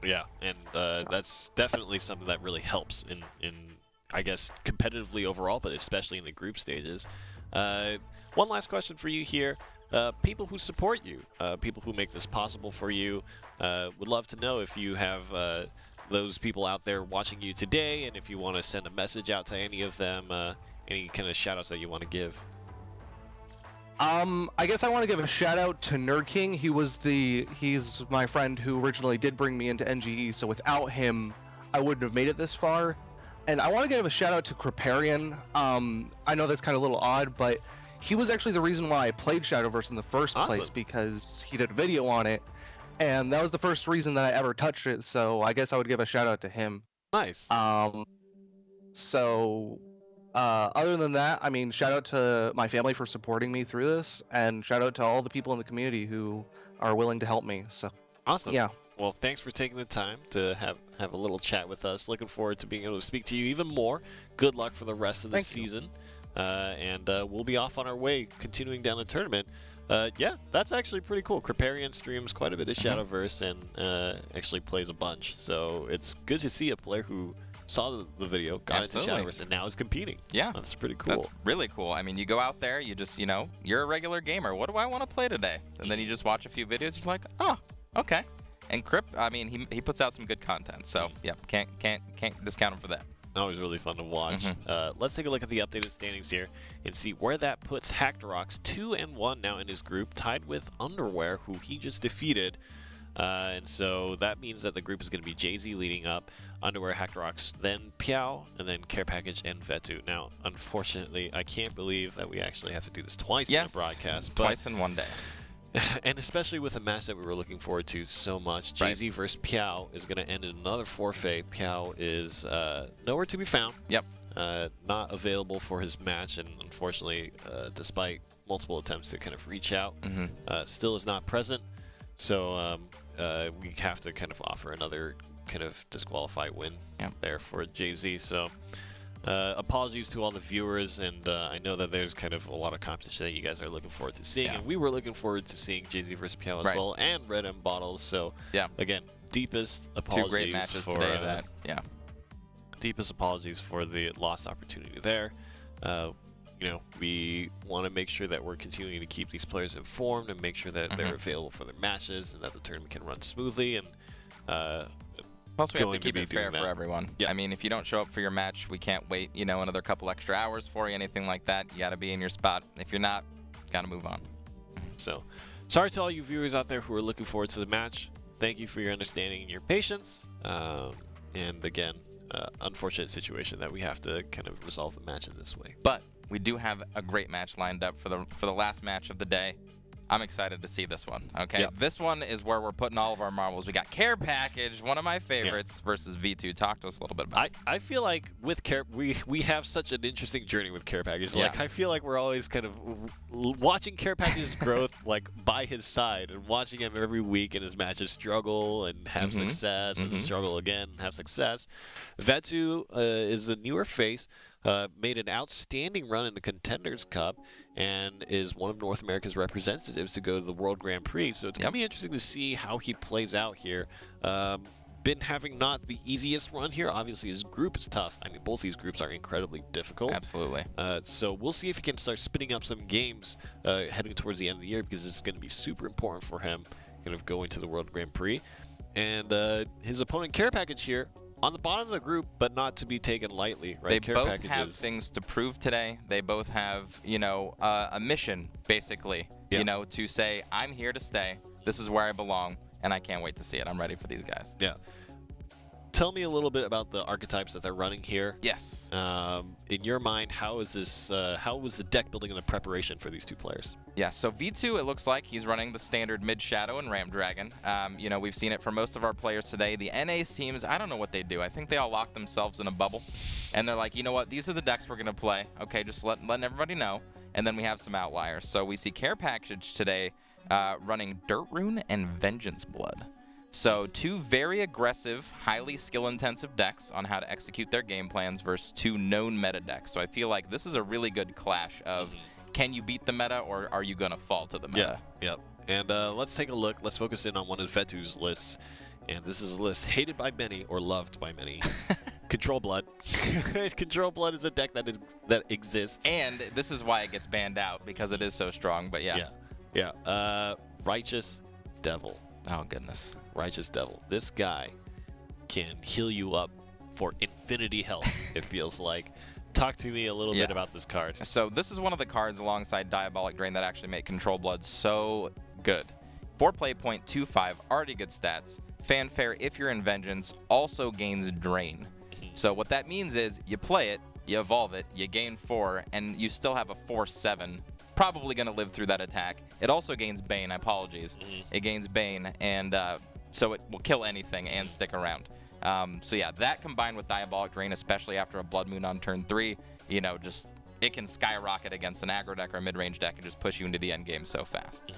Speaker 1: Yeah, and that's definitely something that really helps in I guess competitively overall, but especially in the group stages. One last question for you here. People who support you, people who make this possible for you, would love to know if you have those people out there watching you today, and if you want to send a message out to any of them, any kind of shout-outs that you want to give.
Speaker 7: I guess I want to give a shout out to Nerd King. He's my friend who originally did bring me into NGE, so without him, I wouldn't have made it this far. And I want to give a shout out to Kriparian. I know that's kind of a little odd, but he was actually the reason why I played Shadowverse in the first place,
Speaker 1: Awesome.
Speaker 7: because he did a video on it, and that was the first reason that I ever touched it. So I guess I would give a shout out to him.
Speaker 1: Nice.
Speaker 7: Other than that, I mean, shout out to my family for supporting me through this, and shout out to all the people in the community who are willing to help me. So
Speaker 1: Awesome.
Speaker 7: yeah.
Speaker 1: Well, thanks for taking the time to have a little chat with us. Looking forward to being able to speak to you even more. Good luck for the rest of the
Speaker 7: Thank you.
Speaker 1: season. And we'll be off on our way, continuing down the tournament. Yeah, that's actually pretty cool. Kriparian streams quite a bit of Shadowverse and actually plays a bunch. So it's good to see a player who saw the video, got
Speaker 2: Absolutely.
Speaker 1: into Shadowverse, and now is competing.
Speaker 2: Yeah.
Speaker 1: That's pretty cool.
Speaker 2: That's really cool. I mean, you go out there, you just, you're a regular gamer. What do I want to play today? And then you just watch a few videos. You're like, oh, okay. And Crip, I mean, he puts out some good content. So yeah, can't discount him for that.
Speaker 1: Always really fun to watch. Let's take a look at the updated standings here and see where that puts Hackdarox 2-1 now in his group, tied with Underwear, who he just defeated. And so that means that the group is going to be Jay-Z leading up, Underwear, Hackdarox, then Piao, and then Care Package and Vetu. Now, unfortunately, I can't believe that we actually have to do this twice in a broadcast. But
Speaker 2: Twice in one day.
Speaker 1: and especially with a match that we were looking forward to so much, Jay-Z versus Piao is going to end in another forfeit. Piao is nowhere to be found.
Speaker 2: Yep.
Speaker 1: Not available for his match, and unfortunately, despite multiple attempts to kind of reach out, still is not present. So we have to kind of offer another kind of disqualify win there for Jay-Z. So apologies to all the viewers, and I know that there's kind of a lot of competition that you guys are looking forward to seeing, and we were looking forward to seeing Jay-Z versus Piao as well, and Red M Bottles. So again, deepest apologies.
Speaker 2: Two great matches
Speaker 1: for,
Speaker 2: today.
Speaker 1: deepest apologies for the lost opportunity there. We want to make sure that we're continuing to keep these players informed and make sure that they're available for their matches and that the tournament can run smoothly. And
Speaker 2: plus, we have to keep it fair for everyone.
Speaker 1: Yeah.
Speaker 2: I mean, if you don't show up for your match, we can't wait, another couple extra hours for you, anything like that. You got to be in your spot. If you're not, got to move on.
Speaker 1: So, sorry to all you viewers out there who are looking forward to the match. Thank you for your understanding and your patience. And again, unfortunate situation that we have to kind of resolve the match in this way.
Speaker 2: But we do have a great match lined up for the last match of the day. I'm excited to see this one. Okay, This one is where we're putting all of our marbles. We got Care Package, one of my favorites, versus V2. Talk to us a little bit about it.
Speaker 1: I feel like with Care, we have such an interesting journey with Care Package. Like I feel like we're always kind of watching Care Package's growth, like by his side, and watching him every week in his matches struggle and have success, and then struggle again and have success. Vetu is a newer face. Made an outstanding run in the Contenders Cup and is one of North America's representatives to go to the World Grand Prix. So it's going to be interesting to see how he plays out here. Been having not the easiest run here. Obviously, his group is tough. I mean, both these groups are incredibly difficult.
Speaker 2: Absolutely.
Speaker 1: So we'll see if he can start spinning up some games heading towards the end of the year, because it's going to be super important for him kind of going to the World Grand Prix. And his opponent, Care Package, here, on the bottom of the group, but not to be taken lightly, right?
Speaker 2: They both have things to prove today. They both have, a mission, basically, to say, I'm here to stay. This is where I belong, and I can't wait to see it. I'm ready for these guys.
Speaker 1: Yeah. Tell me a little bit about the archetypes that they're running here.
Speaker 2: Yes.
Speaker 1: In your mind, how is this? How was the deck building and the preparation for these two players?
Speaker 2: Yeah, so V2, it looks like he's running the standard Mid Shadow and Ram Dragon. We've seen it for most of our players today. The NA teams, I don't know what they do. I think they all lock themselves in a bubble, and they're like, you know what? These are the decks we're gonna play. Okay, just letting everybody know. And then we have some outliers. So we see Care Package today running Dirt Rune and Vengeance Blood. So two very aggressive, highly skill-intensive decks on how to execute their game plans versus two known meta decks. So I feel like this is a really good clash of can you beat the meta, or are you going to fall to the meta?
Speaker 1: Yep. And let's take a look. Let's focus in on one of Vetu's lists. And this is a list hated by many or loved by many. Control Blood. Control Blood is a deck that exists.
Speaker 2: And this is why it gets banned out, because it is so strong, but yeah.
Speaker 1: Righteous Devil.
Speaker 2: Oh, goodness.
Speaker 1: Righteous Devil. This guy can heal you up for infinity health, it feels like. Talk to me a little bit about this card.
Speaker 2: So this is one of the cards alongside Diabolic Drain that actually make Control Blood so good. 4 play point, 2/5, already good stats. Fanfare, if you're in Vengeance, also gains Drain. So what that means is you play it, you evolve it, you gain 4, and you still have a 4/7 probably going to live through that attack. It also gains Bane. Apologies. It gains Bane, and so it will kill anything and stick around. So yeah, that combined with Diabolic Drain, especially after a Blood Moon on turn 3, you know, just it can skyrocket against an aggro deck or a mid-range deck and just push you into the end game so fast.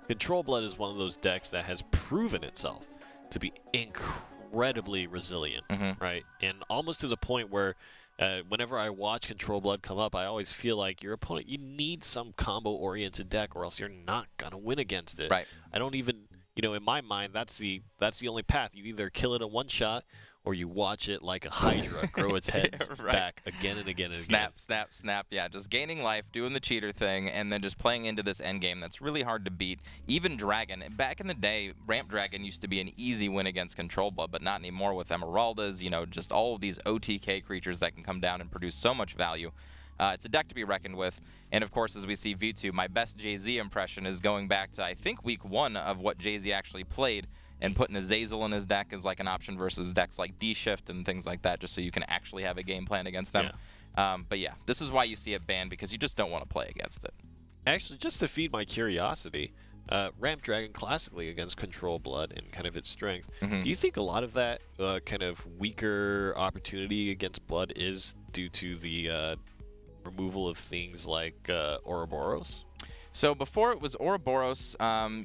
Speaker 1: Control Blood is one of those decks that has proven itself to be incredibly resilient, right? And almost to the point where whenever I watch Control Blood come up, I always feel like your opponent, you need some combo-oriented deck or else you're not going to win against it.
Speaker 2: Right.
Speaker 1: I don't even, you know, in my mind, that's the only path. You either kill it in one shot or you watch it like a Hydra grow its head back again and again and
Speaker 2: snap,
Speaker 1: again.
Speaker 2: Snap, snap. Yeah, just gaining life, doing the cheater thing, and then just playing into this end game that's really hard to beat. Even Dragon, back in the day, Ramp Dragon used to be an easy win against Control Blood, but not anymore with Emeraldas, you know, just all of these OTK creatures that can come down and produce so much value. It's a deck to be reckoned with. And of course, as we see V2, my best Jay-Z impression is going back to, I think, week 1 of what Jay-Z actually played, and putting Azazel in his deck as like an option versus decks like D-Shift and things like that, just so you can actually have a game plan against them. Yeah. But yeah, this is why you see it banned, because you just don't want to play against it.
Speaker 1: Actually, just to feed my curiosity, Ramp Dragon classically against Control Blood and kind of its strength, do you think a lot of that kind of weaker opportunity against Blood is due to the removal of things like Ouroboros?
Speaker 2: So before it was Ouroboros,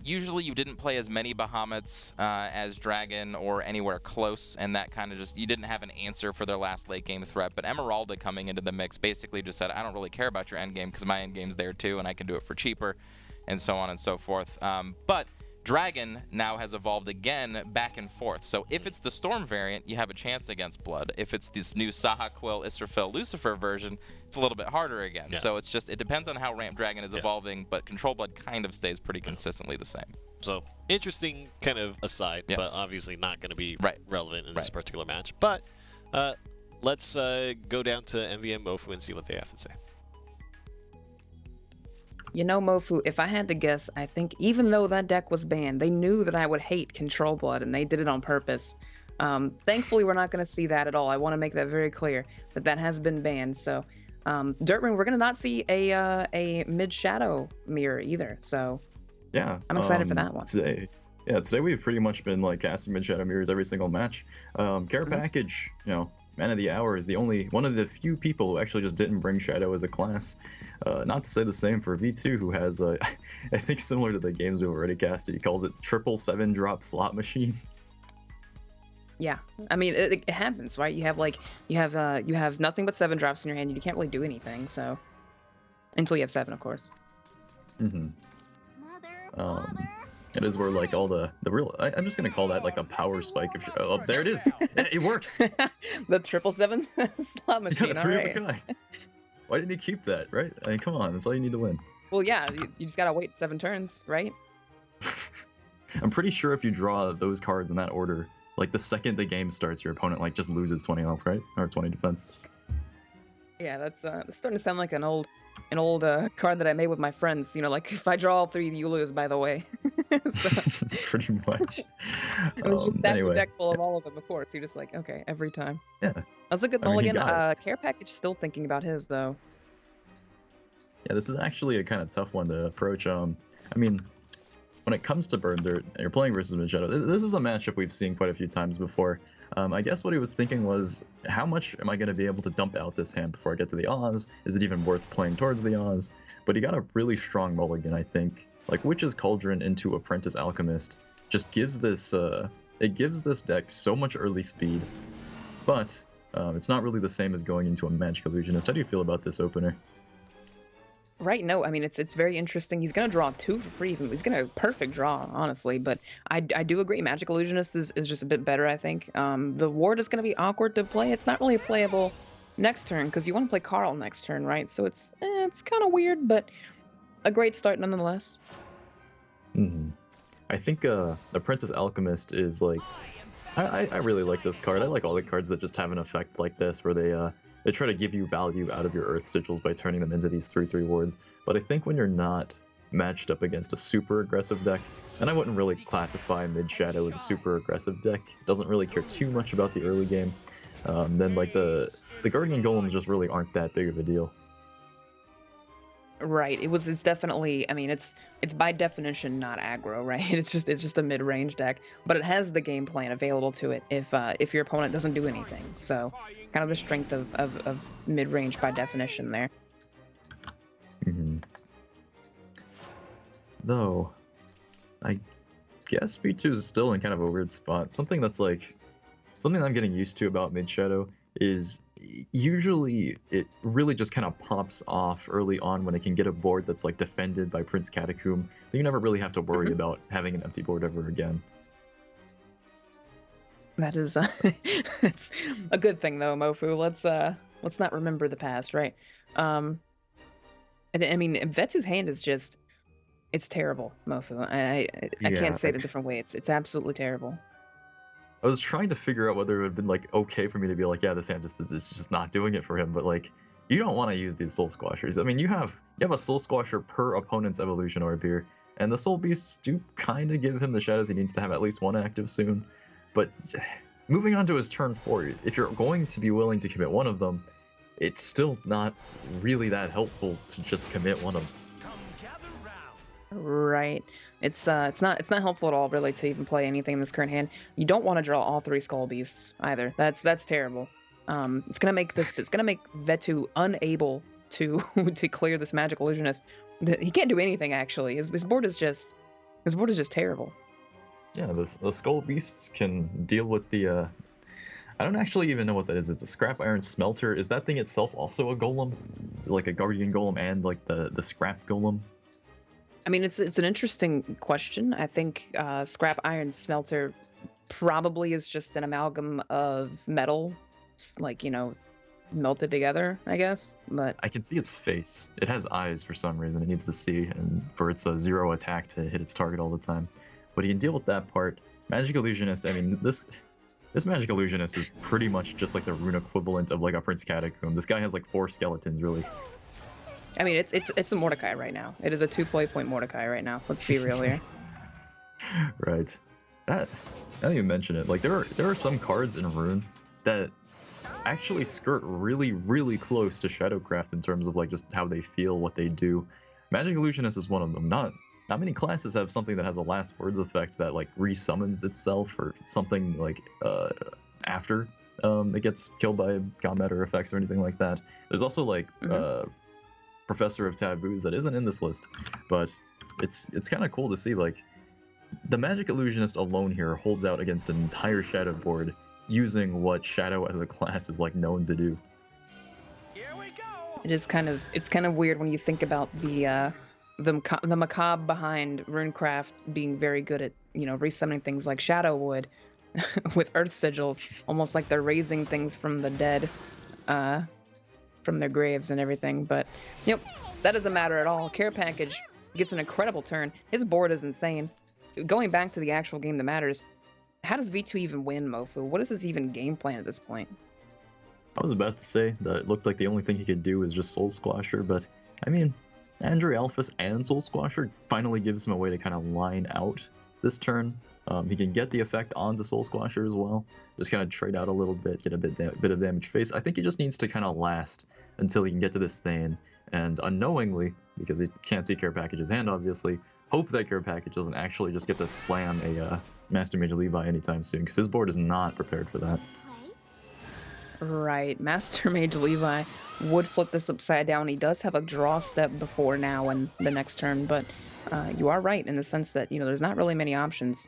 Speaker 2: usually you didn't play as many Bahamut's as Dragon or anywhere close, and that kind of just, you didn't have an answer for their last late game threat. But Emeralda coming into the mix basically just said, I don't really care about your end game because my end game's there too, and I can do it for cheaper, and so on and so forth. But Dragon now has evolved again back and forth. So if it's the Storm variant, you have a chance against Blood. If it's this new Saha Quill, Israfil, Lucifer version, it's a little bit harder again.
Speaker 1: Yeah.
Speaker 2: So it's just, it depends on how Ramp Dragon is evolving, but Control Blood kind of stays pretty consistently the same.
Speaker 1: So interesting kind of aside,
Speaker 2: Yes.
Speaker 1: but obviously not going to be
Speaker 2: Right.
Speaker 1: relevant in this
Speaker 2: Right.
Speaker 1: particular match. But let's go down to MVM Mofu and see what they have to say.
Speaker 3: You know, Mofu, if I had to guess, I think even though that deck was banned, they knew that I would hate Control Blood, and they did it on purpose. Thankfully, we're not going to see that at all. I want to make that very clear, that has been banned. So, Dirtring, we're going to not see a mid-shadow mirror either. So,
Speaker 4: yeah,
Speaker 3: I'm excited for that one.
Speaker 4: Today we've pretty much been like casting mid-shadow mirrors every single match. Care Package, you know, Man of the Hour is the only one of the few people who actually just didn't bring Shadow as a class. Not to say the same for V2, who has, I think similar to the games we've already casted, he calls it triple 7-drop slot machine.
Speaker 3: Yeah, I mean, it happens, right? You have nothing but 7 drops in your hand, and you can't really do anything. So, until you have 7, of course.
Speaker 6: Mother, mother.
Speaker 4: It is where like all the real, I'm just gonna call that like a power spike. Oh, there it is. It works.
Speaker 3: The 777 slot
Speaker 4: You
Speaker 3: machine.
Speaker 4: got a
Speaker 3: All
Speaker 4: 3
Speaker 3: right.
Speaker 4: of a kind. Why didn't you keep that, right? I mean, come on, that's all you need to win.
Speaker 3: Well, yeah, you just gotta wait 7 turns, right?
Speaker 4: I'm pretty sure if you draw those cards in that order, like the second the game starts, your opponent like just loses 20 health, right? Or 20 defense.
Speaker 3: Yeah, that's starting to sound like an old card that I made with my friends. You know, like if I draw all 3, you lose. By the way. So,
Speaker 4: Pretty much.
Speaker 3: and then you stack
Speaker 4: Anyway.
Speaker 3: the deck full of all of them, of course. You're just like, okay, every time.
Speaker 4: Yeah.
Speaker 3: That's a good
Speaker 4: I mean, he
Speaker 3: mulligan.
Speaker 4: got
Speaker 3: Care Package still thinking about his though.
Speaker 4: Yeah, this is actually a kind of tough one to approach. I mean, when it comes to Burn Dirt, and you're playing versus Machado, this is a matchup we've seen quite a few times before. I guess what he was thinking was, how much am I going to be able to dump out this hand before I get to the Oz? Is it even worth playing towards the Oz? But he got a really strong mulligan, I think. Like Witch's Cauldron into Apprentice Alchemist just gives this, it gives this deck so much early speed, but it's not really the same as going into a Magic Illusionist. How do you feel about this opener?
Speaker 3: Right, no, I mean it's very interesting. He's gonna draw 2 for free. He's gonna perfect draw, honestly. But I do agree, Magic Illusionist is just a bit better, I think. The Ward is gonna be awkward to play. It's not really playable next turn because you want to play Carl next turn, right? So it's kind of weird, but a great start nonetheless.
Speaker 4: I think Apprentice Alchemist is like, I really like this card. I like all the cards that just have an effect like this, where they try to give you value out of your Earth Sigils by turning them into these 3/3 wards. But I think when you're not matched up against a super aggressive deck, and I wouldn't really classify Mid Shadow as a super aggressive deck, doesn't really care too much about the early game, then like the Guardian Golems just really aren't that big of a deal.
Speaker 3: Right. It's definitely, I mean, it's by definition not aggro, right? It's just a mid-range deck, but it has the game plan available to it if your opponent doesn't do anything. So kind of the strength of mid-range by definition there.
Speaker 4: Mm-hmm. Though, I guess V2 is still in kind of a weird spot. Something I'm getting used to about Mid Shadow is usually it really just kind of pops off early on when it can get a board that's like defended by Prince Catacomb. You never really have to worry about having an empty board ever again.
Speaker 3: That is it's a good thing though, Mofu. Let's not remember the past, right? I mean, Vetu's hand is just, it's terrible, Mofu. I can't say it a different way. It's absolutely terrible.
Speaker 4: I was trying to figure out whether it would have been like okay for me to be like, yeah, this hand is just not doing it for him, but like you don't want to use these soul squashers. I mean, you have a soul squasher per opponent's evolution orb here, and the soul beasts do kind of give him the shadows he needs to have at least one active soon. But moving on to his turn 4, if you're going to be willing to commit one of them, it's still not really that helpful to just commit one of them.
Speaker 3: Right. It's not helpful at all really to even play anything in this current hand. You don't want to draw all 3 Skull Beasts either. That's terrible. It's gonna make Vetu unable to to clear this Magic Illusionist. He can't do anything actually. His board is just terrible.
Speaker 4: Yeah, the Skull Beasts can deal with the I don't actually even know what that is. It's a Scrap Iron Smelter. Is that thing itself also a golem? Like a Guardian Golem and like the Scrap Golem?
Speaker 3: I mean, it's an interesting question. I think Scrap Iron Smelter probably is just an amalgam of metal, like, you know, melted together, I guess. But
Speaker 4: I can see its face. It has eyes for some reason. It needs to see, and for its 0 attack to hit its target all the time. But you can deal with that part. Magic Illusionist, I mean, this Magic Illusionist is pretty much just like the rune equivalent of like a Prince Catacomb. This guy has like 4 skeletons, really.
Speaker 3: I mean, it's a Mordecai right now. It is a 2 play point Mordecai right now. Let's be real here.
Speaker 4: Right. Now that you mention it, like there are some cards in Rune that actually skirt really, really close to Shadowcraft in terms of like just how they feel, what they do. Magic Illusionist is one of them. Not many classes have something that has a last words effect that like resummons itself or something like after it gets killed by combat or effects or anything like that. There's also like Professor of Taboos that isn't in this list, but it's kind of cool to see like the Magic Illusionist alone here holds out against an entire Shadow board using what Shadow as a class is like known to do.
Speaker 5: Here we go.
Speaker 3: It's kind of weird when you think about the macabre behind Runecraft being very good at, you know, resummoning things like Shadow would with Earth Sigils, almost like they're raising things from the dead, from their graves and everything. But yep, that doesn't matter at all. Care Package gets an incredible turn. His board is insane. Going back to the actual game that matters, how does V2 even win, Mofu? What is his even game plan at this point?
Speaker 4: I was about to say that it looked like the only thing he could do was just Soul Squasher, but I mean, Andrew Alphys and Soul Squasher finally gives him a way to kind of line out this turn. He can get the effect onto Soul Squasher as well. Just kind of trade out a little bit, get a bit of damage face. I think he just needs to kind of last until he can get to this Thane, and unknowingly, because he can't see Care Package's hand obviously, hope that Care Package doesn't actually just get to slam a Master Mage Levi anytime soon, because his board is not prepared for that.
Speaker 3: Right, Master Mage Levi would flip this upside down. He does have a draw step before now and the next turn, but you are right in the sense that, you know, there's not really many options.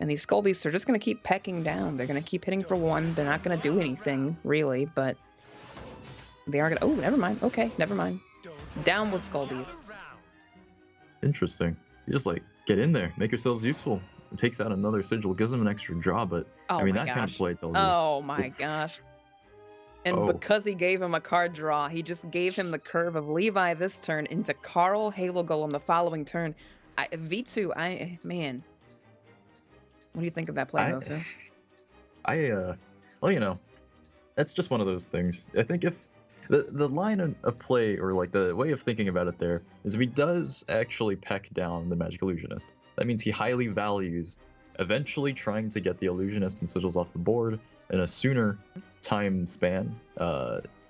Speaker 3: And these Skull Beasts are just going to keep pecking down. They're going to keep hitting for 1. They're not going to do anything, really, but they are going to... Oh, never mind. Okay, never mind. Down with Skull Beasts.
Speaker 4: Interesting. You just, like, get in there. Make yourselves useful. It takes out another Sigil, gives them an extra draw, but,
Speaker 3: Oh
Speaker 4: I mean,
Speaker 3: my
Speaker 4: that kind of
Speaker 3: gosh.
Speaker 4: play tells you.
Speaker 3: Oh my gosh. And
Speaker 4: Oh.
Speaker 3: because he gave him a card draw, he just gave him the curve of Levi this turn into Carl Halo Golem the following turn. V2, man. What do you think of that play, Mofu?
Speaker 4: Well, you know, that's just one of those things. I think if the line of play, or like the way of thinking about it there, is if he does actually peck down the Magic Illusionist, that means he highly values eventually trying to get the Illusionist and Sigils off the board in a sooner time span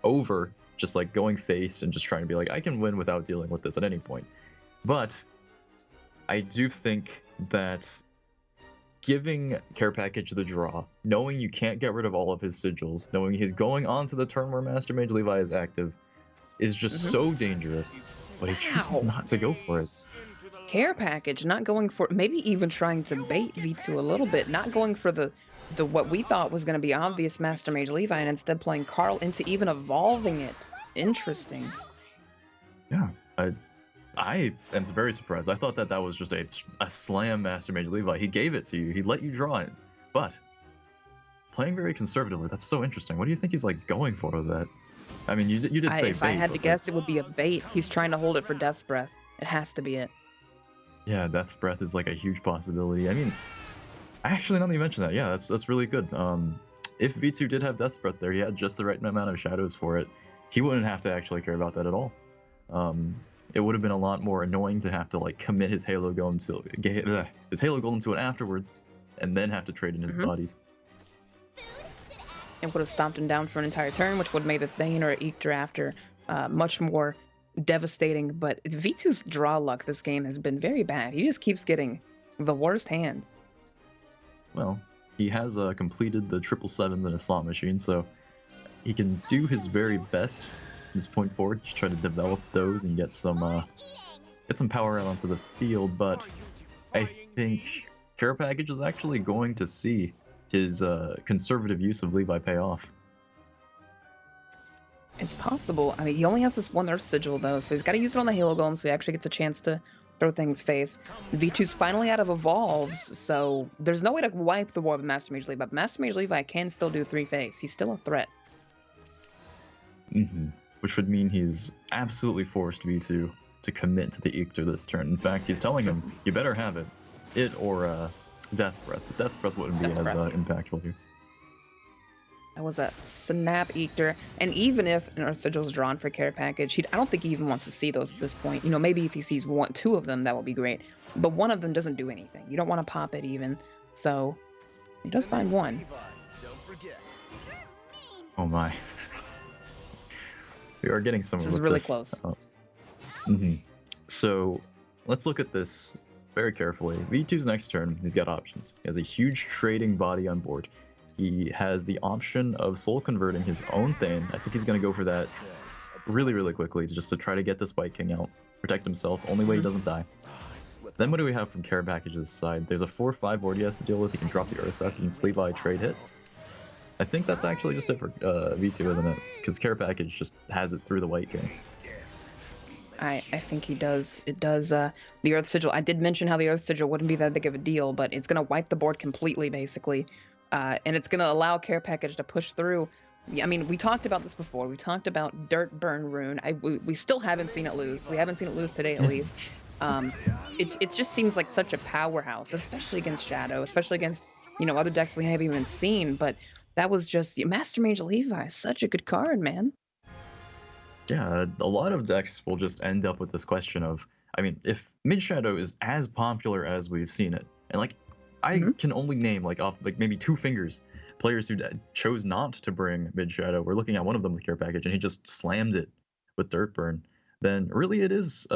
Speaker 4: over just like going face and just trying to be like, I can win without dealing with this at any point. But I do think that giving Care Package the draw, knowing you can't get rid of all of his sigils, knowing he's going on to the turn where Master Mage Levi is active, is just so dangerous, but he chooses not to go for it.
Speaker 3: Care Package not going for, maybe even trying to bait V2 a little bit, not going for the what we thought was going to be obvious Master Mage Levi, and instead playing Carl into even evolving it. Interesting.
Speaker 4: Yeah, I am very surprised. I thought that was just a slam Master Mage Levi. He gave it to you. He let you draw it. But playing very conservatively, that's so interesting. What do you think he's like going for with that? I mean, you did say
Speaker 3: if
Speaker 4: bait.
Speaker 3: I had to guess, it would be a bait. He's trying to hold it for Death's Breath. It has to be it.
Speaker 4: Yeah, Death's Breath is like a huge possibility. I mean, actually, now that you mention that, yeah, that's really good. If V2 did have Death's Breath there, he had just the right amount of shadows for it. He wouldn't have to actually care about that at all. It would have been a lot more annoying to have to like commit his Halo Golem to it afterwards, and then have to trade in his bodies.
Speaker 3: It would have stomped him down for an entire turn, which would have made the Thane or Eekter after much more devastating. But V2's draw luck this game has been very bad. He just keeps getting the worst hands.
Speaker 4: Well, he has completed the 777s in a slot machine, so he can do his very best from this point forward, just try to develop those and get some power out onto the field. But I think Care Package is actually going to see his conservative use of Levi pay off.
Speaker 3: It's possible. I mean, he only has this one Earth Sigil, though, so he's got to use it on the Halo Golem so he actually gets a chance to throw things face. V2's finally out of Evolves, so there's no way to wipe the war with Master Mage Levi, but Master Mage Levi can still do 3-face. He's still a threat.
Speaker 4: Which would mean he's absolutely forced V2 to commit to the Eekter this turn. In fact, he's telling him, you better have it. It or Death's Breath. But Death's Breath wouldn't be as impactful here.
Speaker 3: That was a snap Eekter, and even if an Earth Sigil is drawn for Care Package, I don't think he even wants to see those at this point. You know, maybe if he sees two of them, that would be great. But one of them doesn't do anything. You don't want to pop it even. So he does find one.
Speaker 4: Oh my. We are getting somewhere.
Speaker 3: This is really close.
Speaker 4: So let's look at this very carefully. V2's next turn, he's got options. He has a huge trading body on board. He has the option of soul converting his own Thane. I think he's going to go for that really quickly just to try to get this White King out, protect himself. Only way he doesn't die. Then what do we have from Care Package's side? There's a 4/5 board he has to deal with. He can drop the Earth Essence, Levi trade hit. I think that's actually just it for V2, isn't it? Because Care Package just has it through the White King.
Speaker 3: I think he does. It does. The Earth Sigil. I did mention how the Earth Sigil wouldn't be that big of a deal, but it's going to wipe the board completely, basically. And it's going to allow Care Package to push through. I mean, we talked about this before. We talked about Dirt Burn Rune. We still haven't seen it lose. We haven't seen it lose today, at least. It just seems like such a powerhouse, especially against Shadow, especially against, other decks we haven't even seen. But that was just Master Mage Levi. Such a good card, man.
Speaker 4: Yeah, a lot of decks will just end up with this question of, I mean, if Mid Shadow is as popular as we've seen it, and I can only name off maybe 2 fingers players who chose not to bring Mid Shadow. We're looking at one of them with Care Package, and he just slammed it with Dirt Burn. Then really it is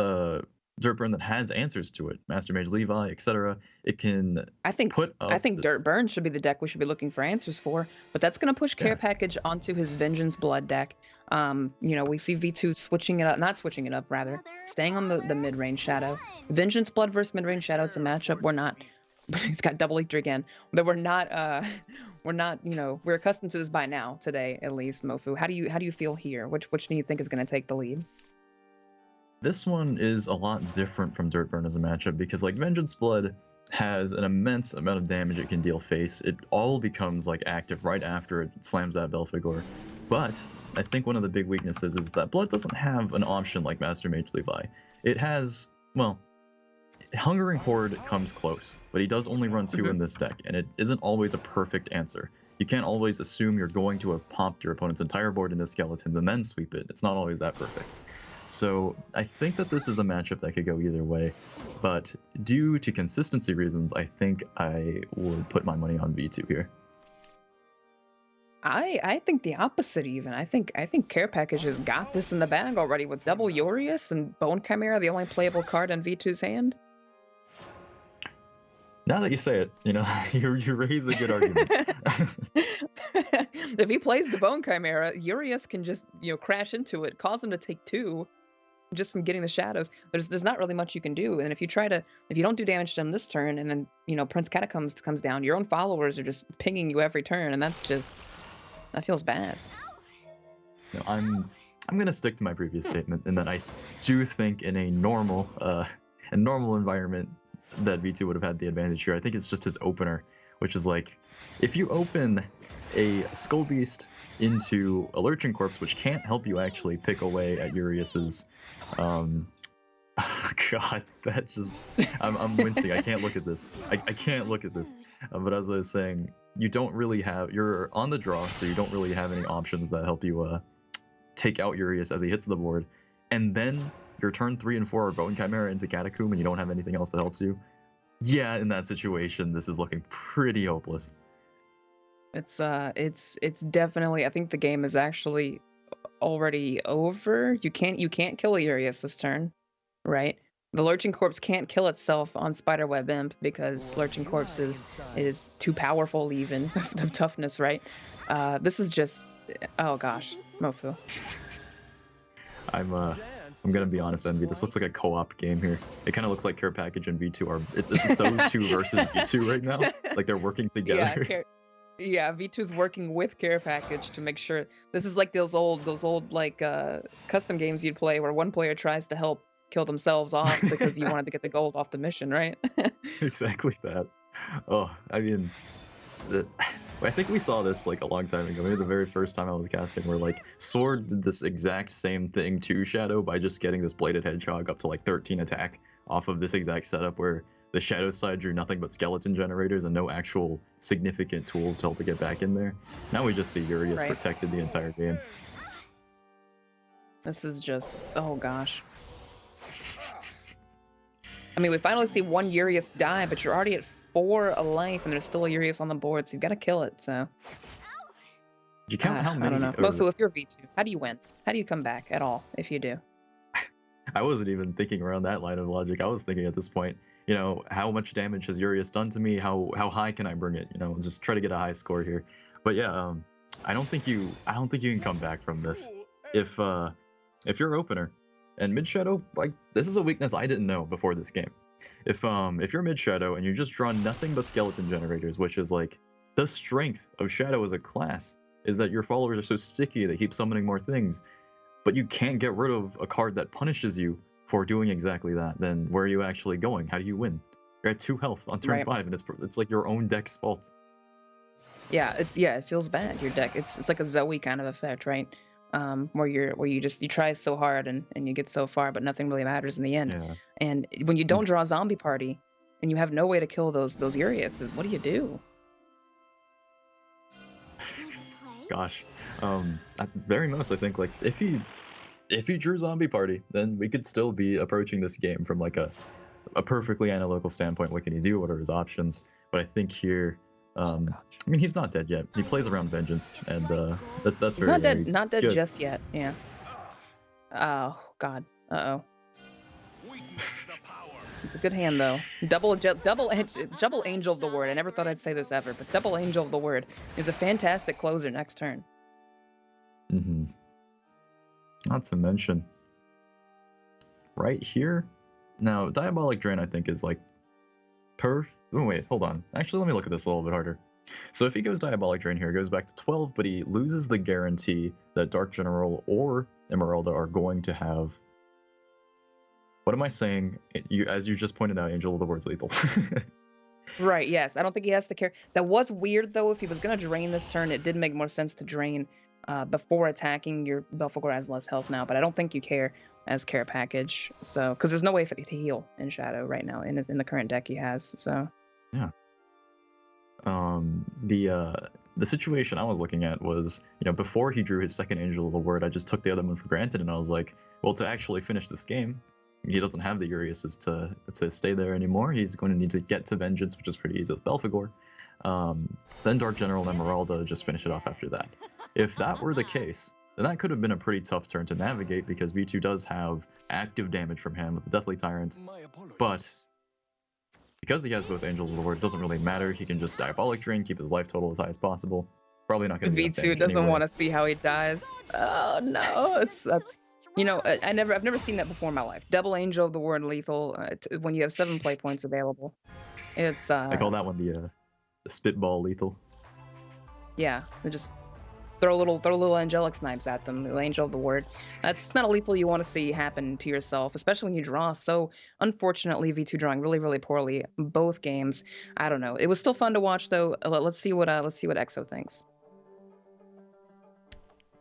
Speaker 4: Dirt Burn that has answers to it. Master Mage Levi, etc. It can. I think
Speaker 3: Dirt Burn should be the deck we should be looking for answers for, but that's going to push Care Package onto his Vengeance Blood deck. We see V2 staying on the mid-range Shadow. Vengeance Blood versus mid-range Shadow, it's a matchup we're not. He's got double Eekter again. That we're accustomed to this by now, today at least, Mofu. How do you feel here? Which do you think is going to take the lead?
Speaker 4: This one is a lot different from Dirt Burn as a matchup because Vengeance Blood has an immense amount of damage it can deal face. It all becomes active right after it slams that Belphegor. But I think one of the big weaknesses is that Blood doesn't have an option like Master Mage Levi. It has, Hungering Horde comes close, but he does only run 2 in this deck, and it isn't always a perfect answer. You can't always assume you're going to have popped your opponent's entire board into skeletons and then sweep it. It's not always that perfect. So I think that this is a matchup that could go either way, but due to consistency reasons, I think I would put my money on V2 here.
Speaker 3: I think the opposite even. I think Care Package has got this in the bag already with double Urius and Bone Chimera, the only playable card in V2's hand.
Speaker 4: Now that you say it, you know, you raise a good argument.
Speaker 3: If he plays the Bone Chimera, Urius can just, you know, crash into it, cause him to take 2 just from getting the shadows. There's not really much you can do. And if you don't do damage to him this turn, and then, you know, Prince Catacombs comes down, your own followers are just pinging you every turn, and that feels bad.
Speaker 4: No, I'm gonna stick to my previous statement in that I do think in a normal environment that V2 would have had the advantage here. I think it's just his opener, which is like, if you open a Skull Beast into a Lurching Corpse, which can't help you actually pick away at Urius's, God, that just, I'm wincing. I can't look at this. I can't look at this. But as I was saying, you're on the draw, so you don't really have any options that help you take out Urius as he hits the board. And then your turn 3 and 4 are Bone Chimera into Catacomb, and you don't have anything else that helps you. Yeah, in that situation, this is looking pretty hopeless.
Speaker 3: It's definitely, I think the game is actually already over. You can't kill Urius this turn, right? The Lurching Corpse can't kill itself on Spiderweb Imp because Lurching Corpse is too powerful even of toughness, right? This is just, oh gosh, Mofu.
Speaker 4: I'm gonna be honest, Envy. This looks like a co-op game here. It kind of looks like Care Package and V2 are. It's those two versus V2 right now. Like they're working together.
Speaker 3: Yeah, V2's working with Care Package to make sure. This is like those old like custom games you'd play where one player tries to help kill themselves off because you wanted to get the gold off the mission, right?
Speaker 4: Exactly that. Oh, I mean, I think we saw this like a long time ago. Maybe the very first time I was casting, where like Sword did this exact same thing to Shadow by just getting this Bladed Hedgehog up to like 13 attack off of this exact setup where the Shadow side drew nothing but skeleton generators and no actual significant tools to help it get back in there. Now we just see Urius protected the entire game.
Speaker 3: This is just, oh gosh. I mean, we finally see one Urius die, but you're already at 4 life, and there's still a Urius on the board, so you've got to kill it. So.
Speaker 4: Did you count how many?
Speaker 3: I don't know. Mofu, if you're V2, how do you win? How do you come back at all if you do?
Speaker 4: I wasn't even thinking around that line of logic. I was thinking at this point, you know, how much damage has Urius done to me? How high can I bring it? You know, just try to get a high score here. But yeah, I don't think you can come back from this. If you're opener and mid shadow, like this is a weakness I didn't know before this game. If you're mid shadow and you just draw nothing but skeleton generators, which is like the strength of Shadow as a class, is that your followers are so sticky they keep summoning more things, but you can't get rid of a card that punishes you for doing exactly that, then where are you actually going? How do you win? You're at 2 health on turn 5, and it's like your own deck's fault.
Speaker 3: Yeah, it feels bad. Your deck, it's like a Zoe kind of effect, right? Where you try so hard and you get so far, but nothing really matters in the end.
Speaker 4: Yeah.
Speaker 3: And when you don't draw a zombie party and you have no way to kill those Uriuses, what do you do?
Speaker 4: Gosh, at very most I think like if he drew zombie party, then we could still be approaching this game from like a perfectly analytical standpoint. What can he do? What are his options? But I think here, I mean, he's not dead yet. He plays around Vengeance, and that's
Speaker 3: he's
Speaker 4: very
Speaker 3: not dead
Speaker 4: good.
Speaker 3: just yet. Yeah. Oh God. Uh-oh. It's a good hand though. Double Angel of the Word. I never thought I'd say this ever, but Double Angel of the Word is a fantastic closer next turn.
Speaker 4: Mm-hmm. Not to mention, right here, now Diabolic Drain I think is like Oh wait, hold on. Actually, let me look at this a little bit harder. So if he goes Diabolic Drain here, it goes back to 12, but he loses the guarantee that Dark General or Emeralda are going to have. What am I saying? As you just pointed out, Angel of the Word's lethal.
Speaker 3: Right, yes. I don't think he has to care. That was weird, though. If he was going to drain this turn, it did make more sense to drain before attacking. Your Belphegor has less health now, but I don't think you care as Care Package. So, because there's no way for it to heal in Shadow right now in the current deck he has. So.
Speaker 4: Yeah. The situation I was looking at was, you know, before he drew his second Angel of the Word, I just took the other one for granted, and I was like, well, to actually finish this game, he doesn't have the Uriuses to stay there anymore. He's going to need to get to Vengeance, which is pretty easy with Belphegor. Then Dark General and Emeralda just finish it off after that. If that were the case, then that could have been a pretty tough turn to navigate because V2 does have active damage from him with the Deathly Tyrant, but because he has both Angels of the Lord, it doesn't really matter. He can just Diabolic Drain, keep his life total as high as possible. Probably not going to be
Speaker 3: V2 doesn't want to see how he dies. Oh no, that's you know, I've never seen that before in my life. Double Angel of the Ward lethal when you have 7 play points available. It's
Speaker 4: I call that one the spitball lethal.
Speaker 3: Yeah, just throw little angelic snipes at them. The Angel of the Ward. That's not a lethal you want to see happen to yourself, especially when you draw. So unfortunately, V2 drawing really poorly both games. I don't know. It was still fun to watch though. Let's see what Exo thinks.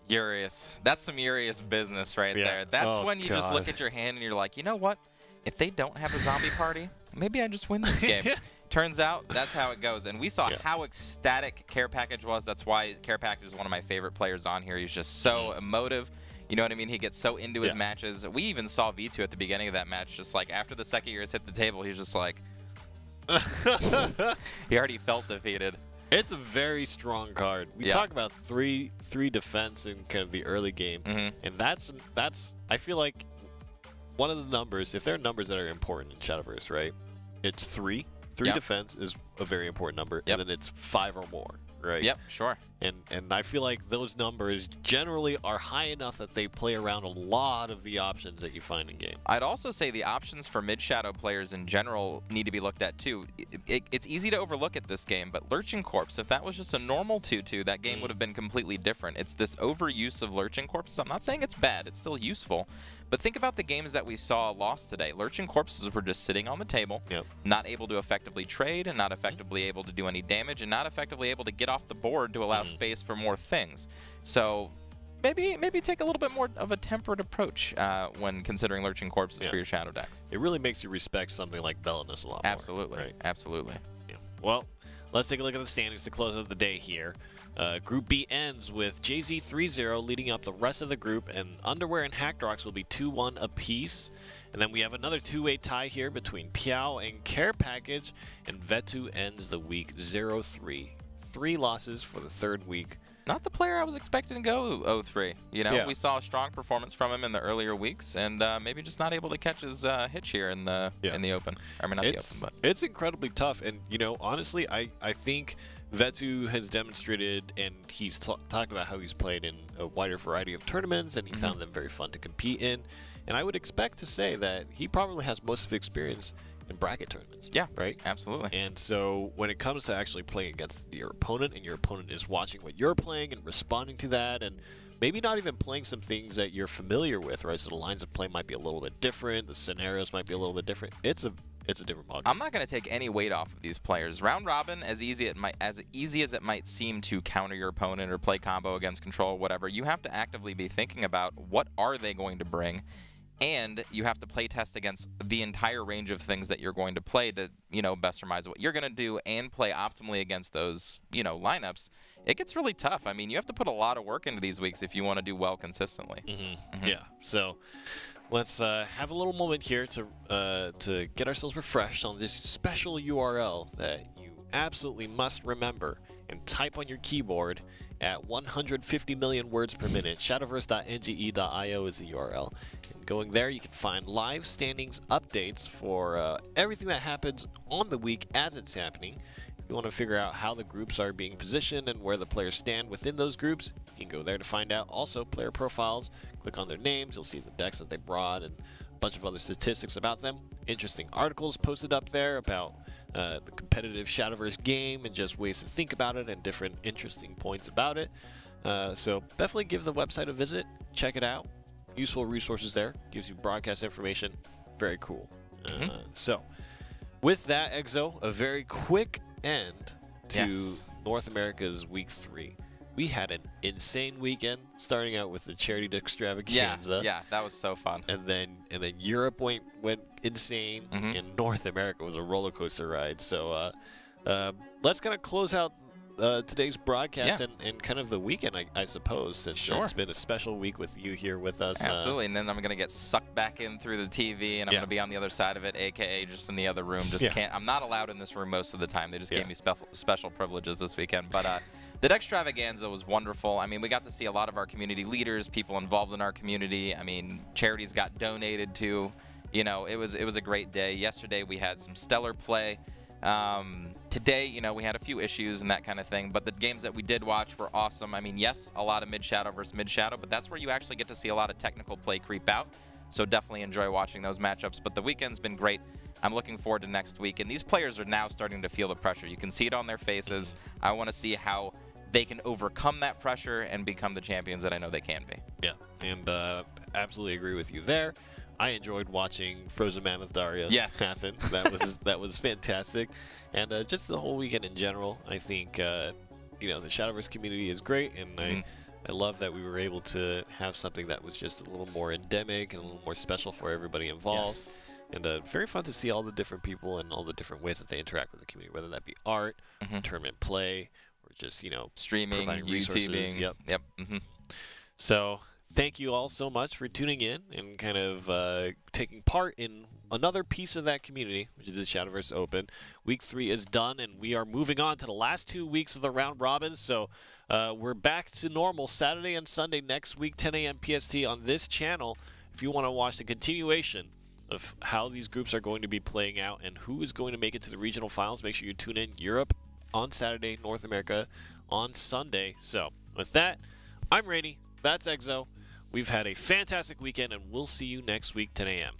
Speaker 2: Urious. That's some Urious business right there. That's when you just look at your hand and you're like, you know what? If they don't have a zombie party, maybe I just win this game. Turns out that's how it goes. And we saw how ecstatic Care Package was. That's why Care Package is one of my favorite players on here. He's just so emotive. You know what I mean? He gets so into his matches. We even saw V2 at the beginning of that match, just like after the second years hit the table, he's just like, he already felt defeated.
Speaker 1: It's a very strong card. We talk about three defense in kind of the early game, and that's I feel like one of the numbers. If there are numbers that are important in Shadowverse, right? It's 3. 3 defense is a very important number, and then it's 5 or more, right?
Speaker 2: Yep, sure.
Speaker 1: And I feel like those numbers generally are high enough that they play around a lot of the options that you find in game.
Speaker 2: I'd also say the options for mid-shadow players in general need to be looked at too. It's easy to overlook at this game, but Lurching Corpse, if that was just a normal 2-2, that game would have been completely different. It's this overuse of Lurching Corpses. I'm not saying it's bad, it's still useful, but think about the games that we saw lost today. Lurching Corpses were just sitting on the table, not able to effectively trade, and not effectively able to do any damage, and not effectively able to get off the board to allow space for more things. So maybe take a little bit more of a tempered approach when considering Lurching Corpses for your shadow decks.
Speaker 1: It really makes you respect something like Belinus a lot more.
Speaker 2: Absolutely,
Speaker 1: right?
Speaker 2: Absolutely.
Speaker 1: Yeah. Well, let's take a look at the standings to close out the day here. Group B ends with JZ 3-0 leading up the rest of the group, and Underwear and Hackdrox will be 2-1 apiece. And then we have another 2-way tie here between Piao and Care Package, and Vetu ends the week 0-3. 3 losses for the 3rd week.
Speaker 2: Not the player I was expecting to go 0-3. You know, we saw a strong performance from him in the earlier weeks, and maybe just not able to catch his hitch here in the open. I mean, not the open, but
Speaker 1: it's incredibly tough. And you know, honestly, I think Vetu has demonstrated, and he's talked about how he's played in a wider variety of tournaments, and he found them very fun to compete in. And I would expect to say that he probably has most of the experience in bracket tournaments.
Speaker 2: Yeah,
Speaker 1: right?
Speaker 2: Absolutely.
Speaker 1: And so when it comes to actually playing against your opponent, and your opponent is watching what you're playing and responding to that, and maybe not even playing some things that you're familiar with, right? So the lines of play might be a little bit different, the scenarios might be a little bit different. It's a different ballgame.
Speaker 2: I'm not going to take any weight off of these players. Round robin, as easy as it might seem to counter your opponent or play combo against control or whatever, you have to actively be thinking about what are they going to bring. And you have to play test against the entire range of things that you're going to play to, you know, best surmise what you're going to do and play optimally against those, you know, lineups. It gets really tough. I mean, you have to put a lot of work into these weeks if you want to do well consistently.
Speaker 1: Yeah. So let's have a little moment here to get ourselves refreshed on this special URL that you absolutely must remember and type on your keyboard at 150 million words per minute. Shadowverse.nge.io is the URL. And going there, you can find live standings updates for everything that happens on the week as it's happening. If you want to figure out how the groups are being positioned and where the players stand within those groups, you can go there to find out. Also, player profiles, click on their names, you'll see the decks that they brought and a bunch of other statistics about them. Interesting articles posted up there about the competitive Shadowverse game and just ways to think about it and different interesting points about it. So definitely give the website a visit, check it out. Useful resources there, gives you broadcast information. Very cool. So with that, Exo, a very quick end to North America's week 3. We had an insane weekend, starting out with the charity extravaganza.
Speaker 2: Yeah, that was so fun.
Speaker 1: And then Europe went insane, and North America was a roller coaster ride. So let's kind of close out today's broadcast and kind of the weekend, I suppose, since it's been a special week with you here with us.
Speaker 2: Absolutely, and then I'm going to get sucked back in through the TV, and I'm going to be on the other side of it, a.k.a. just in the other room. I'm not allowed in this room most of the time. They just gave me special privileges this weekend. But the Extravaganza was wonderful. I mean, we got to see a lot of our community leaders, people involved in our community. I mean, charities got donated to. You know, it was a great day. Yesterday we had some stellar play. Today, you know, we had a few issues and that kind of thing, but the games that we did watch were awesome. I mean, yes, a lot of mid-shadow versus mid-shadow, but that's where you actually get to see a lot of technical play creep out. So definitely enjoy watching those matchups. But the weekend's been great. I'm looking forward to next week. And these players are now starting to feel the pressure. You can see it on their faces. I want to see how they can overcome that pressure and become the champions that I know they can be.
Speaker 1: Yeah, and absolutely agree with you there. I enjoyed watching Frozen Mammoth Daria happen. That was fantastic, and just the whole weekend in general. I think you know, the Shadowverse community is great, and I love that we were able to have something that was just a little more endemic and a little more special for everybody involved. And very fun to see all the different people and all the different ways that they interact with the community, whether that be art, tournament play, or just, you know,
Speaker 2: streaming,
Speaker 1: providing resources.
Speaker 2: YouTubing.
Speaker 1: So thank you all so much for tuning in and kind of taking part in another piece of that community, which is the Shadowverse Open. Week 3 is done, and we are moving on to the last 2 weeks of the round robin. So we're back to normal Saturday and Sunday next week, 10 a.m. PST on this channel. If you want to watch the continuation of how these groups are going to be playing out and who is going to make it to the regional finals, make sure you tune in. Europe on Saturday, North America on Sunday. So with that, I'm Rainy. That's Exo. We've had a fantastic weekend, and we'll see you next week, 10 a.m.